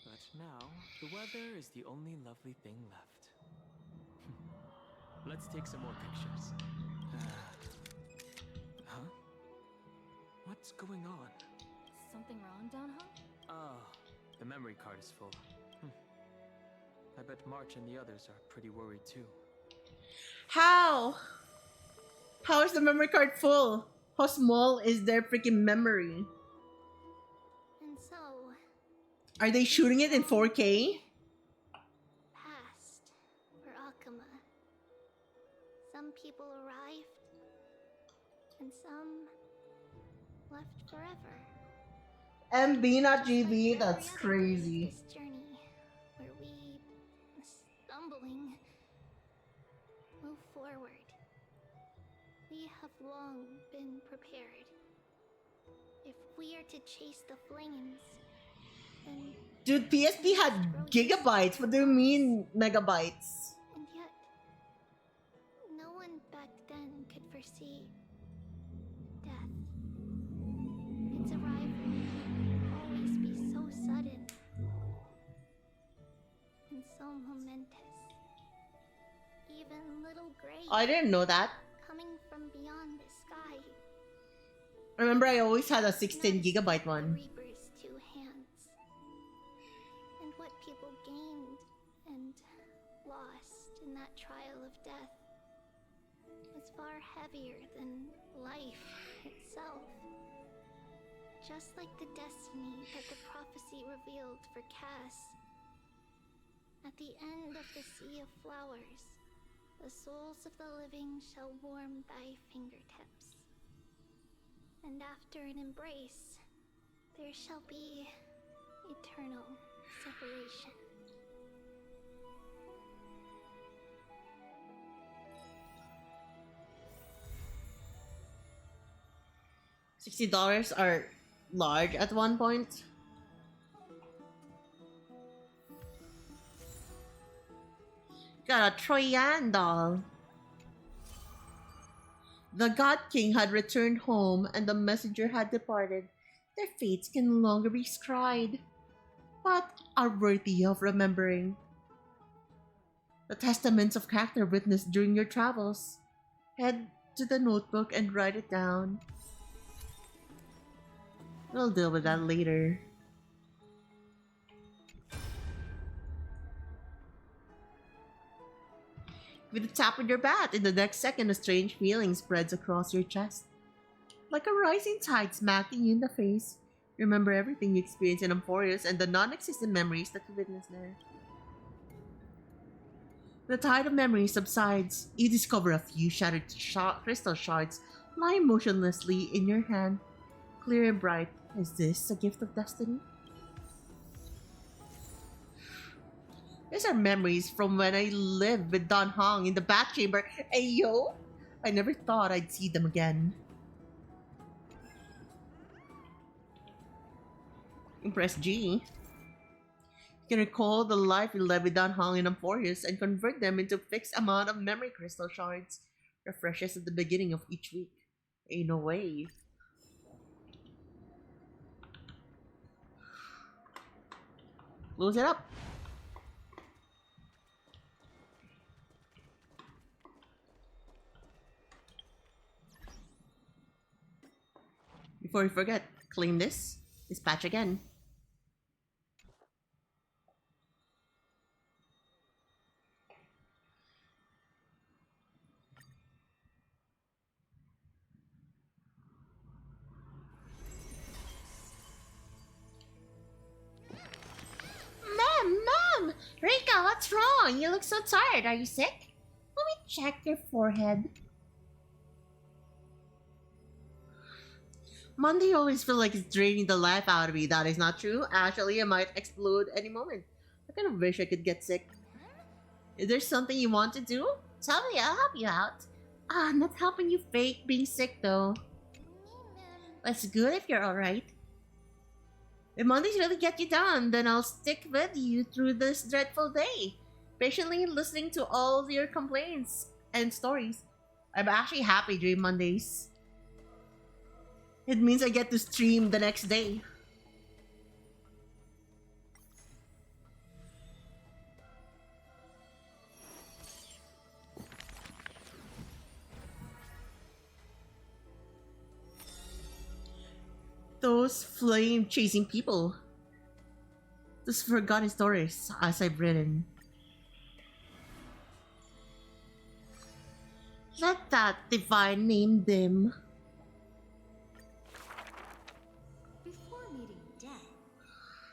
But now, the weather is the only lovely thing left. Let's take some more pictures. Huh? What's going on? Something wrong, Donho? Oh, the memory card is full. I bet March and the others are pretty worried too. How? How is the memory card full? How small is their freaking memory? And so, Are they shooting it in 4K? past for Akuma. Some people arrived, and some left forever. MB, not Just like GB, every that's other crazy. This journey, where we, stumbling, move forward. We have long been prepared. If we are to chase the flames, then Dude, PSP had gigabytes. What do you mean megabytes? and yet, no one back then could foresee death. Its arrival would always be so sudden and so momentous. Even little Gray I didn't know that. coming from beyond the sky. Remember, I always had a 16 nursed gigabyte the one. Reaper's two hands. And what people gained and lost in that trial of death was far heavier than life itself. Just like the destiny that the prophecy revealed for Cass. At the end of the Sea of Flowers, the souls of the living shall warm thy fingertips. And after an embrace, there shall be eternal separation. $60 are large at one point. Got a Troyan doll. The God King had returned home and the messenger had departed. Their fates can no longer be scried, but are worthy of remembering. The testaments of character witnessed during your travels. Head to the notebook and write it down. We'll deal with that later. With a tap with your bat, in the next second a strange feeling spreads across your chest. Like a rising tide smacking you in the face. Remember everything you experienced in Amphorius and the non-existent memories that you witnessed there. The tide of memories subsides. You discover a few shattered crystal shards lying motionlessly in your hand. Clear and bright. Is this a gift of destiny? These are memories from when I lived with Don Hong in the bat chamber. Ayo! I never thought I'd see them again. Press G. You can recall the life you led with Don Hong in Amphorius and convert them into a fixed amount of memory crystal shards. Refreshes at the beginning of each week. Ain't no way. Close it up. Before we forget, claim this. Dispatch again. Mom! Rika, what's wrong? You look so tired. Are you sick? Let me check your forehead. Monday always feel like it's draining the life out of me. That is not true. Actually, I might explode any moment. I kind of wish I could get sick. Is there something you want to do? Tell me, I'll help you out. Ah, not helping you fake being sick though. That's good if you're alright. If Mondays really get you down, then I'll stick with you through this dreadful day, patiently listening to all your complaints and stories. I'm actually happy during Mondays. It means I get to stream the next day. Those flame chasing people. Those forgotten stories, as I've written. Let that divine name them. Before meeting death,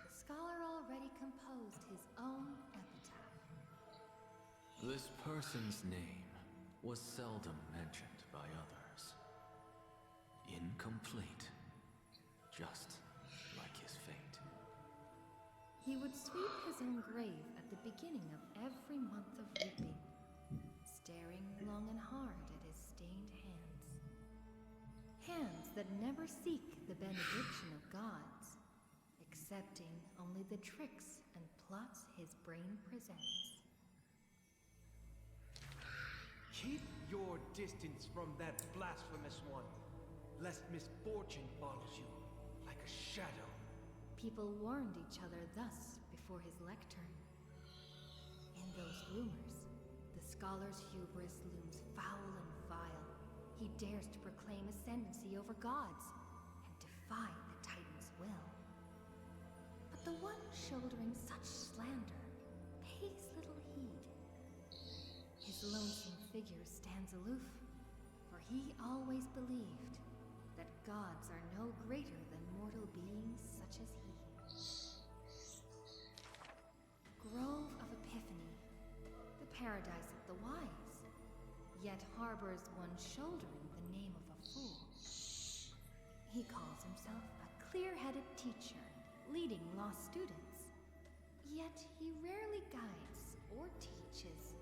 the scholar already composed his own epitaph. This person's name was seldom mentioned by others. Incomplete, just like his fate. He would sweep his own grave at the beginning of every month of weeping, staring long and hard at his stained hands. Hands that never seek the benediction of gods, accepting only the tricks and plots his brain presents. Keep your distance from that blasphemous one, lest misfortune follows you like a shadow. People warned each other thus before his lectern. In those rumors, the scholar's hubris looms foul and vile. He dares to proclaim ascendancy over gods and defy the Titan's will. But the one shouldering such slander pays little heed. His lonesome figure stands aloof, for he always believed that gods are no greater than mortal beings such as he. Grove of Epiphany, the paradise of the wise, yet harbors one shouldering the name of a fool. He calls himself a clear-headed teacher, leading lost students, yet he rarely guides or teaches,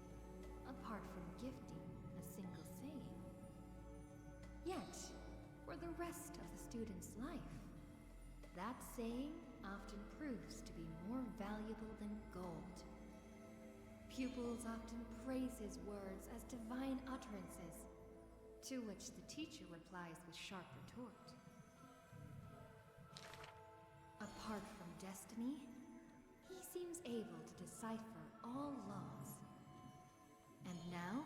apart from gifting a single saying. Yet, for the rest of the student's life, that saying often proves to be more valuable than gold. Pupils often praise his words as divine utterances, to which the teacher replies with sharp retort. Apart from destiny, he seems able to decipher all laws. And now,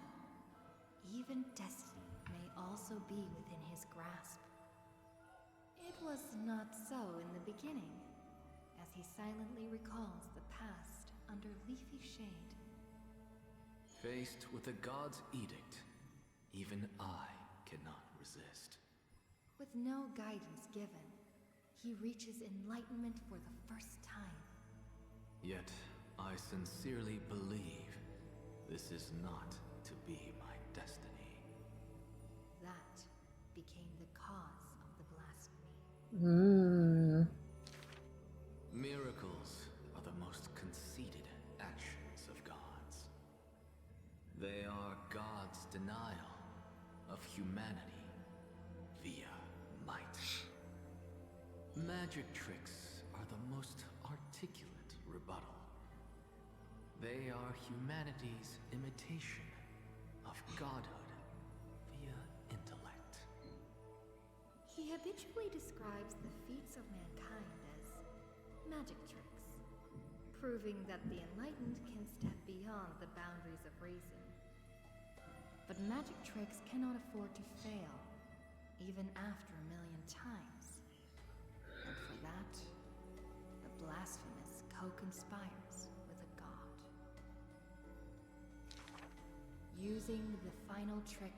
even destiny may also be within his grasp. It was not so in the beginning, as he silently recalls the past under leafy shade. Faced with the god's edict, even I cannot resist. With no guidance given, he reaches enlightenment for the first time. Yet, I sincerely believe this is not to be my destiny. That became the cause of the blasphemy. Miracles are the most conceited actions of gods. They are God's denial of humanity via might. Magic tricks are the most articulate rebuttal. They are humanity's imitation of godhood via intellect. He habitually describes the feats of mankind as magic tricks, proving that the enlightened can step beyond the boundaries of reason. But magic tricks cannot afford to fail, even after 1,000,000 times. And for that, the blasphemous co-conspires with a god. Using the final trick,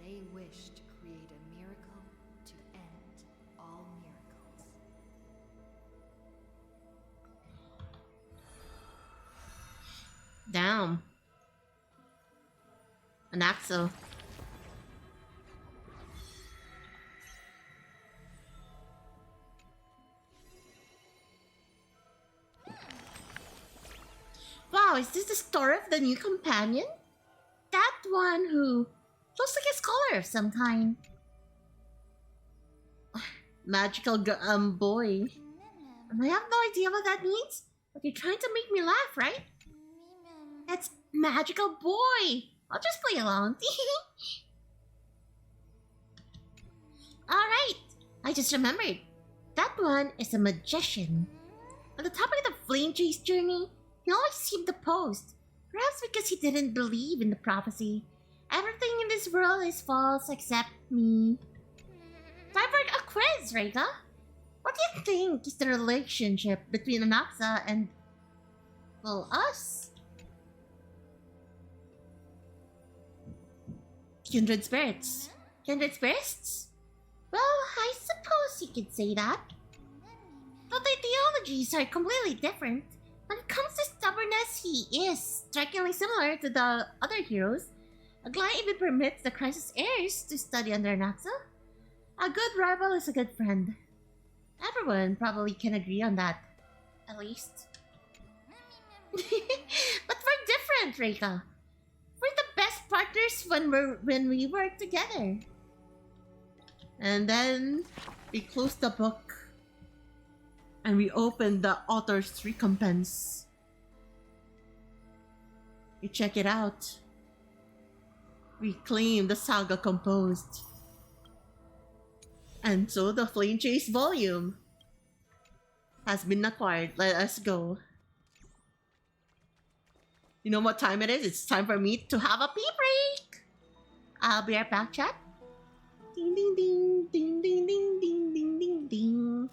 they wish to create a miracle to end all miracles. Damn. An axle. Oh, is this the story of the new companion? That one who looks like a scholar of some kind. Magical boy. And I have no idea what that means, but you're trying to make me laugh, right? It's magical boy. I'll just play along. Alright, I just remembered. That one is a magician. On the topic of the flame chase journey, he always seemed to post. Perhaps because he didn't believe in the prophecy. Everything in this world is false except me. Time for a quiz, Reika. What do you think is the relationship between Anaxa and, well, us? Kindred spirits. Kindred spirits? Well, I suppose you could say that. Though the ideologies are completely different, when it comes to stubbornness, he is strikingly similar to the other heroes. Aglaia even permits the Crisis heirs to study under Anaxa. A good rival is a good friend. Everyone probably can agree on that. At least. But we're different, Reika. We're the best partners when we work together. And then we close the book. And we open the author's recompense. We check it out. We claim the saga composed. And so the Flame Chase volume has been acquired. Let us go. You know what time it is? It's time for me to have a pee break. I'll be right back, chat. Ding ding ding ding ding ding ding ding ding ding.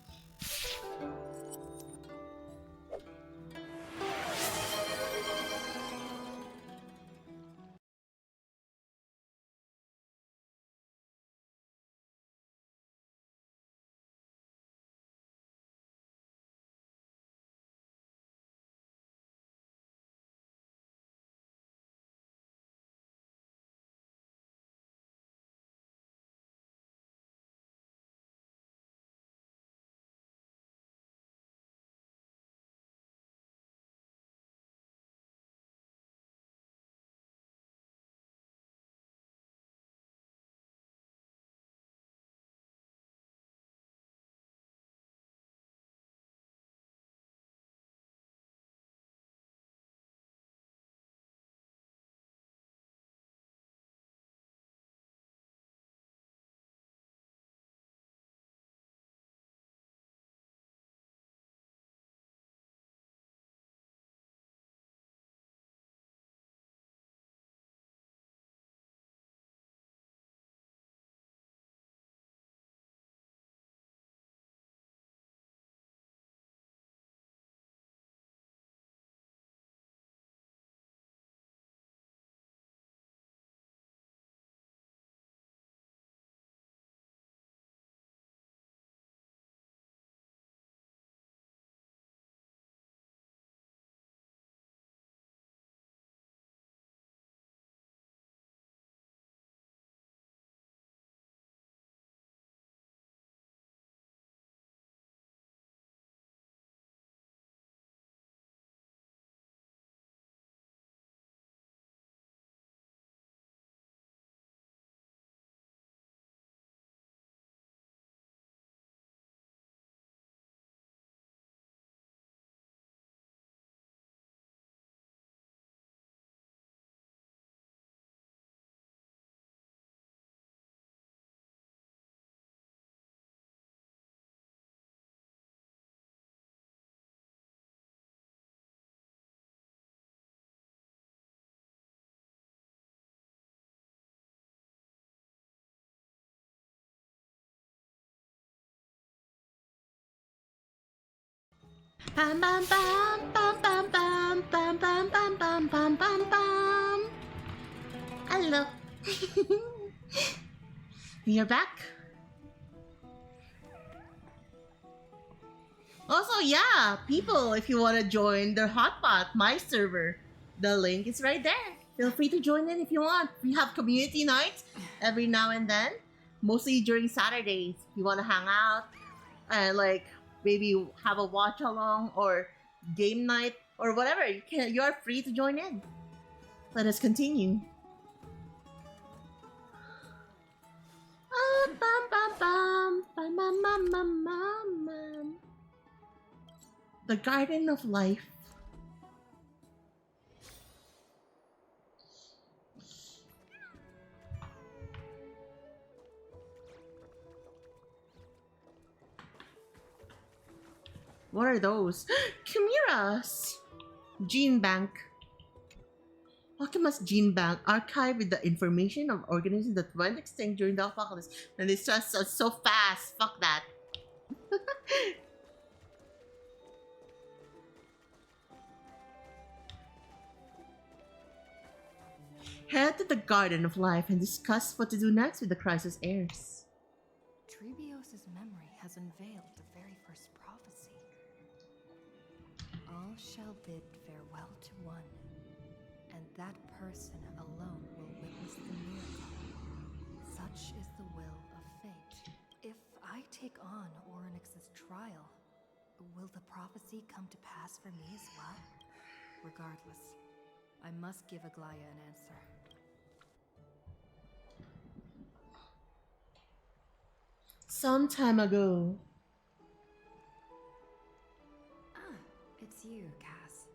Bam bam bam bam bam bam bam bam bam bam bam bam bam. Hello. We are back. Also, yeah, people, if you want to join the Hotpot, my server, the link is right there. Feel free to join in if you want. We have community nights every now and then, mostly during Saturdays. If you want to hang out and like maybe have a watch along or game night or whatever. You are free to join in. Let us continue. The Garden of Life. What are those? Chimera's! Gene Bank. Alchemist Gene Bank archive with the information of organisms that went extinct during the apocalypse. And it's just so fast. Fuck that. Head to the Garden of Life and discuss what to do next with the crisis heirs. Trebios's memory has unveiled the very first prophecy. All shall bid farewell to one, and that person alone will witness the miracle. Such is the will of fate. If I take on Orynyx's trial, will the prophecy come to pass for me as well? Regardless, I must give Aglaya an answer. Some time ago. Ah, it's you, Cass.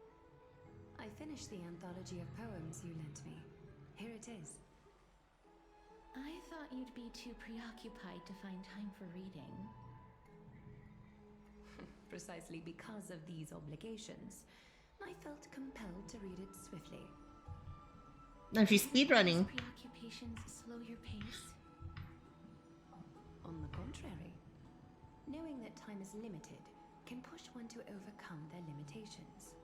I finished the anthology of poems you lent me. Here it is. I thought you'd be too preoccupied to find time for reading. Precisely because of these obligations, I felt compelled to read it swiftly. Now she's speedrunning. These preoccupations slow your pace? On the contrary, knowing that time is limited can push one to overcome their limitations.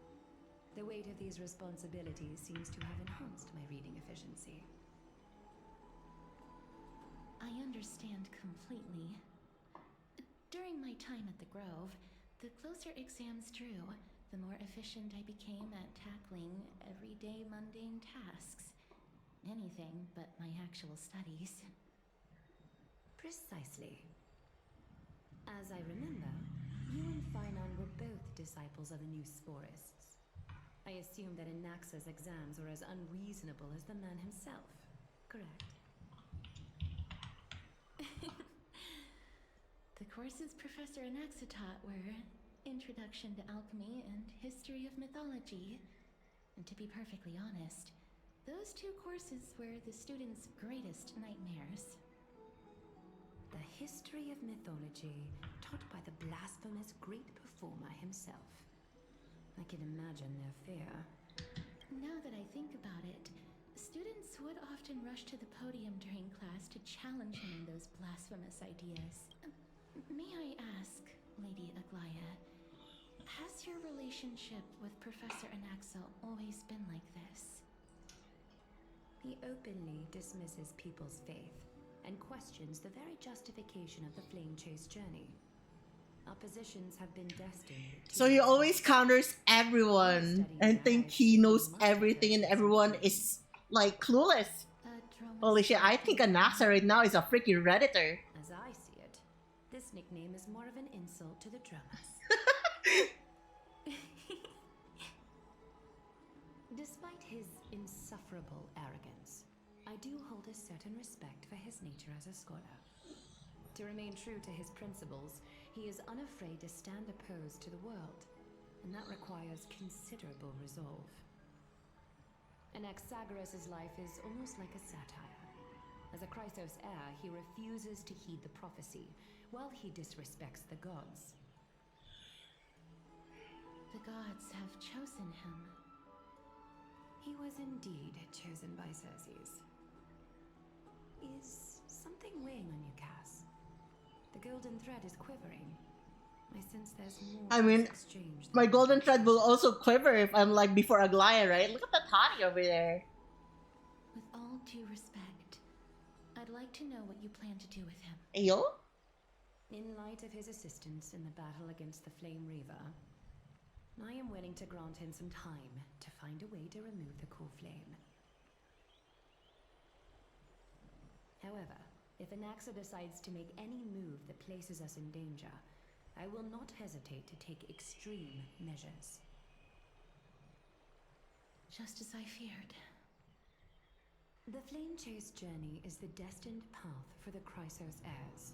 The weight of these responsibilities seems to have enhanced my reading efficiency. I understand completely. During my time at the Grove, the closer exams drew, the more efficient I became at tackling everyday mundane tasks. Anything but my actual studies. Precisely. As I remember, you and Finon were both disciples of the new Sporists. I assume that Anaxa's exams were as unreasonable as the man himself, correct? The courses Professor Anaxa taught were Introduction to Alchemy and History of Mythology. And to be perfectly honest, those two courses were the students' greatest nightmares. The history of mythology, taught by the blasphemous great performer himself. I can imagine their fear. Now that I think about it, students would often rush to the podium during class to challenge him in those blasphemous ideas. May I ask, Lady Aglaya, has your relationship with Professor Anaxa always been like this? He openly dismisses people's faith and questions the very justification of the Flame Chase journey. Our positions have been destined. So he always counters everyone and think he knows everything and everyone is like clueless. Holy shit, I think Anaxa right now is a freaking Redditor. As I see it, this nickname is more of an insult to the Dromas. Despite his insufferable arrogance, I do hold a certain respect for his nature as a scholar. To remain true to his principles, he is unafraid to stand opposed to the world, and that requires considerable resolve. Anaxagoras' life is almost like a satire. As a Chrysos heir, he refuses to heed the prophecy, while he disrespects the gods. The gods have chosen him. He was indeed chosen by Circes. Is something weighing on you, Cass? The golden thread is quivering. I sense there's more I mean, exchange. my golden thread will also quiver if I'm like before Aglaya, right? Look at that hottie over there. With all due respect, I'd like to know what you plan to do with him. Ayo? In light of his assistance in the battle against the Flame Reaver, I am willing to grant him some time to find a way to remove the core flame. However, if Anaxa decides to make any move that places us in danger, I will not hesitate to take extreme measures. just as I feared. The Flame Chase journey is the destined path for the Chrysos heirs.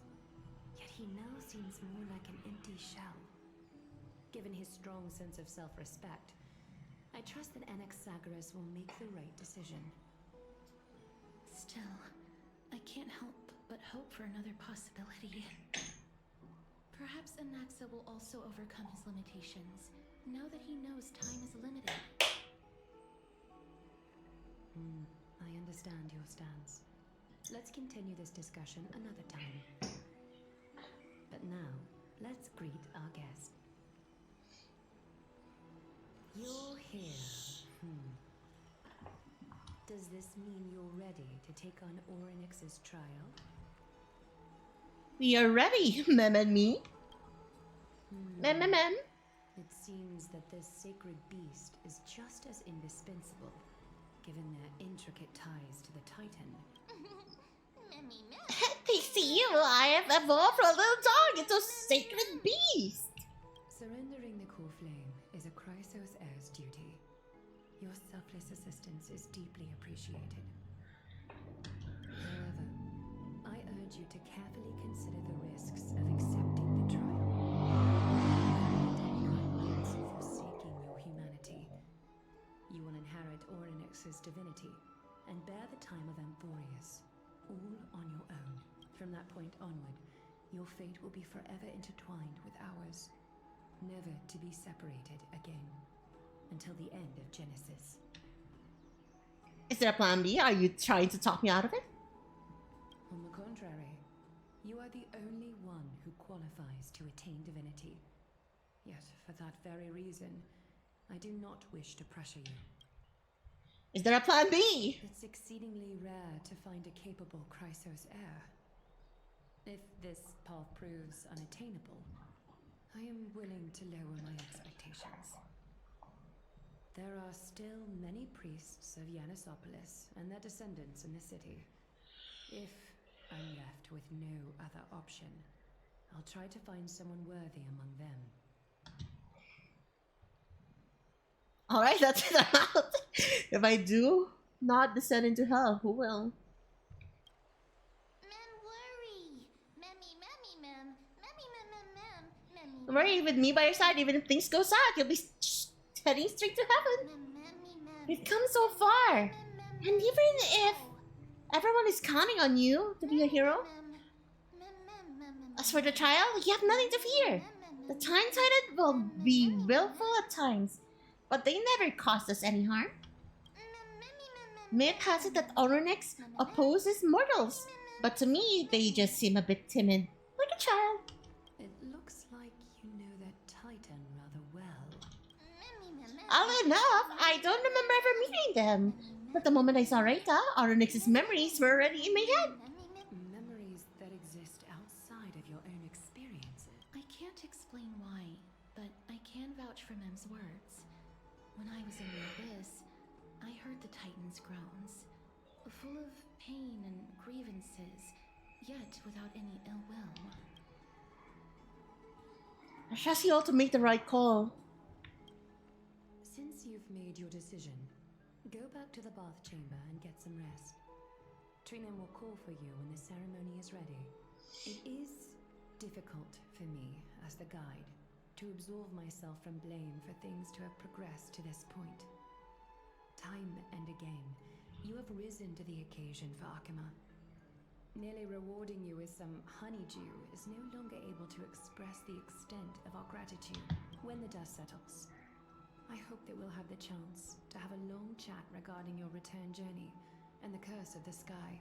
Yet he now seems more like an empty shell. Given his strong sense of self-respect, I trust that Anaxagoras will make the right decision. Still, I can't help but hope for another possibility. Perhaps Anaxa will also overcome his limitations, now that he knows time is limited. I understand your stance. Let's continue this discussion another time. But now, let's greet our guest. You're here. Does this mean you're ready to take on Orynyx's trial? We are ready, Mem and me. Mem. It seems that this sacred beast is just as indispensable, given their intricate ties to the Titan. They see you. I have evolved from a little dog into a sacred beast. Surrendering the core flame is a Chrysos heir's duty. Your selfless assistance is deeply appreciated. However, I urge you to carefully consider the risks of accepting the trial. Forsaking your humanity. You will inherit Orynyx's divinity and bear the time of Amphorius, all on your own. From that point onward, your fate will be forever intertwined with ours, never to be separated again, until the end of Genesis. Is there a plan B? Are you trying to talk me out of it? On the contrary, you are the only one who qualifies to attain divinity. Yet, for that very reason, I do not wish to pressure you. Is there a plan B? It's exceedingly rare to find a capable Chrysos heir. If this path proves unattainable, I am willing to lower my expectations. There are still many priests of Yanisopolis and their descendants in the city. If I'm left with no other option, I'll try to find someone worthy among them. Alright, that's it. I'm out. If I do not descend into hell, who will? Don't worry, with me by your side, even if things go south, you'll be heading straight to heaven. We've come so far. And even if everyone is counting on you to be a hero, as for the trial, you have nothing to fear. The Time-Tided will be willful at times, but they never caused us any harm. Myth has it that Orynyx opposes mortals, but to me, they just seem a bit timid, like a child. It looks like you know that Titan rather well. Oddly enough, I don't remember ever meeting them. But the moment I saw Reika, Orynyx's memories were already in my head. Memories that exist outside of your own experiences. I can't explain why, but I can vouch for Mem's words. When I was in the abyss, I heard the Titan's groans, full of pain and grievances, yet without any ill will. I trust you all to make the right call. Since you've made your decision, go back to the bath chamber and get some rest. Trinan will call for you when the ceremony is ready. It is difficult for me, as the guide, to absolve myself from blame for things to have progressed to this point. Time and again, you have risen to the occasion for Akima. Merely rewarding you with some honeydew is no longer able to express the extent of our gratitude. When the dust settles, I hope that we'll have the chance to have a long chat regarding your return journey and the curse of the sky.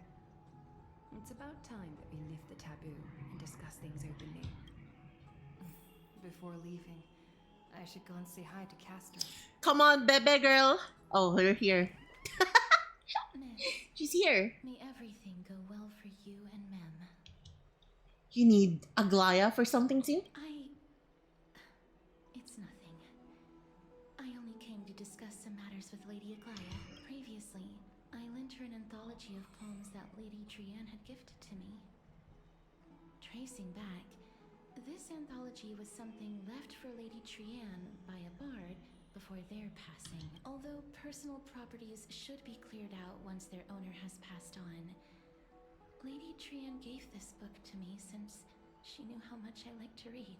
It's about time that we lift the taboo and discuss things openly. Before leaving, I should go and say hi to Castor. Come on, bebe girl. Oh, you're here. Miss, She's here. may everything go well for you and Mem. You need Aglaya for something too? It's nothing. I only came to discuss some matters with Lady Aglaya. Previously, I lent her an anthology of poems that Lady Trianne had gifted to me. Tracing back, this anthology was something left for Lady Trianne by a bard before their passing, although personal properties should be cleared out once their owner has passed on. Lady Trian gave this book to me since she knew how much I like to read.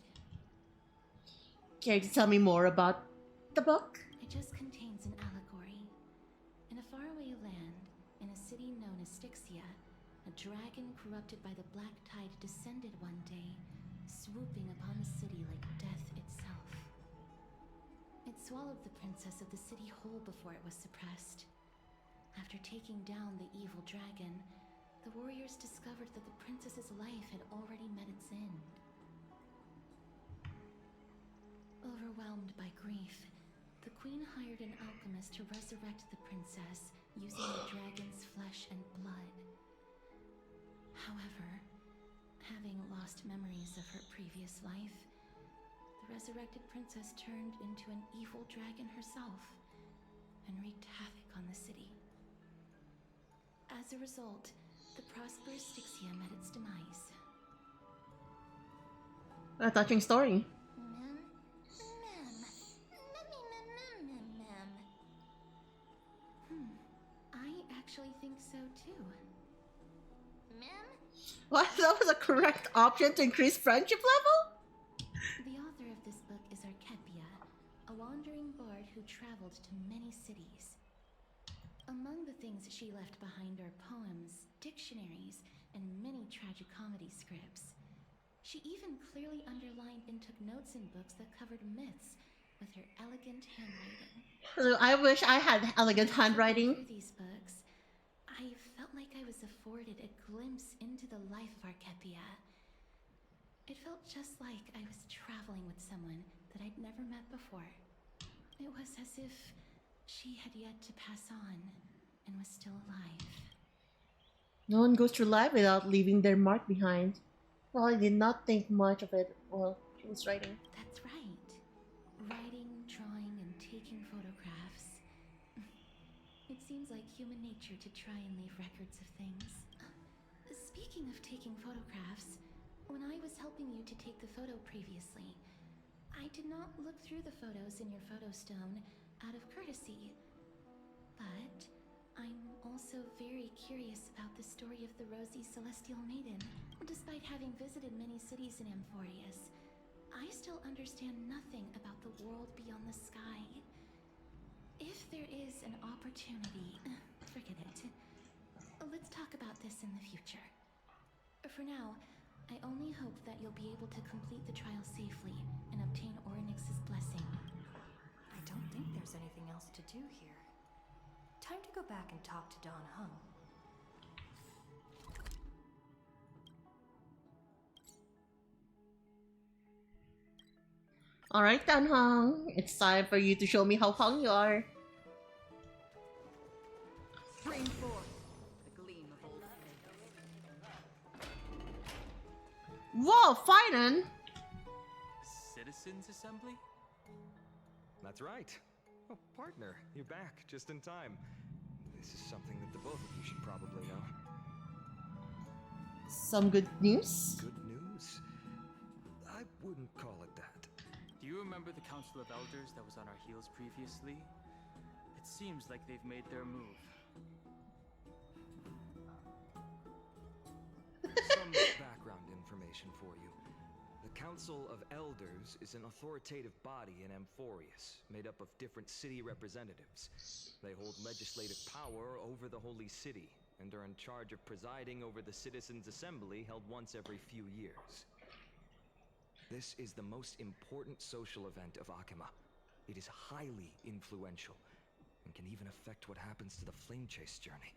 Care to tell me more about the book? It just contains an allegory. In a faraway land, in a city known as Styxia, a dragon corrupted by the Black Tide descended one day, swooping upon the city like death itself. It swallowed the princess of the city whole before it was suppressed. After taking down the evil dragon, the warriors discovered that the princess's life had already met its end. Overwhelmed by grief, the queen hired an alchemist to resurrect the princess using the dragon's flesh and blood. However, having lost memories of her previous life, the resurrected princess turned into an evil dragon herself and wreaked havoc on the city. As a result, the prosperous Styxia met its demise. A touching story. I actually think so too. What? That was a correct option to increase friendship level? The author of this book is Archepia, a wandering bard who traveled to many cities. Among the things she left behind are poems, dictionaries, and many tragicomedy scripts. She even clearly underlined and took notes in books that covered myths with her elegant handwriting. So I wish I had elegant handwriting. Through these books, I felt like I was afforded a glimpse into the life of Archepia. It felt just like I was traveling with someone that I'd never met before. It was as if she had yet to pass on and was still alive. No one goes through life without leaving their mark behind. Well, I did not think much of it while she was writing. That's right. Writing, drawing, and taking photographs. It seems like human nature to try and leave records of things. Speaking of taking photographs, when I was helping you to take the photo previously, I did not look through the photos in your photo stone out of courtesy. But I'm also very curious about the story of the Rosy Celestial Maiden. Despite having visited many cities in Amphorius, I still understand nothing about the world beyond the sky. If there is an opportunity, forget it. Let's talk about this in the future. For now, I only hope that you'll be able to complete the trial safely and obtain Orynyx's blessing. I don't think there's anything else to do here. Time to go back and talk to Don Hung. Alright then, Hung. It's time for you to show me how hung you are. Bring forth the gleam of old flame. Whoa, fighting! Citizens Assembly? That's right. Oh, partner, you're back just in time. This is something that the both of you should probably know. Some good news? Good news? I wouldn't call it that. Do you remember the Council of Elders that was on our heels previously? It seems like they've made their move. Some background information for you. The Council of Elders is an authoritative body in Amphorius, made up of different city representatives. They hold legislative power over the Holy City, and are in charge of presiding over the Citizens' Assembly held once every few years. This is the most important social event of Akima. It is highly influential, and can even affect what happens to the Flame Chase journey.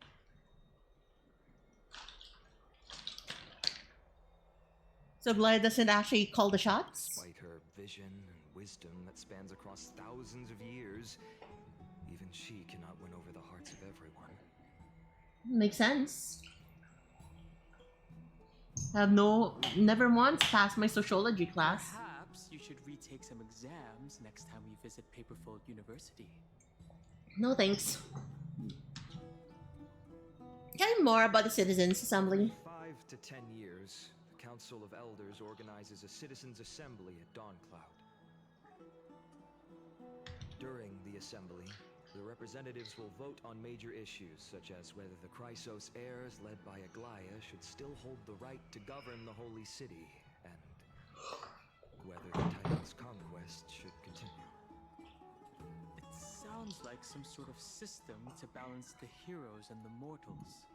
So Glenn doesn't actually call the shots? Despite her vision and wisdom that spans across thousands of years, even she cannot win over the hearts of everyone. Makes sense. I've never once passed my sociology class. Perhaps you should retake some exams next time we visit Paperfold University. No thanks. Tell me more about the Citizens' Assembly. 5 to 10 years, the Council of Elders organizes a Citizens' Assembly at Dawncloud. During the assembly, the representatives will vote on major issues such as whether the Chrysos heirs led by Aglaya should still hold the right to govern the Holy City, and whether the Titan's conquest should continue. It sounds like some sort of system to balance the heroes and the mortals.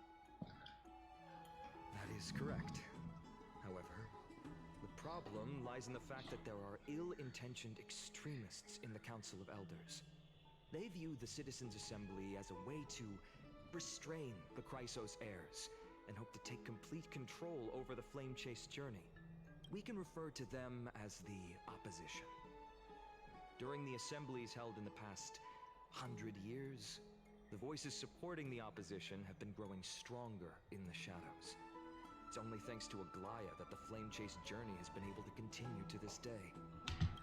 That is correct. However, the problem lies in the fact that there are ill-intentioned extremists in the Council of Elders. They view the Citizens' Assembly as a way to restrain the Chrysos heirs and hope to take complete control over the flame-chased journey. We can refer to them as the opposition. During the assemblies held in the past 100 years, the voices supporting the opposition have been growing stronger in the shadows. It's only thanks to Aglaya that the flame-chased journey has been able to continue to this day.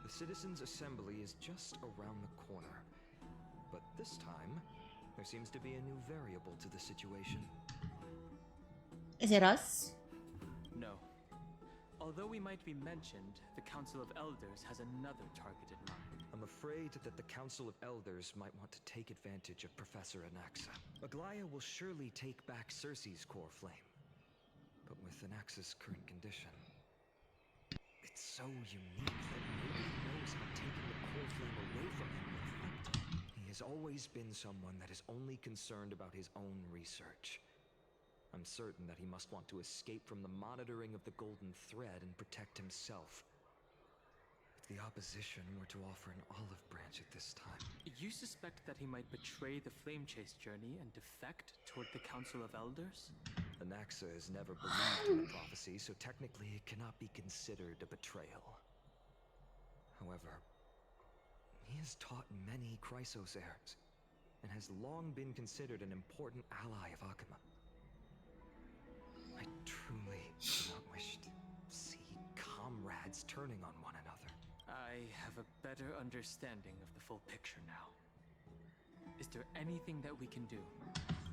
The Citizens' Assembly is just around the corner. But this time, there seems to be a new variable to the situation. Is it us? No. Although we might be mentioned, the Council of Elders has another target in mind. I'm afraid that the Council of Elders might want to take advantage of Professor Anaxa. Aglaya will surely take back Circe's core flame. But with Anaxa's current condition, it's so unique that nobody knows how taking the core flame away from him will affect him. He has always been someone that is only concerned about his own research. I'm certain that he must want to escape from the monitoring of the Golden Thread and protect himself. If the opposition were to offer an olive branch at this time... You suspect that he might betray the flame chase journey and defect toward the Council of Elders? Anaxa has never believed in the prophecy, so technically it cannot be considered a betrayal. However, he has taught many Chrysos heirs, and has long been considered an important ally of Akuma. I truly do not wish to see comrades turning on one another. I have a better understanding of the full picture now. Is there anything that we can do?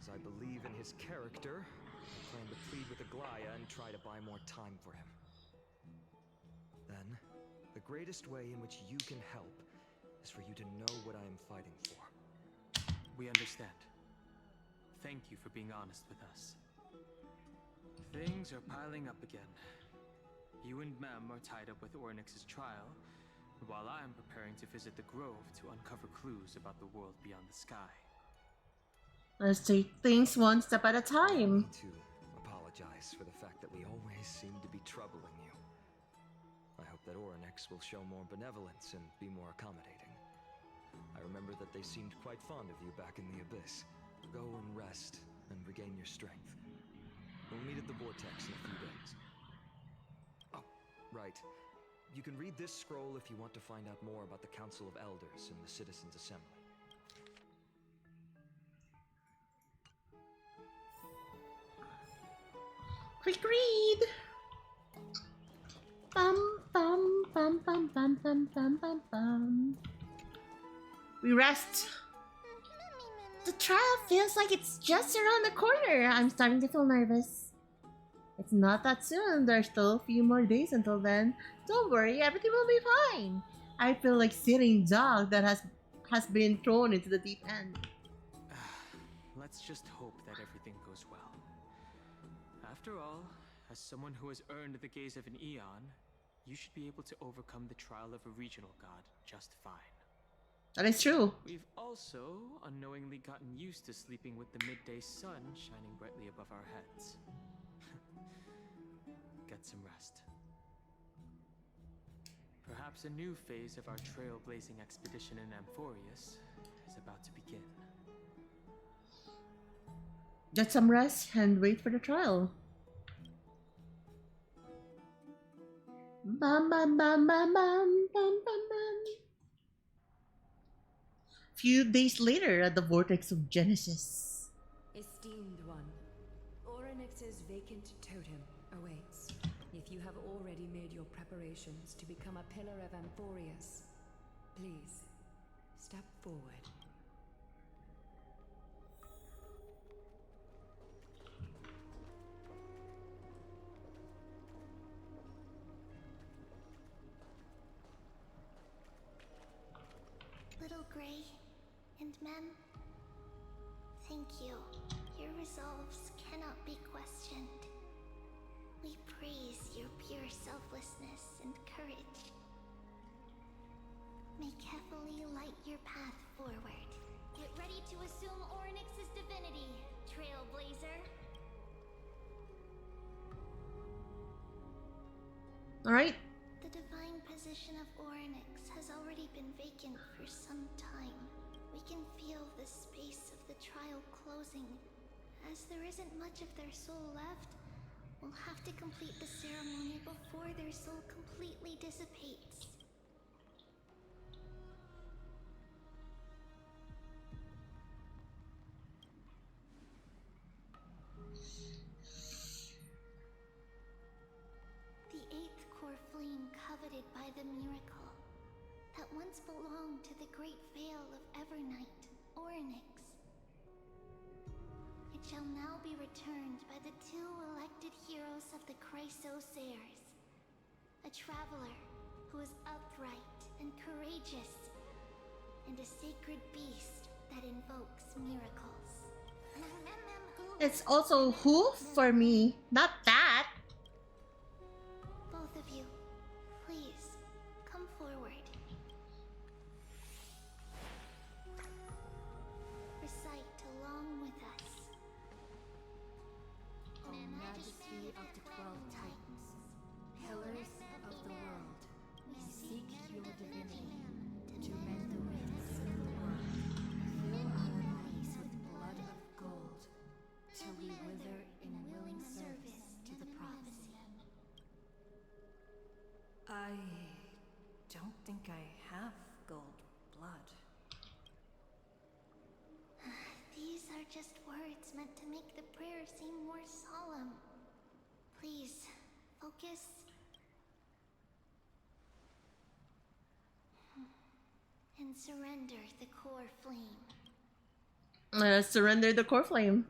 As I believe in his character, I plan to plead with Aglaya and try to buy more time for him. Then, the greatest way in which you can help is for you to know what I am fighting for. We understand. Thank you for being honest with us. Things are piling up again. You and Mem are tied up with Ornyx's trial, while I am preparing to visit the Grove to uncover clues about the world beyond the sky. Let's take things one step at a time. I need to apologize for the fact that we always seem to be troubling you. I hope that Ornyx will show more benevolence and be more accommodating. I remember that they seemed quite fond of you back in the Abyss. Go and rest and regain your strength. We'll meet at the Vortex in a few days. Oh, right. You can read this scroll if you want to find out more about the Council of Elders and the Citizens' Assembly. Quick read! Bum bum bum bum bum bum bum bum bum. We rest. The trial feels like it's just around the corner. I'm starting to feel nervous. It's not that soon. There's still a few more days until then. Don't worry, everything will be fine. I feel like sitting dog that has been thrown into the deep end. Let's just hope that everything goes well. After all, as someone who has earned the gaze of an Eon, you should be able to overcome the trial of a regional god just fine. That is true. We've also unknowingly gotten used to sleeping with the midday sun shining brightly above our heads. Get some rest. Perhaps a new phase of our trailblazing expedition in Amphorius is about to begin. Get some rest and wait for the trial. Bum bum bum bum bum bum bum bum. Few days later at the Vortex of Genesis. Esteemed one, Ornyx's vacant totem awaits. If you have already made your preparations to become a pillar of Amphorius, please step forward. Little Gray, And ma'am, thank you. Your resolves cannot be questioned. We praise your pure selflessness and courage. May Kefali light your path forward. Get ready to assume Orynyx's divinity, Trailblazer. Alright. The divine position of Orynyx has already been vacant for some time. We can feel the space of the trial closing. As there isn't much of their soul left, we'll have to complete the ceremony before their soul completely dissipates. The eighth core flame coveted by the miracle that once belonged to the great Vale of Evernight, Orynyx. It shall now be returned by the two elected heroes of the Chrysosaurs. A traveler who is upright and courageous, and a sacred beast that invokes miracles. It's also who for me, not that. Both of you, please, come forward. Recite along with us. O Majesty of the 12 Titans, pillars of the world, we seek your divinity to mend the rifts of the world. Fill our bodies with blood of gold, till we wither in willing service to the prophecy. I don't think I have gold blood. These are just words meant to make the prayer seem more solemn. Please, focus. And surrender the core flame. Surrender the core flame.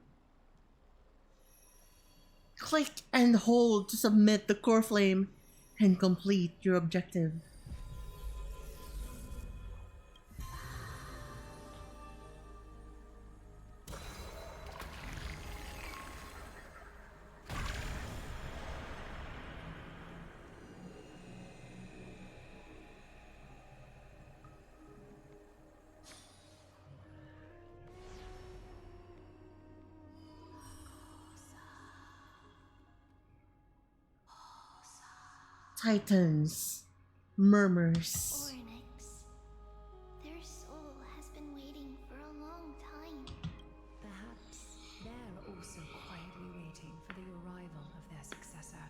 Click and hold to submit the core flame and complete your objective. Titans, murmurs. Orynyx, their soul has been waiting for a long time. Perhaps they're also quietly waiting for the arrival of their successor.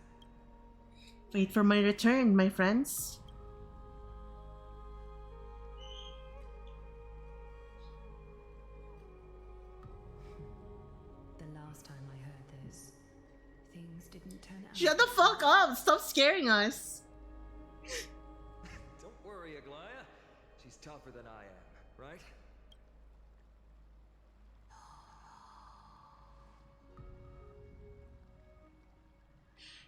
Wait for my return, my friends. The last time I heard this, things didn't turn out. Shut the fuck up! Stop scaring us! Don't worry, Aglaya. She's tougher than I am, right?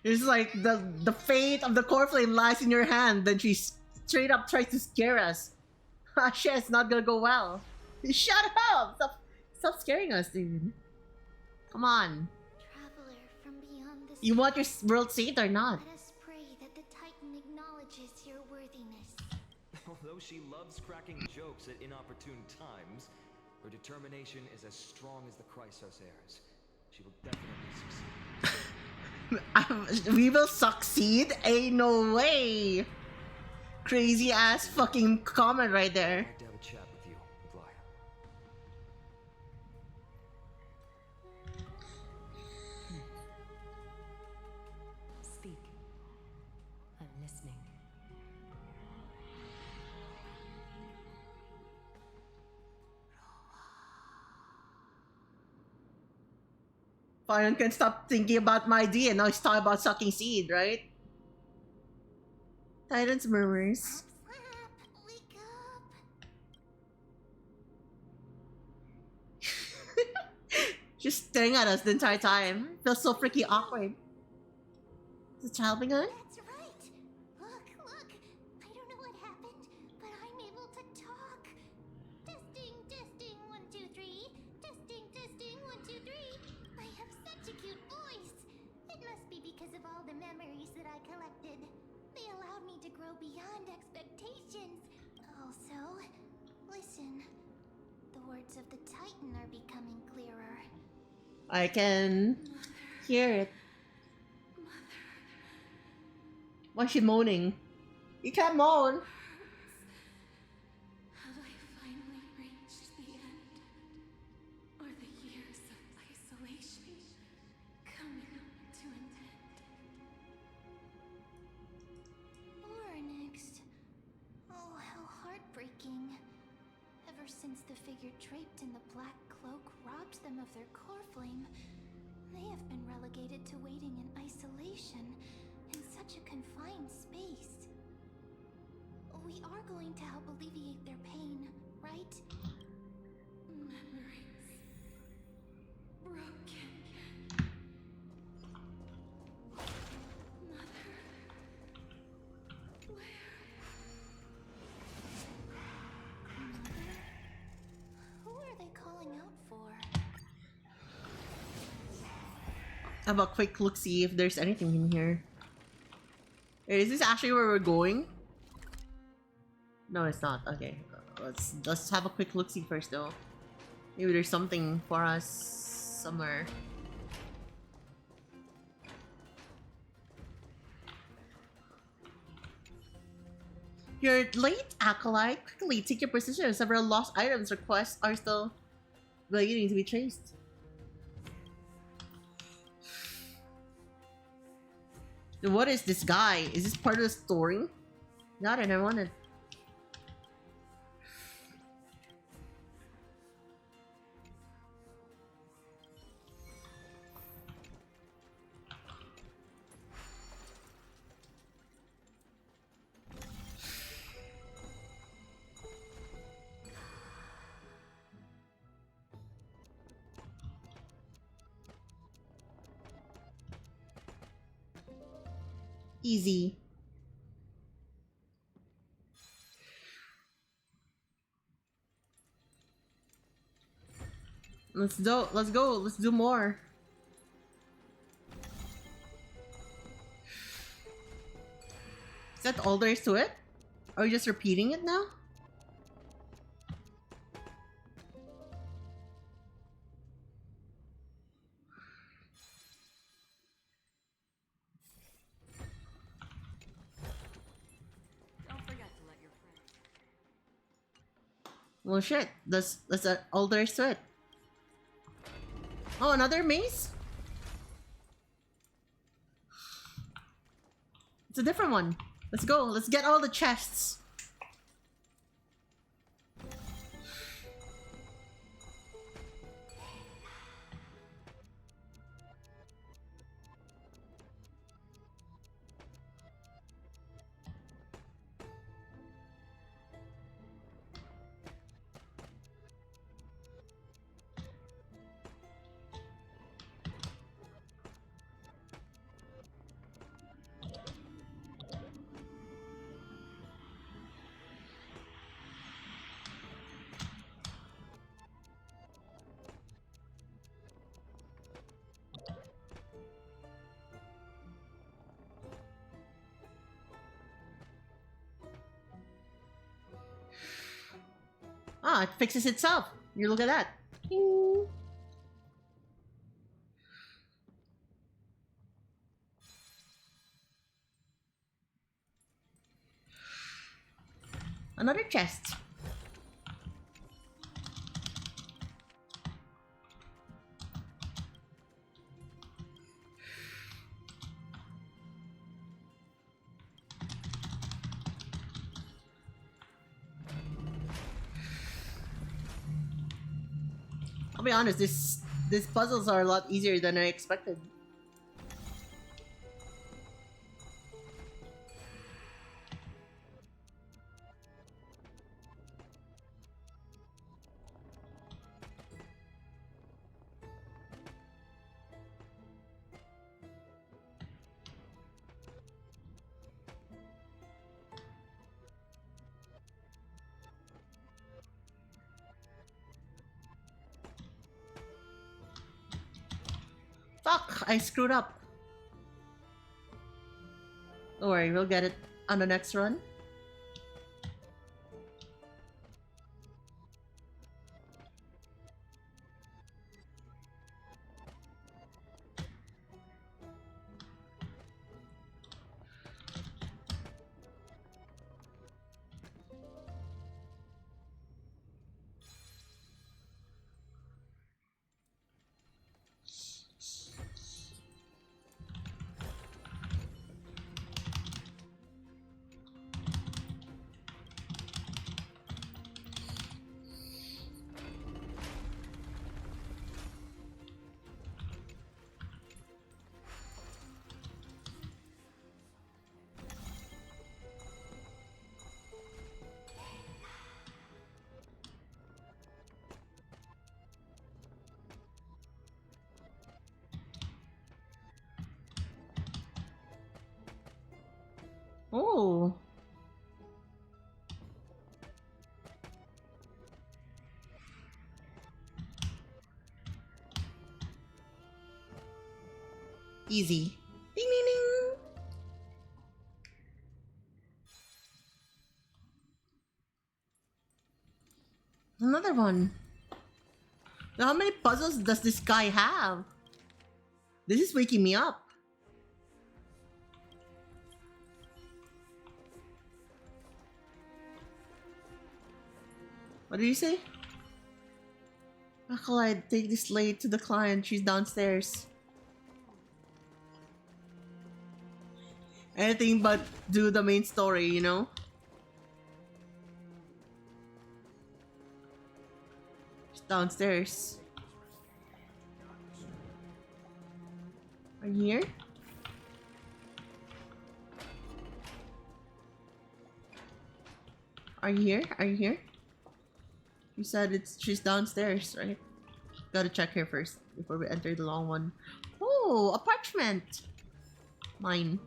It's like the fate of the core flame lies in your hand, then she straight up tries to scare us. Ah shit, it's not gonna go well. Shut up! Stop scaring us, dude. Come on. Traveler from beyond the You want your world saved or not? Let us pray that the Titan acknowledges your worthiness. Although she loves cracking jokes at inopportune times, her determination is as strong as the Chrysosaurs. She will definitely succeed. We will succeed? Ain't no way! Crazy ass fucking comment right there. I'd like to have a chat with you, Aglaya. Speak. I'm listening. Farion can stop thinking about my idea and now he's talking about sucking seed, right? Titans murmurs. Slap, wake up. Just staring at us the entire time. Feels so freaking awkward. Is the child being on? That's right. Look. I don't know what happened, but I'm able to talk. Testing. me to grow beyond expectations. Also, listen. The words of the Titan are becoming clearer. I can hear it. Why is she moaning? You can't moan. Have I finally reached the end? Are the years of isolation coming to an end? Or next. Oh, how heartbreaking. Ever since the figure draped in the black cloak robbed them of their core flame, they have been relegated to waiting in isolation in such a confined space. We are going to help alleviate their pain, right? Memories broken. Mother, where? Who are they calling out for? Have a quick look, see if there's anything in here. Wait, is this actually where we're going? No, it's not. Okay, let's have a quick look, see first, though. Maybe there's something for us somewhere. Your late acolyte, quickly take your position. Several lost items requests are still waiting to be traced. What is this guy? Is this part of the story? Not it, I wanted. Easy. Let's go. Let's go. Let's do more. Is that all there is to it? Are you just repeating it now? Don't forget to let your friends. Well, shit. That's all there is to it. Oh, another maze? It's a different one. Let's go. Let's get all the chests. Ah, it fixes itself. You look at that. Ding. Another chest. I'll be honest, these puzzles are a lot easier than I expected. Fuck! I screwed up. Don't worry, we'll get it. on the next run. Oh. Easy. Ding ding ding. Another one. Now, how many puzzles does this guy have? This is waking me up. What did you say? Acolyte, take this late to the client. She's downstairs. Anything but do the main story, you know? She's downstairs. Are you here? Are you here? Are you here? You said she's downstairs, right? Gotta check here first before we enter the long one. Oh, a parchment! Mine.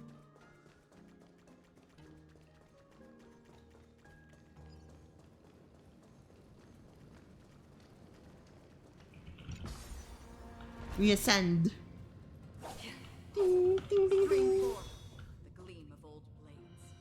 We ascend. Ding, ding, ding, Bring ding. forth the gleam of old blades.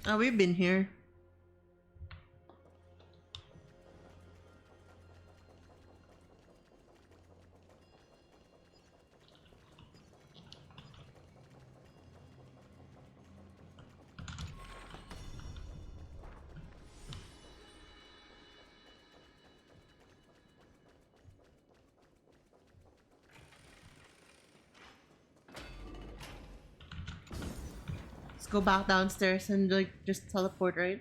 Oh, we've been here. Let's go back downstairs and like just teleport, right?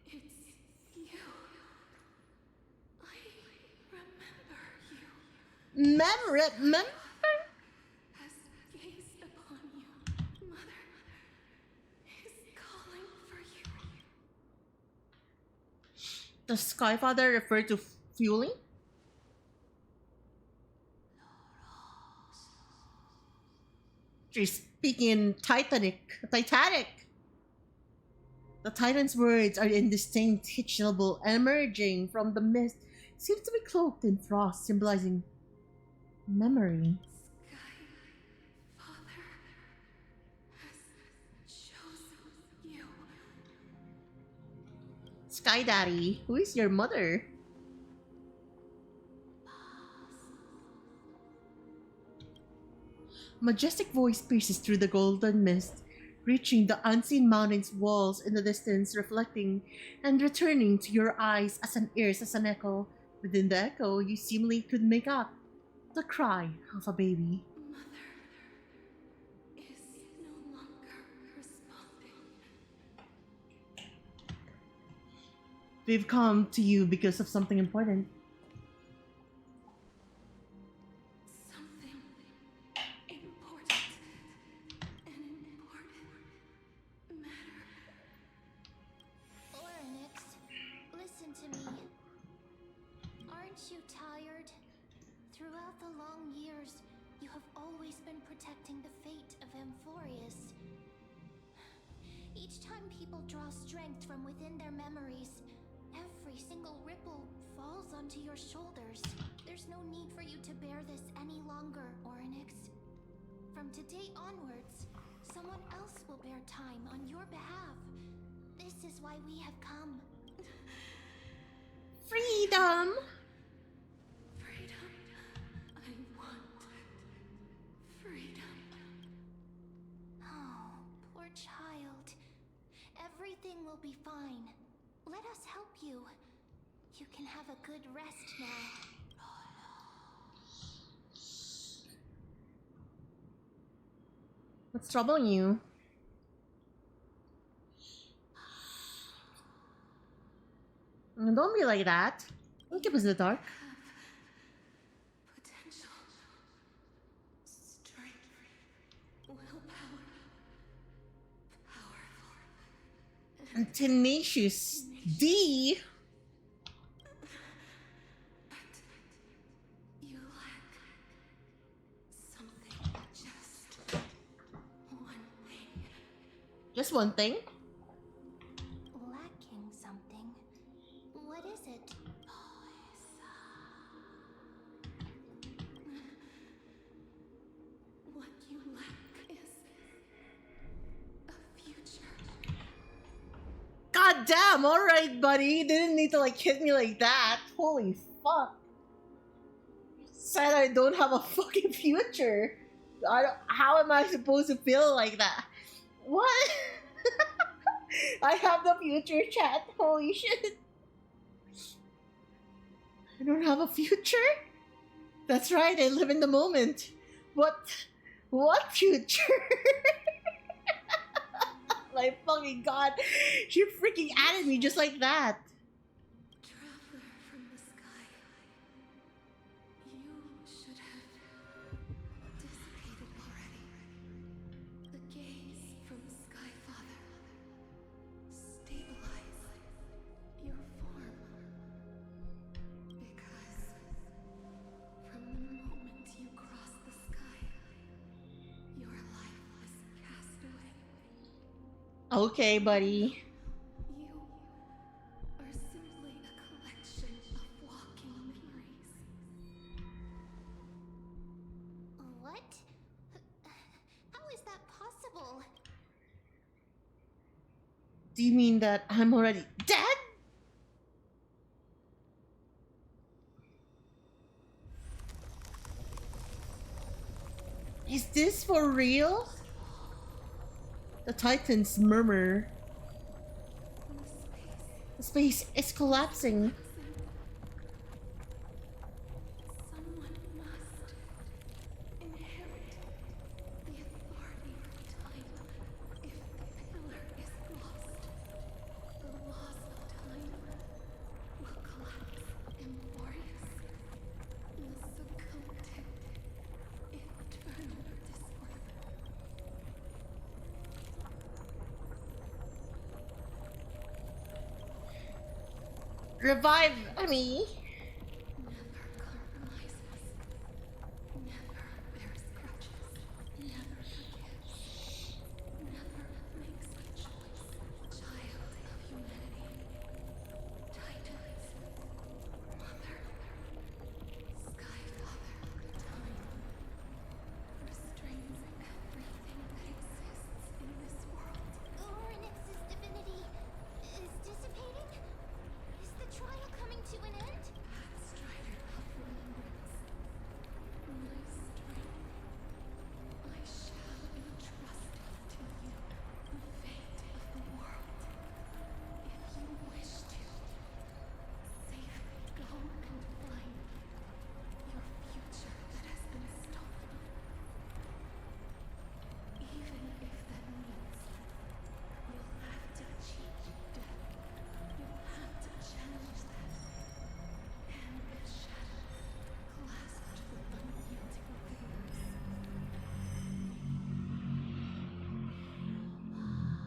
It's you. I remember you. Remember? Has gazed upon you. Mother is calling for you. Does Skyfather refer to fueling? She's speaking in Titanic. The Titan's words are indistinct, each syllable emerging from the mist seems to be cloaked in frost, symbolizing memory. Sky Father has chosen you. Sky Daddy, who is your mother? A majestic voice pierces through the golden mist, reaching the unseen mountain's walls in the distance, reflecting and returning to your eyes as an ears as an echo. Within the echo, you seemingly could make out the cry of a baby. Mother is no longer responding. We've come to you because of something important. Something important. An important matter. Orynyx, listen to me. Aren't you tired? Throughout the long years, you have always been protecting the fate of Amphorius. Each time people draw strength from within their memories, every single ripple falls onto your shoulders. There's no need for you to bear this any longer, Orynyx. From today onwards, someone else will bear time on your behalf. This is why we have come. Freedom! Freedom. I want freedom. Oh, poor child. Everything will be fine. Let us help you. You can have a good rest now. What's troubling you? Don't be like that. Don't keep us in the dark. Potential. Strength. Willpower. Powerful. And tenacious D. You lack something. Just one thing. Just one thing. Lacking something. What is it? What you lack is a future. God damn, alright, buddy. You didn't need to like hit me like that. Holy fuck. Said I don't have a fucking future. How am I supposed to feel like that? What? I have the future, chat. Holy shit. I don't have a future? That's right, I live in the moment. What future? My fucking god. She freaking added me just like that. Traveler from the sky. You should have dissipated already. The gaze from Sky Father. Stabilize your form. Because from the moment you crossed the sky, your life was cast away. Okay, buddy. You are simply a collection of walking memories. What? How is that possible? Do you mean that I'm already dead? Is this for real? The Titans murmur. The space is collapsing. Someone must inherit the authority of time. If the pillar is lost, the laws of time will collapse. Amphorius will succumb to eternal disorder. Revive me. Never compromises. Never bears grudges. Never forgives. Never makes a choice. Child of humanity. Titans. Mother. Sky Father. Time. Restrains everything that exists in this world. Orynyx's divinity is dissipating? Is the trial coming to an end?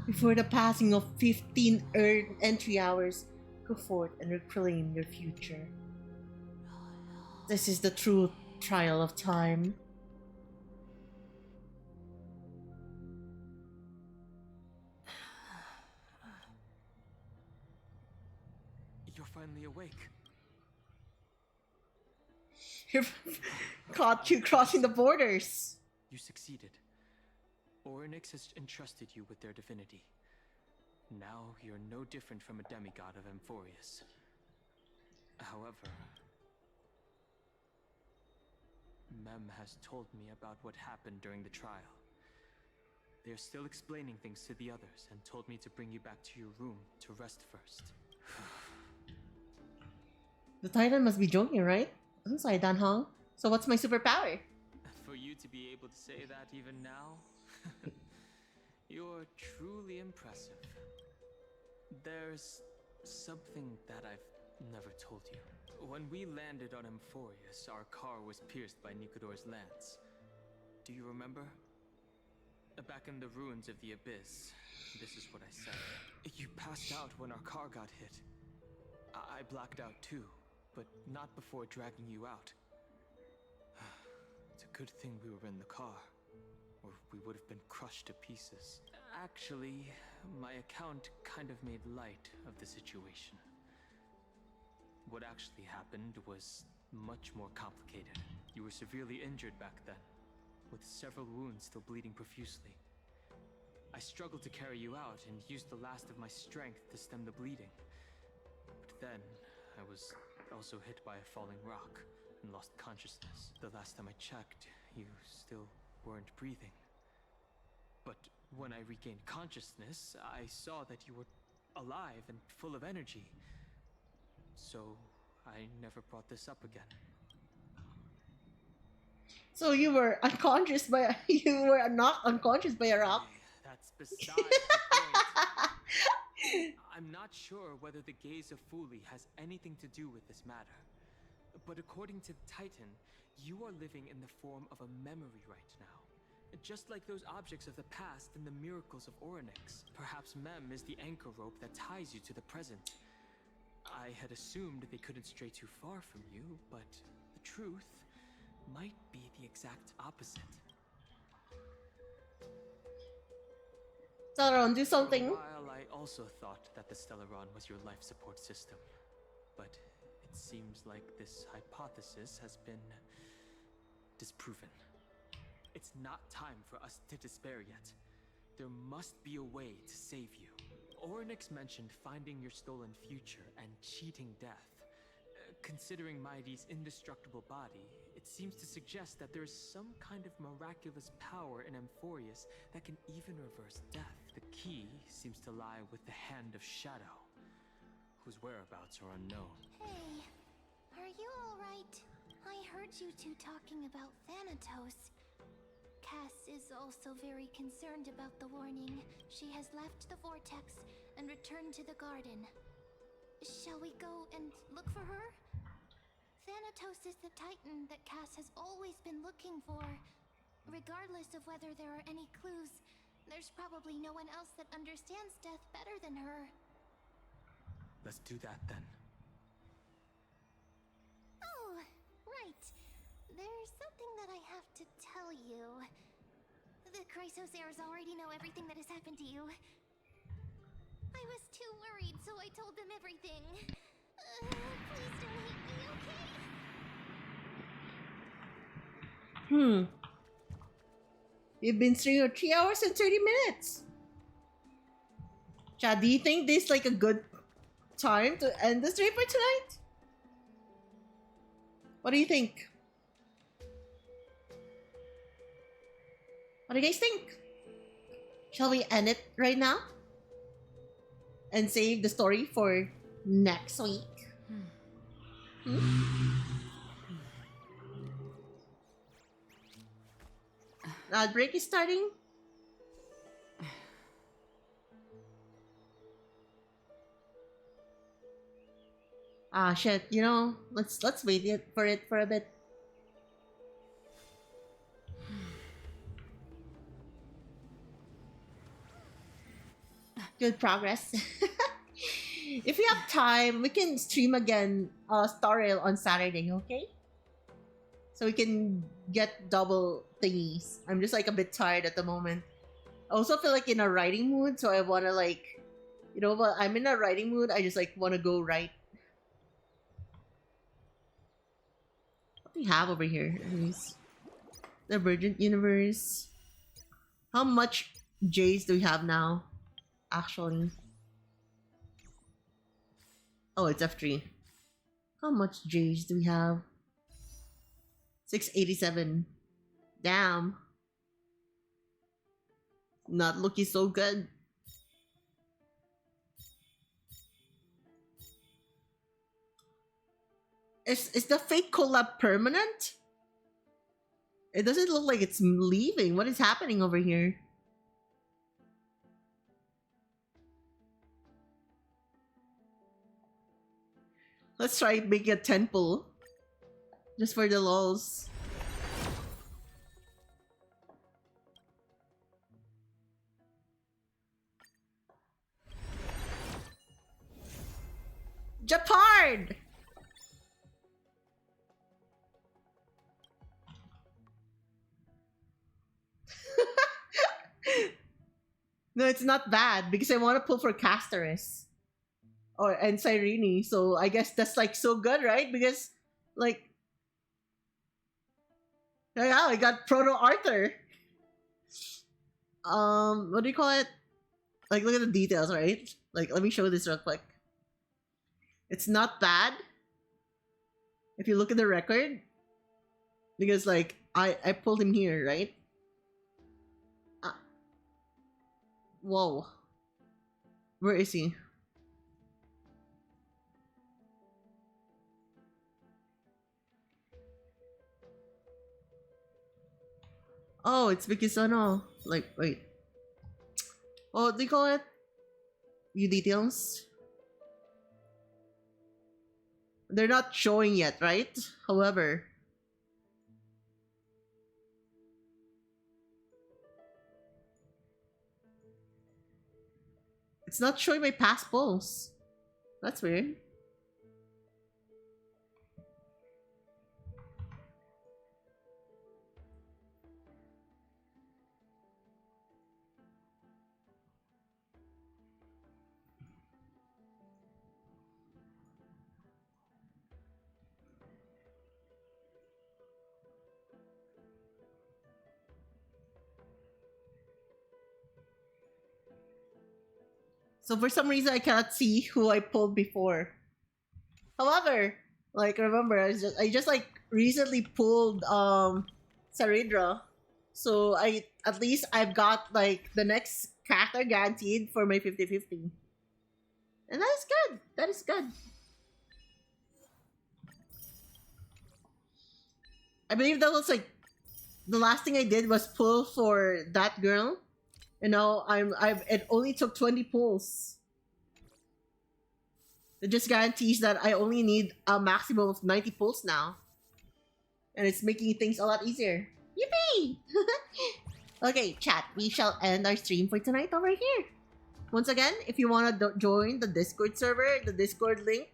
Before the passing of 15 earned entry hours, go forth and reclaim your future. This is the true trial of time. You're finally awake. You're caught you crossing the borders. You succeeded. Orynyx has entrusted you with their divinity. Now you're no different from a demigod of Amphorius. However, Mem has told me about what happened during the trial. They're still explaining things to the others and told me to bring you back to your room to rest first. The Titan must be joking, right? I'm sorry, Dan Hong. So what's my superpower? For you to be able to say that even now, you're truly impressive. There's something that I've never told you. When we landed on Amphorius, our car was pierced by Nicodor's lance. Do you remember? Back in the ruins of the Abyss, this is what I said. You passed out when our car got hit. I blacked out too, but not before dragging you out. It's a good thing we were in the car, or we would have been crushed to pieces. Actually, my account kind of made light of the situation. What actually happened was much more complicated. You were severely injured back then, with several wounds still bleeding profusely. I struggled to carry you out and used the last of my strength to stem the bleeding. But then, I was also hit by a falling rock and lost consciousness. The last time I checked, you still weren't breathing. But when I regained consciousness, I saw that you were alive and full of energy. So I never brought this up again. So you were unconscious by you were not unconscious by a rock? That's beside the point. I'm not sure whether the gaze of Fuli has anything to do with this matter. But according to the Titan, you are living in the form of a memory right now. Just like those objects of the past and the miracles of Orynyx. Perhaps Mem is the anchor rope that ties you to the present. I had assumed they couldn't stray too far from you, but the truth might be the exact opposite. Stellaron, do something. For a while, I also thought that the Stellaron was your life support system. But it seems like this hypothesis has been disproven. It's not time for us to despair yet. There must be a way to save you. Orynyx mentioned finding your stolen future and cheating death. Considering Mydeimos' indestructible body, it seems to suggest that there is some kind of miraculous power in Amphorius that can even reverse death. The key seems to lie with the Hand of Shadow, whose whereabouts are unknown. Hey, are you alright? I heard you two talking about Thanatos. Cass is also very concerned about the warning. She has left the vortex and returned to the garden. Shall we go and look for her? Thanatos is the Titan that Cass has always been looking for. Regardless of whether there are any clues, there's probably no one else that understands death better than her. Let's do that then. Oh, right. There's something that I have to tell you. The Chrysosairs already know everything that has happened to you. I was too worried, so I told them everything. Please don't hate me, okay? You've been streaming for 3 hours and 30 minutes. Chad, do you think this is like a good time to end the stream for tonight? What do you think? What do you guys think? Shall we end it right now? And save the story for next week? Break is starting. Ah shit, you know, let's wait for it for a bit. Good progress. If we have time, we can stream again Star Rail on Saturday, okay? So we can get double thingies. I'm just like a bit tired at the moment. I also feel like in a writing mood, so I wanna like, you know what? I'm in a writing mood. I just like wanna go write. What do we have over here? Anyways, the Virgin Universe. How much J's do we have now? Actually. Oh, it's F3. How much J's do we have? 687. Damn. Not looking so good. Is the Fate collab permanent? It doesn't look like it's leaving. What is happening over here? Let's try making a 10 pull. Just for the lols. Japard! No, it's not bad because I want to pull for Casterus and Cyrene. So I guess that's like so good, right? Because like, yeah, I got Proto Arthur. What do you call it? Like, look at the details, right? Like, let me show this real quick. It's not bad if you look at the record, because like I pulled him here, right? Whoa. Where is he? Oh, it's because like wait. What do you call it? View details. They're not showing yet, right? However, it's not showing my past pulls. That's weird. So for some reason, I cannot see who I pulled before. However, like remember, I just like recently pulled Saridra, so I at least I've got like the next character guaranteed for my 50-50. And that is good. That is good. I believe that was like the last thing I did was pull for that girl. You know, it only took 20 pulls. It just guarantees that I only need a maximum of 90 pulls now. And it's making things a lot easier. Yippee! Okay, chat, we shall end our stream for tonight over here. Once again, if you want to join the Discord server, the Discord link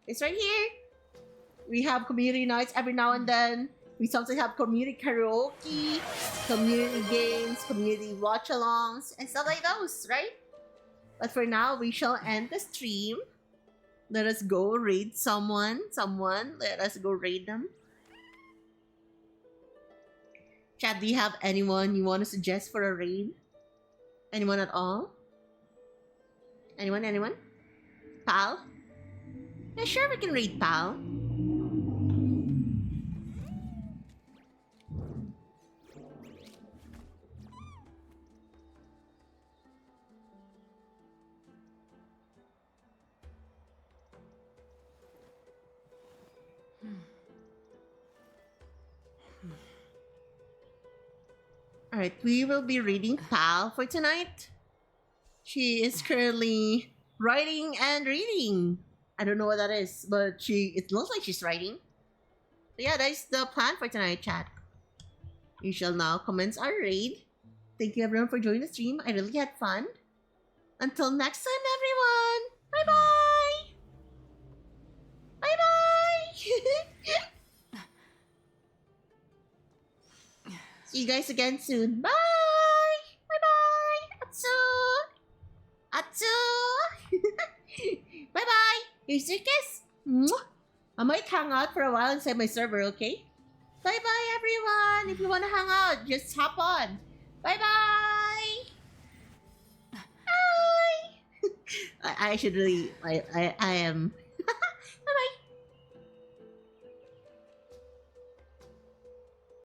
is right here. We have community nights every now and then. We sometimes have community karaoke, community games, community watch-alongs, and stuff like those, right? But for now, we shall end the stream. Let us go raid someone. Let us go raid them. Chat, do you have anyone you want to suggest for a raid? Anyone at all? Anyone? Pal? Yeah, sure, we can raid Pal. Alright, we will be reading Pal for tonight. She is currently writing and reading. I don't know what that is, but it looks like she's writing. So yeah, that is the plan for tonight, chat. We shall now commence our raid. Thank you everyone for joining the stream. I really had fun. Until next time, everyone. Bye bye. Bye bye. See you guys again soon. Bye. Bye bye. Atsu. Bye bye. Here's your kiss. Mwah. I might hang out for a while inside my server, okay? Bye bye, everyone. If you want to hang out, just hop on. Bye bye. Bye. I should really. I am